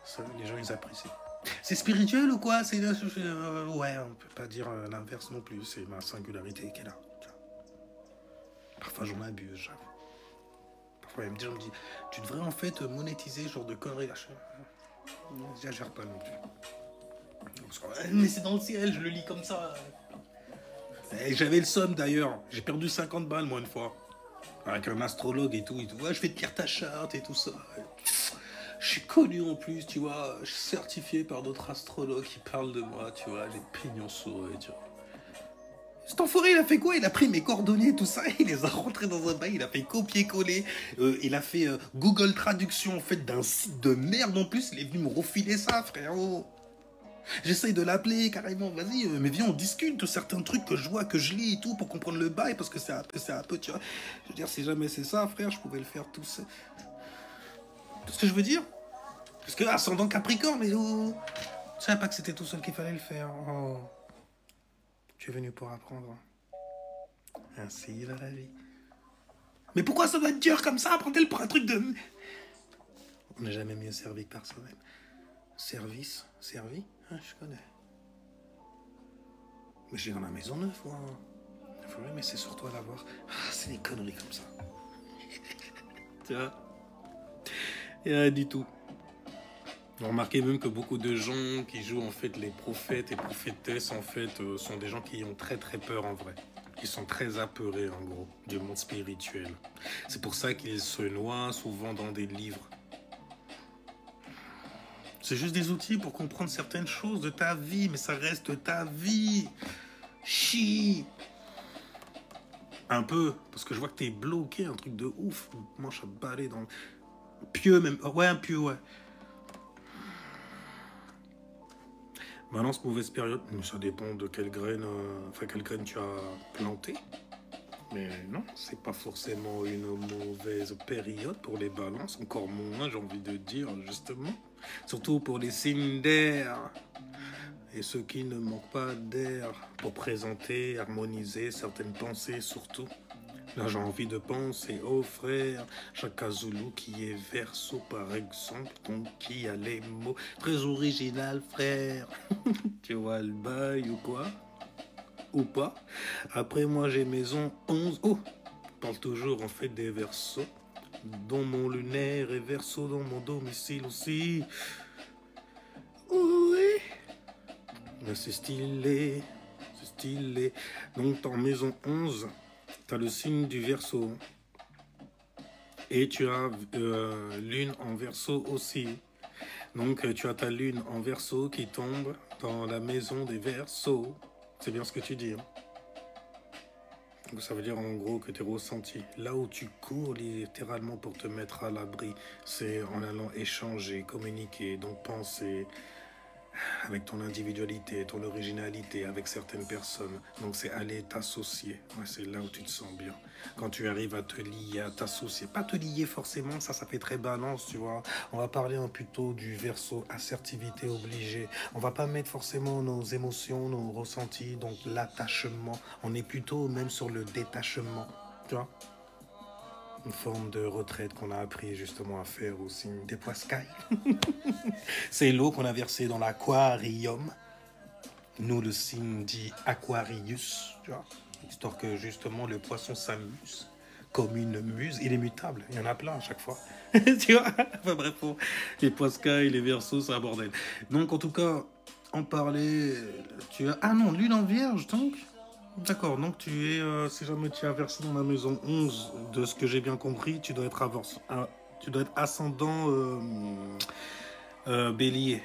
Ça, les gens, ils apprécient. C'est spirituel ou quoi? C'est ouais, on peut pas dire l'inverse non plus. C'est ma singularité qui est là. Parfois, j'en abuse, j'avoue. Parfois, il me dit, tu devrais en fait monétiser ce genre de conneries. J'exagère pas non plus. Mais c'est dans le ciel, je le lis comme ça. J'avais le somme d'ailleurs. J'ai perdu 50 balles, moi, une fois. Avec un astrologue et tout. Ouais, je vais te lire ta charte et tout ça. Je suis connu en plus, tu vois. Je suis certifié par d'autres astrologues qui parlent de moi, tu vois. J'ai pignon sur eux, tu vois. Cet enfoiré, il a fait quoi? Il a pris mes coordonnées, tout ça, il les a rentrés dans un bail, il a fait copier-coller, il a fait Google Traduction, en fait, d'un site de merde en plus, il est venu me refiler ça, frérot. J'essaye de l'appeler carrément, vas-y, mais viens, on discute de certains trucs que je vois, que je lis et tout, pour comprendre le bail, parce que c'est un peu, tu vois. Je veux dire, si jamais c'est ça, frère, je pouvais le faire tout seul. Tout ce que je veux dire? Parce que ascendant Capricorne, mais oh, je savais pas que c'était tout seul qu'il fallait le faire. Oh. Tu es venu pour apprendre. Ainsi va la vie. Mais pourquoi ça doit être dur comme ça? Prends-elle pour un truc de... On n'est jamais mieux servi que par soi-même. Service? Servi? Ah, je connais. Mais j'ai dans la maison 9, moi. Oui, mais c'est sur toi d'avoir... Ah, c'est des conneries comme ça. Tu vois? Il y a du tout. Vous remarquez même que beaucoup de gens qui jouent en fait les prophètes et prophétesses en fait sont des gens qui ont très très peur en vrai. Qui sont très apeurés en gros du monde spirituel. C'est pour ça qu'ils se noient souvent dans des livres. C'est juste des outils pour comprendre certaines choses de ta vie, mais ça reste ta vie. Chi. Un peu, parce que je vois que t'es bloqué, un truc de ouf. Manche à balai dans... Pieux même, ouais un pieux, ouais. Maintenant, cette mauvaise période, ça dépend de quelle graine, quelle graine tu as planté. Mais non, c'est pas forcément une mauvaise période pour les balances, encore moins, j'ai envie de dire, justement. Surtout pour les signes d'air. Et ceux qui ne manquent pas d'air pour présenter, harmoniser certaines pensées, surtout. Là, j'ai envie de penser au frère Chaka Zulu qui est Verseau, par exemple, donc qui a les mots très original, frère. Tu vois le bail ou quoi? Ou pas? Après, moi, j'ai maison 11. Oh, je parle toujours en fait des Verseaux. Dont mon lunaire est Verseau dans mon domicile aussi. Oui. Mais c'est stylé. C'est stylé. Donc, en maison 11... tu as le signe du Verseau. Et tu as lune en Verseau aussi. Donc tu as ta lune en Verseau qui tombe dans la maison des Verseaux. C'est bien ce que tu dis. Hein? Donc ça veut dire en gros que tu es ressenti. Là où tu cours littéralement pour te mettre à l'abri, c'est en allant échanger, communiquer, donc penser... avec ton individualité, ton originalité, avec certaines personnes. Donc c'est aller t'associer. Ouais, c'est là où tu te sens bien. Quand tu arrives à te lier, à t'associer. Pas te lier forcément, ça fait très balance, tu vois. On va parler plutôt du Verseau, assertivité obligée. On va pas mettre forcément nos émotions, nos ressentis, donc l'attachement. On est plutôt même sur le détachement, tu vois. Une forme de retraite qu'on a appris justement à faire au signe des poiscailles. C'est l'eau qu'on a versée dans l'aquarium. Nous, le signe dit Aquarius, tu vois, histoire que justement le poisson s'amuse comme une muse. Il est mutable, il y en a plein à chaque fois. Tu vois. Enfin bref, bon, les Poiscailles, les Verseaux, c'est un bordel. Donc en tout cas, en parler, tu as... Ah non, lune en vierge, donc. D'accord, donc tu es, si jamais tu es versé dans la maison 11, de ce que j'ai bien compris, tu dois être, tu dois être ascendant bélier.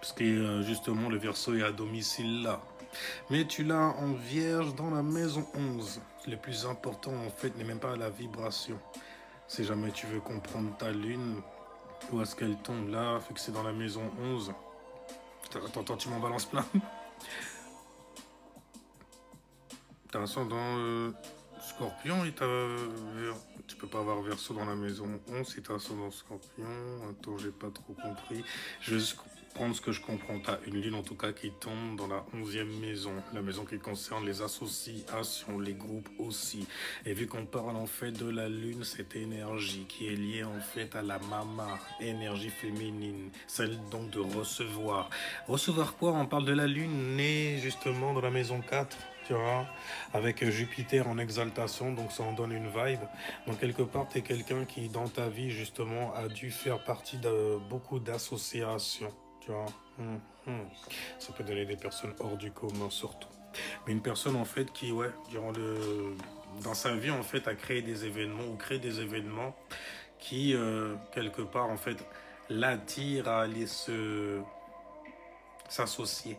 Parce que justement, le Verseau est à domicile là. Mais tu l'as en vierge dans la maison 11. Le plus important, en fait, n'est même pas la vibration. Si jamais tu veux comprendre ta lune, où est-ce qu'elle tombe là, fait que c'est dans la maison 11. Attends, tu m'en balances plein. T'as ascendant Scorpion et tu peux pas avoir Verseau dans la maison 11 si t'as ascendant Scorpion. Attends, j'ai pas trop compris. Je vais juste prendre ce que je comprends. T'as une lune en tout cas qui tombe dans la 11e maison. La maison qui concerne les associations, les groupes aussi. Et vu qu'on parle en fait de la lune, cette énergie qui est liée en fait à la mama, énergie féminine. Celle donc de recevoir. Recevoir quoi? On parle de la lune née justement dans la maison 4. Tu vois, avec Jupiter en exaltation, donc ça en donne une vibe. Donc quelque part, tu es quelqu'un qui, dans ta vie, justement, a dû faire partie de beaucoup d'associations, tu vois. Ça peut donner des personnes hors du commun, surtout. Mais une personne, en fait, qui, ouais, dans sa vie, en fait, a créé des événements ou crée des événements qui, quelque part, en fait, l'attirent à aller s'associer.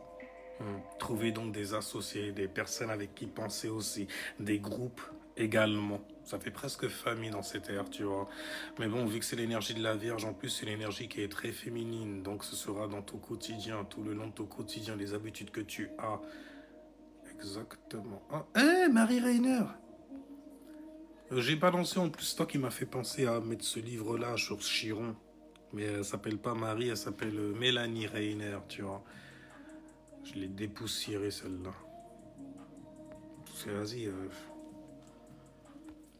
Trouver donc des associés, des personnes avec qui penser aussi, des groupes également. Ça fait presque famille dans cette ère, tu vois. Mais bon, vu que c'est l'énergie de la Vierge, en plus c'est l'énergie qui est très féminine, donc ce sera dans ton quotidien, tout le long de ton quotidien, les habitudes que tu as. Exactement. Ah, hé, Marie Reiner! J'ai balancé en plus, toi qui m'a fait penser à mettre ce livre-là sur Chiron. Mais elle s'appelle pas Marie, elle s'appelle Mélanie Reiner, tu vois. Je l'ai dépoussiérée celle-là. Vas-y.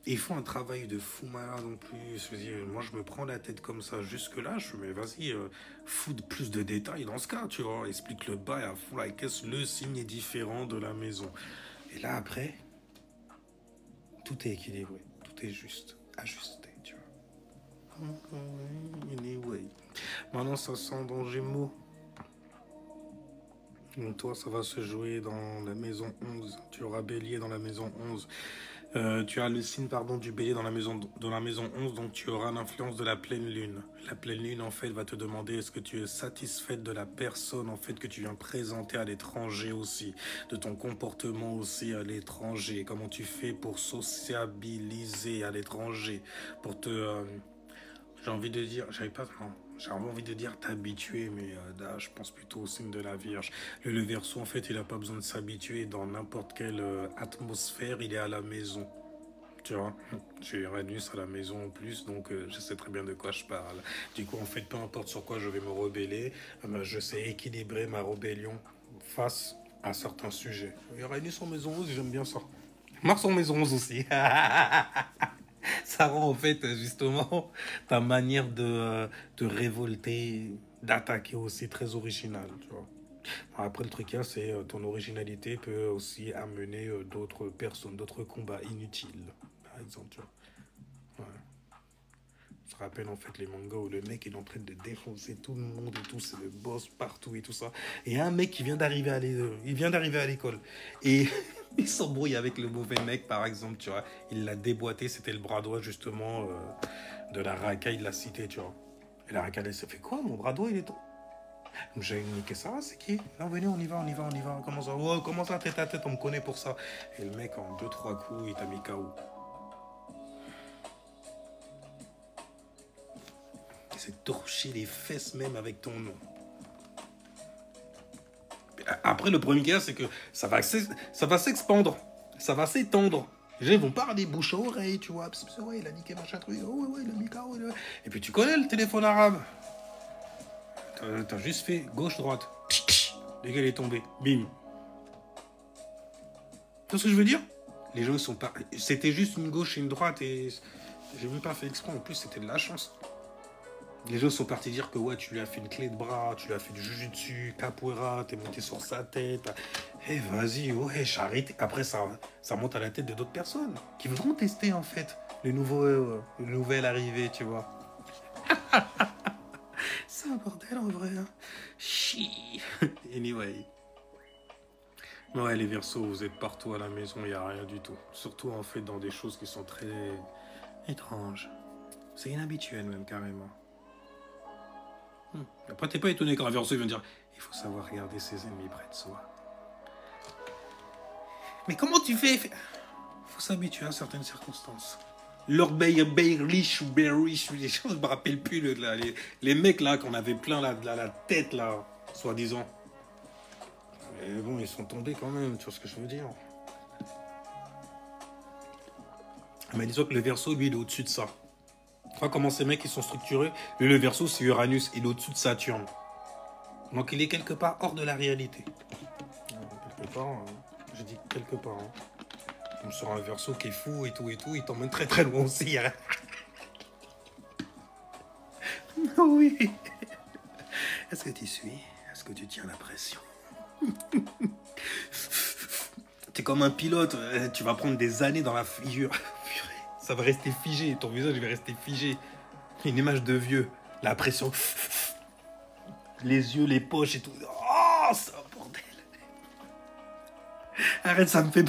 Ils font un travail de fou malade en plus. Moi, je me prends la tête comme ça jusque-là. Je me dis, vas-y, fous plus de détails dans ce cas, tu vois. Explique le bail à fond, like, le signe est différent de la maison. Et là, après, tout est équilibré. Tout est juste, ajusté, tu vois. Anyway. Maintenant, ça sent dans Gémeaux. Donc toi, ça va se jouer dans la maison 11. Tu auras Bélier dans la maison 11. Tu as le signe du Bélier dans la maison 11, donc tu auras l'influence de la pleine lune. La pleine lune, en fait, va te demander est-ce que tu es satisfaite de la personne, en fait, que tu viens présenter à l'étranger aussi, de ton comportement aussi à l'étranger, comment tu fais pour sociabiliser à l'étranger, pour te... j'ai envie de dire, j'ai envie de dire t'habituer, mais là, je pense plutôt au signe de la Vierge. Le Verseau, en fait, il n'a pas besoin de s'habituer dans n'importe quelle atmosphère, il est à la maison. Tu vois, j'ai Uranus à la maison en plus, donc je sais très bien de quoi je parle. Du coup, en fait, peu importe sur quoi je vais me rebeller, je sais équilibrer ma rébellion face à certains sujets. Uranus en maison 11, j'aime bien ça. Mars en maison 11 aussi. Ça rend en fait justement ta manière de révolter, d'attaquer aussi très originale, tu vois. Après le truc, c'est ton originalité peut aussi amener d'autres personnes, d'autres combats inutiles, par exemple, tu vois. Ouais. Je te rappelle en fait les mangas où le mec est en train de défoncer tout le monde et tout, c'est le boss partout et tout ça. Et un mec qui vient d'arriver à l'école et il s'embrouille avec le mauvais mec par exemple, tu vois. Il l'a déboîté, c'était le bras droit justement de la racaille de la cité, tu vois. Et la racaille elle se fait quoi, mon bras droit il est j'ai niqué ça, c'est qui? Non, venez, on y va. Comment ça? Ouais, comment ça, tête à tête, on me connaît pour ça. Et le mec, en 2-3 coups, il t'a mis KO. Il s'est torché les fesses même avec ton nom. Après, le premier cas, c'est que ça va s'expandre. Ça va s'étendre. Les gens ils vont parler bouche à oreille, tu vois. Parce que, ouais, il a niqué machin truc. Oh, ouais, il a mis KO. Et puis, tu connais le téléphone arabe. T'as juste fait gauche-droite. Dès qu'elle est tombée, bim. Tu vois ce que je veux dire? Les gens sont pas... C'était juste une gauche et une droite et j'ai même pas fait exprès. En plus, c'était de la chance. Les gens sont partis dire que ouais, tu lui as fait une clé de bras, tu lui as fait du jujutsu, capoeira, t'es monté sur sa tête. Eh, vas-y, ouais, j'ai arrêté. Après, ça monte à la tête de d'autres personnes qui voudront tester en fait. le nouvel arrivé, tu vois. C'est un bordel en vrai. Hein. Chi. Anyway. Ouais, les Verseaux, vous êtes partout à la maison, il n'y a rien du tout. Surtout en fait dans des choses qui sont très étranges. C'est inhabituel même carrément. Après, t'es pas étonné quand un Verseau vient dire il faut savoir regarder ses ennemis près de soi. Mais comment tu fais? Faut s'habituer à certaines circonstances. Lord Bayrich ou Bayrich, je me rappelle plus les mecs là qu'on avait plein la tête là, soi-disant. Mais bon, ils sont tombés quand même, tu vois ce que je veux dire. Mais disons que le Verseau, lui, il est au-dessus de ça. Tu vois comment ces mecs ils sont structurés. Lui, le Verseau, c'est Uranus, il est au-dessus de Saturne. Donc il est quelque part hors de la réalité. Quelque part, hein. Je dis quelque part. Hein. Comme sur un Verseau qui est fou et tout, il t'emmène très très loin aussi. Hein. Oui. Est-ce que tu suis? Est-ce que tu tiens la pression? T'es comme un pilote, tu vas prendre des années dans la figure. Ça va rester figé, ton visage va rester figé. Une image de vieux. La pression. Les yeux, les poches et tout. Oh, c'est un bordel. Arrête, ça me fait...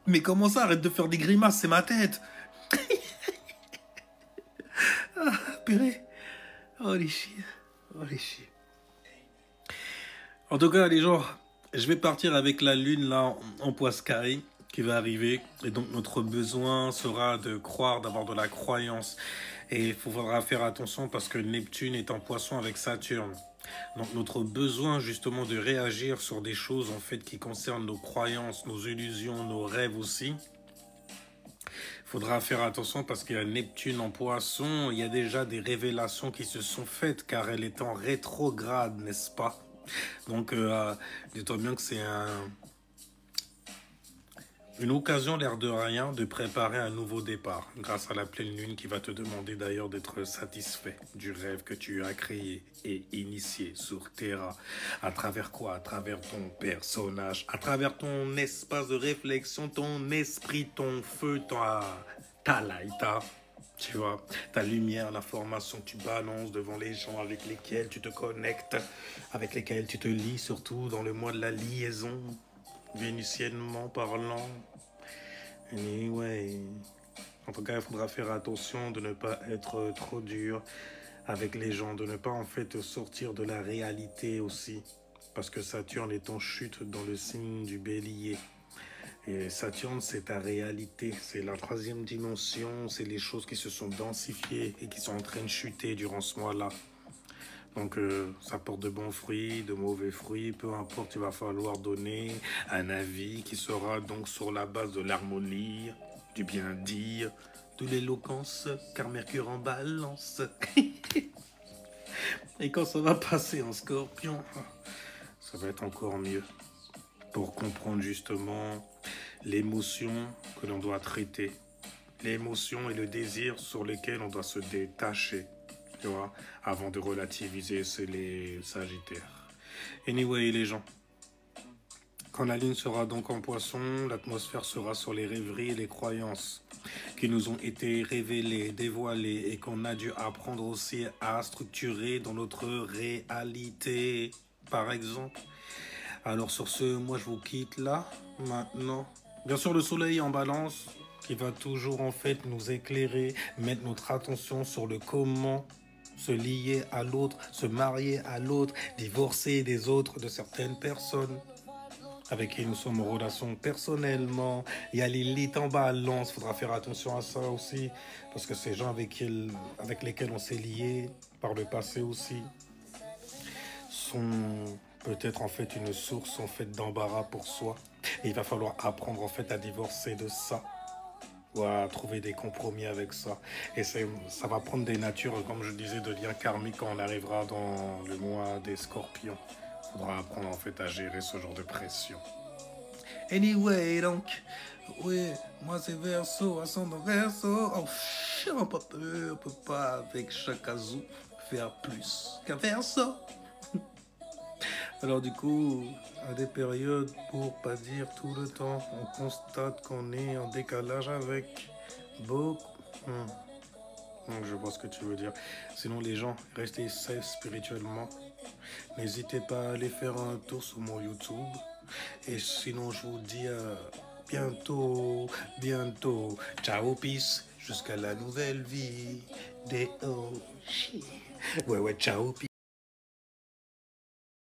Mais comment ça? Arrête de faire des grimaces, c'est ma tête. Ah, purée. Holy shit. Holy shit. En tout cas, les gens, je vais partir avec la lune là en poisse carrée qui va arriver. Et donc, notre besoin sera de croire, d'avoir de la croyance. Et il faudra faire attention parce que Neptune est en poisson avec Saturne. Donc, notre besoin justement de réagir sur des choses en fait qui concernent nos croyances, nos illusions, nos rêves aussi. Il faudra faire attention parce qu'il y a Neptune en poisson. Il y a déjà des révélations qui se sont faites car elle est en rétrograde, n'est-ce pas? Donc, dis-toi bien que c'est une occasion, l'air de rien, de préparer un nouveau départ, grâce à la pleine lune qui va te demander d'ailleurs d'être satisfait du rêve que tu as créé et initié sur Terra. À travers quoi? À travers ton personnage, à travers ton espace de réflexion, ton esprit, ton feu, ta laïta. Tu vois, ta lumière, l'information que tu balances devant les gens avec lesquels tu te connectes, avec lesquels tu te lies, surtout dans le mois de la liaison, vénusiennement parlant. Anyway, en tout cas, il faudra faire attention de ne pas être trop dur avec les gens, de ne pas en fait sortir de la réalité aussi, parce que Saturne est en chute dans le signe du Bélier. Et Saturne, c'est ta réalité, c'est la troisième dimension, c'est les choses qui se sont densifiées et qui sont en train de chuter durant ce mois-là. Donc, ça porte de bons fruits, de mauvais fruits, peu importe, il va falloir donner un avis qui sera donc sur la base de l'harmonie, du bien-dire, de l'éloquence, car Mercure en balance. Et quand ça va passer en Scorpion, ça va être encore mieux pour comprendre justement l'émotion que l'on doit traiter, l'émotion et le désir sur lesquels on doit se détacher, tu vois, avant de relativiser, c'est les Sagittaires. Anyway, les gens, quand la lune sera donc en poisson, l'atmosphère sera sur les rêveries et les croyances qui nous ont été révélées, dévoilées et qu'on a dû apprendre aussi à structurer dans notre réalité, par exemple. Alors sur ce, moi je vous quitte là, maintenant. Bien sûr, le soleil en balance qui va toujours en fait nous éclairer, mettre notre attention sur le comment se lier à l'autre, se marier à l'autre, divorcer des autres, de certaines personnes avec qui nous sommes en relation personnellement. Il y a Lilith en balance, il faudra faire attention à ça aussi, parce que ces gens avec lesquels on s'est lié par le passé aussi sont peut-être en fait une source en fait d'embarras pour soi. Et il va falloir apprendre en fait à divorcer de ça, ou à trouver des compromis avec ça. Et ça va prendre des natures, comme je disais, de liens karmiques quand on arrivera dans le mois des Scorpions. Il faudra apprendre en fait à gérer ce genre de pression. Anyway, donc, oui, moi c'est Verseau, ascendant Verseau. Oh, on peut pas avec chaque azou faire plus qu'un Verseau. Alors du coup, à des périodes, pour pas dire tout le temps, on constate qu'on est en décalage avec beaucoup. Hmm. Je vois ce que tu veux dire. Sinon, les gens, restez safe spirituellement. N'hésitez pas à aller faire un tour sur mon YouTube. Et sinon, je vous dis à bientôt, bientôt. Ciao, peace. Jusqu'à la nouvelle vie. Des oh, shit. Ouais, ouais, ciao, peace.